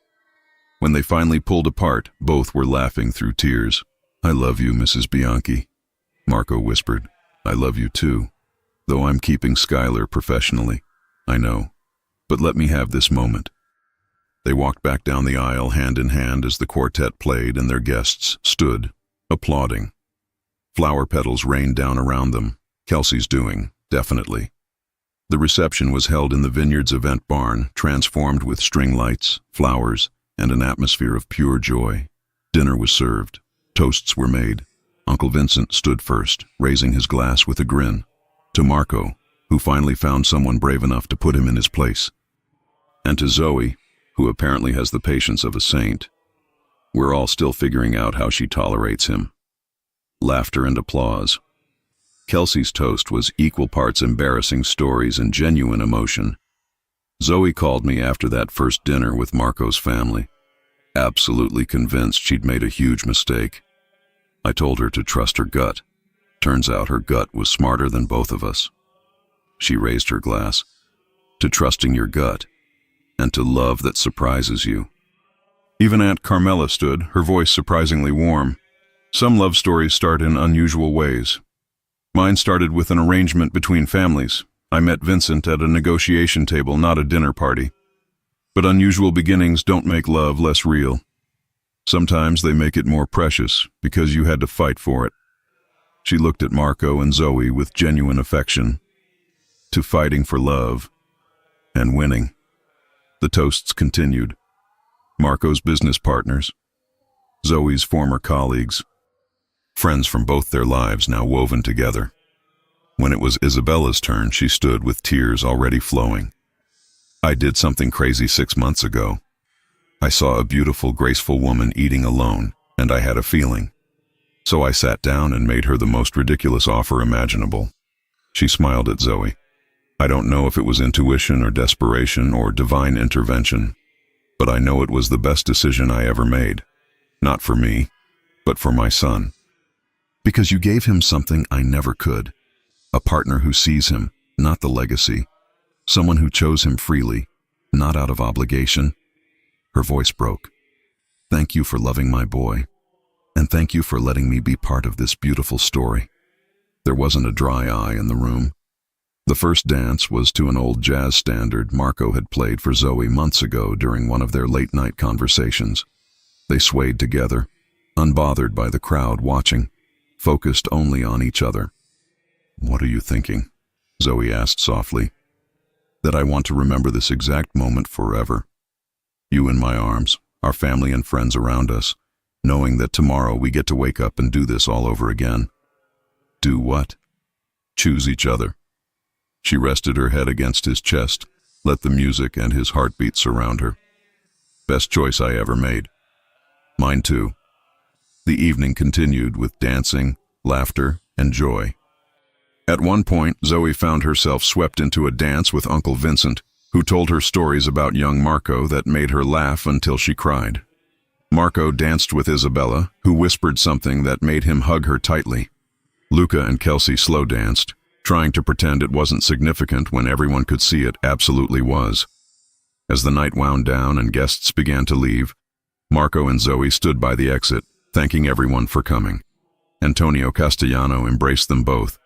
When they finally pulled apart, both were laughing through tears. "I love you, Mrs. Bianchi," Marco whispered. "I love you too, though I'm keeping Skylar professionally. I know. But let me have this moment." They walked back down the aisle hand in hand as the quartet played and their guests stood, applauding. Flower petals rained down around them. Kelsey's doing, definitely. The reception was held in the Vineyard's event barn, transformed with string lights, flowers, and an atmosphere of pure joy. Dinner was served. Toasts were made. Uncle Vincent stood first, raising his glass with a grin. To Marco, who finally found someone brave enough to put him in his place. And to Zoe, who apparently has the patience of a saint. We're all still figuring out how she tolerates him. Laughter and applause. Kelsey's toast was equal parts embarrassing stories and genuine emotion. Zoe called me after that first dinner with Marco's family, absolutely convinced she'd made a huge mistake. I told her to trust her gut, Turns out her gut was smarter than both of us. She raised her glass. To trusting your gut, and to love that surprises you. Even Aunt Carmela stood, her voice surprisingly warm. Some love stories start in unusual ways. Mine started with an arrangement between families. I met Vincent at a negotiation table, not a dinner party. But unusual beginnings don't make love less real. Sometimes they make it more precious, because you had to fight for it. She looked at Marco and Zoe with genuine affection. To fighting for love, and winning. The toasts continued. Marco's business partners, Zoe's former colleagues, friends from both their lives now woven together. When it was Isabella's turn, she stood with tears already flowing. I did something crazy 6 months ago. I saw a beautiful, graceful woman eating alone, and I had a feeling. So I sat down and made her the most ridiculous offer imaginable. She smiled at Zoe. I don't know if it was intuition or desperation or divine intervention, but I know it was the best decision I ever made. Not for me, but for my son. Because you gave him something I never could. A partner who sees him, not the legacy. Someone who chose him freely, not out of obligation. Her voice broke. Thank you for loving my boy, and thank you for letting me be part of this beautiful story. There wasn't a dry eye in the room. The first dance was to an old jazz standard Marco had played for Zoe months ago during one of their late-night conversations. They swayed together, unbothered by the crowd watching, focused only on each other. What are you thinking? Zoe asked softly. That I want to remember this exact moment forever. You in my arms, our family and friends around us, knowing that tomorrow we get to wake up and do this all over again. Do what? Choose each other. She rested her head against his chest, let the music and his heartbeat surround her. Best choice I ever made. Mine too. The evening continued with dancing, laughter, and joy. At one point, Zoe found herself swept into a dance with Uncle Vincent, who told her stories about young Marco that made her laugh until she cried. Marco danced with Isabella, who whispered something that made him hug her tightly. Luca and Kelsey slow danced, trying to pretend it wasn't significant when everyone could see it absolutely was. As the night wound down and guests began to leave, Marco and Zoe stood by the exit, thanking everyone for coming. Antonio Castellano embraced them both.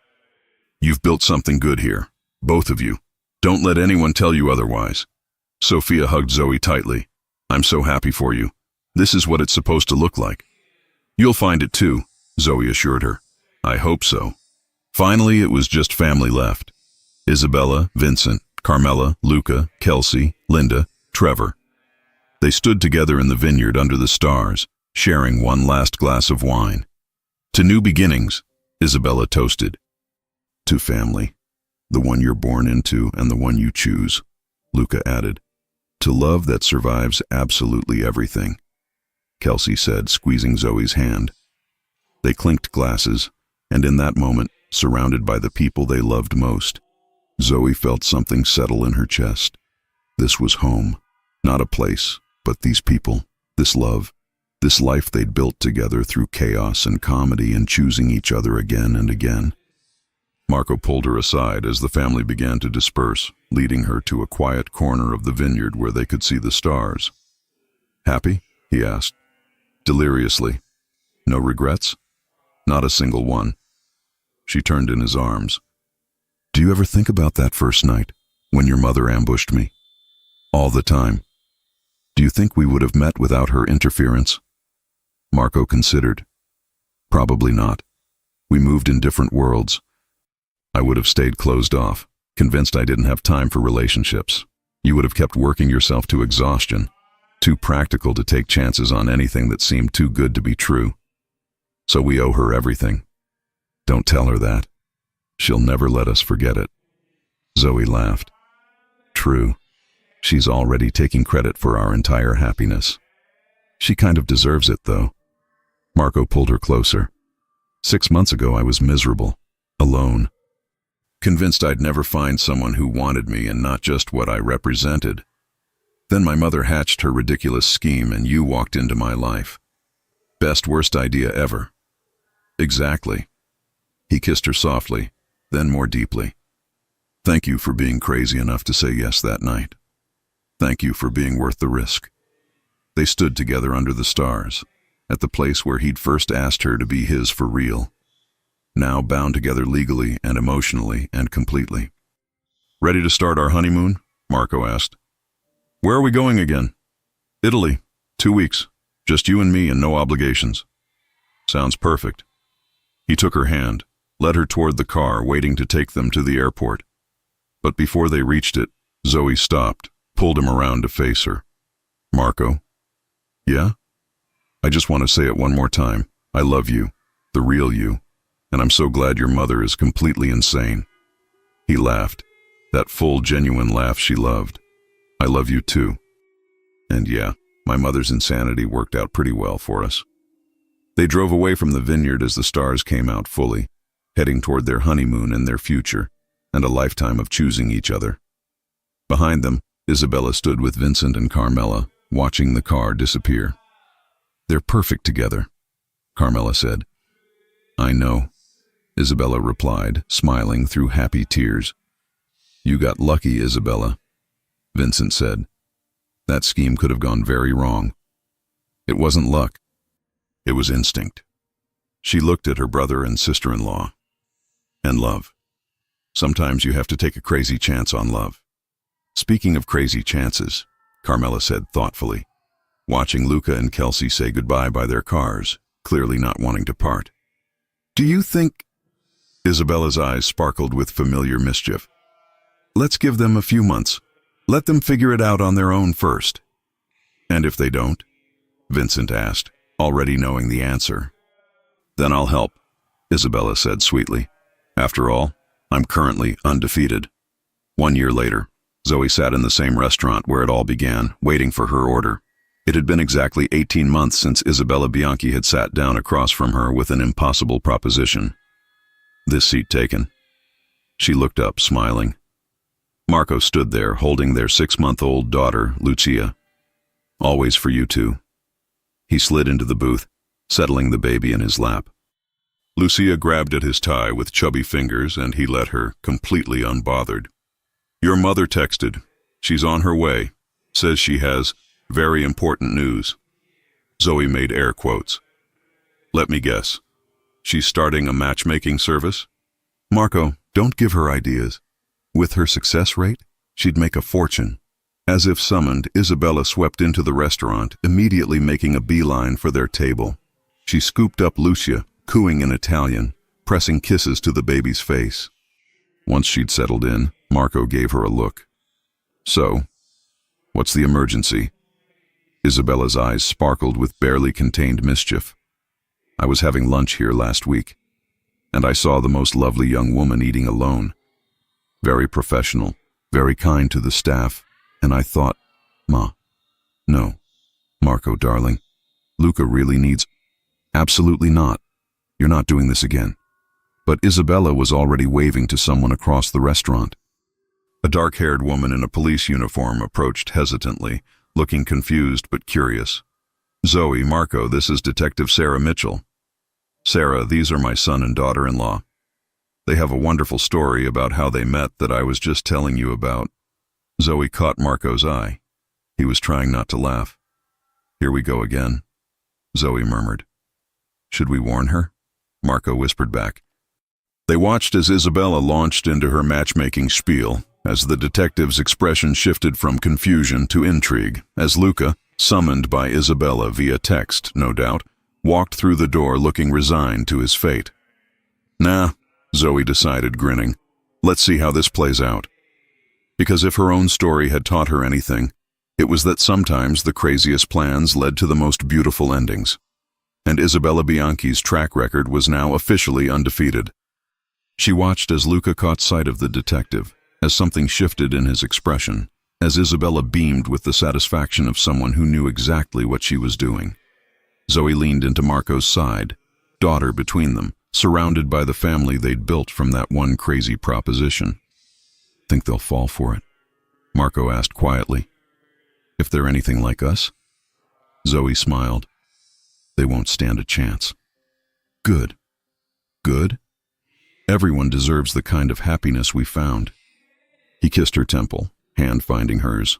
You've built something good here, both of you. Don't let anyone tell you otherwise. Sophia hugged Zoe tightly. I'm so happy for you. This is what it's supposed to look like. You'll find it too, Zoe assured her. I hope so. Finally, it was just family left. Isabella, Vincent, Carmela, Luca, Kelsey, Linda, Trevor. They stood together in the vineyard under the stars, sharing one last glass of wine. To new beginnings, Isabella toasted. To family, the one you're born into and the one you choose, Luca added. To love that survives absolutely everything, Kelsey said, squeezing Zoe's hand. They clinked glasses, and in that moment, surrounded by the people they loved most, Zoe felt something settle in her chest. This was home, not a place, but these people, this love, this life they'd built together through chaos and comedy and choosing each other again and again. Marco pulled her aside as the family began to disperse, leading her to a quiet corner of the vineyard where they could see the stars. Happy? He asked. Deliriously. No regrets? Not a single one. She turned in his arms. Do you ever think about that first night, when your mother ambushed me? All the time. Do you think we would have met without her interference? Marco considered. Probably not. We moved in different worlds. I would have stayed closed off, convinced I didn't have time for relationships. You would have kept working yourself to exhaustion, too practical to take chances on anything that seemed too good to be true. So we owe her everything. Don't tell her that. She'll never let us forget it. Zoe laughed. True. She's already taking credit for our entire happiness. She kind of deserves it, though. Marco pulled her closer. 6 months ago, I was miserable, alone, convinced I'd never find someone who wanted me and not just what I represented. Then my mother hatched her ridiculous scheme and you walked into my life. Best worst idea ever. Exactly. He kissed her softly, then more deeply. Thank you for being crazy enough to say yes that night. Thank you for being worth the risk. They stood together under the stars, at the place where he'd first asked her to be his for real. Now bound together legally and emotionally and completely. Ready to start our honeymoon? Marco asked. Where are we going again? Italy. 2 weeks. Just you and me and no obligations. Sounds perfect. He took her hand, led her toward the car, waiting to take them to the airport. But before they reached it, Zoe stopped, pulled him around to face her. Marco? Yeah? I just want to say it one more time. I love you, the real you, and I'm so glad your mother is completely insane. He laughed, that full, genuine laugh she loved. I love you too. And yeah, my mother's insanity worked out pretty well for us. They drove away from the vineyard as the stars came out fully, heading toward their honeymoon and their future, and a lifetime of choosing each other. Behind them, Isabella stood with Vincent and Carmela, watching the car disappear. They're perfect together, Carmela said. I know, Isabella replied, smiling through happy tears. You got lucky, Isabella, Vincent said. That scheme could have gone very wrong. It wasn't luck. It was instinct. She looked at her brother and sister-in-law. And love. Sometimes you have to take a crazy chance on love. Speaking of crazy chances, Carmela said thoughtfully, watching Luca and Kelsey say goodbye by their cars, clearly not wanting to part. Do you think... Isabella's eyes sparkled with familiar mischief. Let's give them a few months. Let them figure it out on their own first. And if they don't? Vincent asked, already knowing the answer. Then I'll help, Isabella said sweetly. After all, I'm currently undefeated. 1 year later, Zoe sat in the same restaurant where it all began, waiting for her order. It had been exactly 18 months since Isabella Bianchi had sat down across from her with an impossible proposition. This seat taken. She looked up, smiling. Marco stood there, holding their 6-month-old daughter, Lucia. Always for you two. He slid into the booth, settling the baby in his lap. Lucia grabbed at his tie with chubby fingers, and he let her, completely unbothered. Your mother texted. She's on her way. Says she has very important news. Zoe made air quotes. Let me guess. She's starting a matchmaking service? Marco, don't give her ideas. With her success rate, she'd make a fortune. As if summoned, Isabella swept into the restaurant, immediately making a beeline for their table. She scooped up Lucia, cooing in Italian, pressing kisses to the baby's face. Once she'd settled in, Marco gave her a look. So, what's the emergency? Isabella's eyes sparkled with barely contained mischief. I was having lunch here last week, and I saw the most lovely young woman eating alone. Very professional, very kind to the staff, and I thought, Ma, no, Marco, darling, Luca really needs... Absolutely not. You're not doing this again. But Isabella was already waving to someone across the restaurant. A dark-haired woman in a police uniform approached hesitantly, looking confused but curious. Zoe, Marco, this is Detective Sarah Mitchell. Sarah, these are my son and daughter-in-law. They have a wonderful story about how they met that I was just telling you about. Zoe caught Marco's eye. He was trying not to laugh. Here we go again, Zoe murmured. Should we warn her? Marco whispered back. They watched as Isabella launched into her matchmaking spiel, as the detective's expression shifted from confusion to intrigue, as Luca, summoned by Isabella via text, no doubt, walked through the door looking resigned to his fate. Nah, Zoe decided, grinning. Let's see how this plays out. Because if her own story had taught her anything, it was that sometimes the craziest plans led to the most beautiful endings. And Isabella Bianchi's track record was now officially undefeated. She watched as Luca caught sight of the detective, as something shifted in his expression, as Isabella beamed with the satisfaction of someone who knew exactly what she was doing. Zoe leaned into Marco's side, daughter between them, surrounded by the family they'd built from that one crazy proposition. Think they'll fall for it? Marco asked quietly. If they're anything like us? Zoe smiled. They won't stand a chance. Good. Good? Everyone deserves the kind of happiness we found. He kissed her temple, hand finding hers.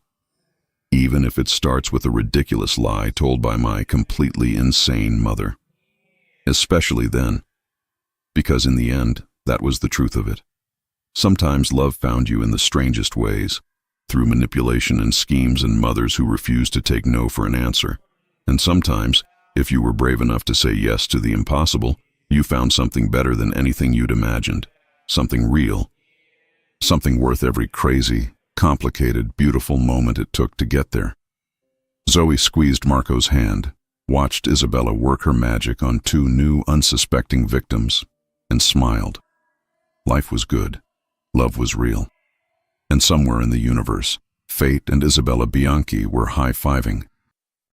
Even if it starts with a ridiculous lie told by my completely insane mother. Especially then, because in the end, that was the truth of it. Sometimes love found you in the strangest ways, through manipulation and schemes and mothers who refused to take no for an answer. And sometimes, if you were brave enough to say yes to the impossible, you found something better than anything you'd imagined. Something real. Something worth every crazy, complicated, beautiful moment it took to get there. Zoe squeezed Marco's hand, watched Isabella work her magic on two new, unsuspecting victims, and smiled. Life was good. Love was real. And somewhere in the universe, Fate and Isabella Bianchi were high-fiving,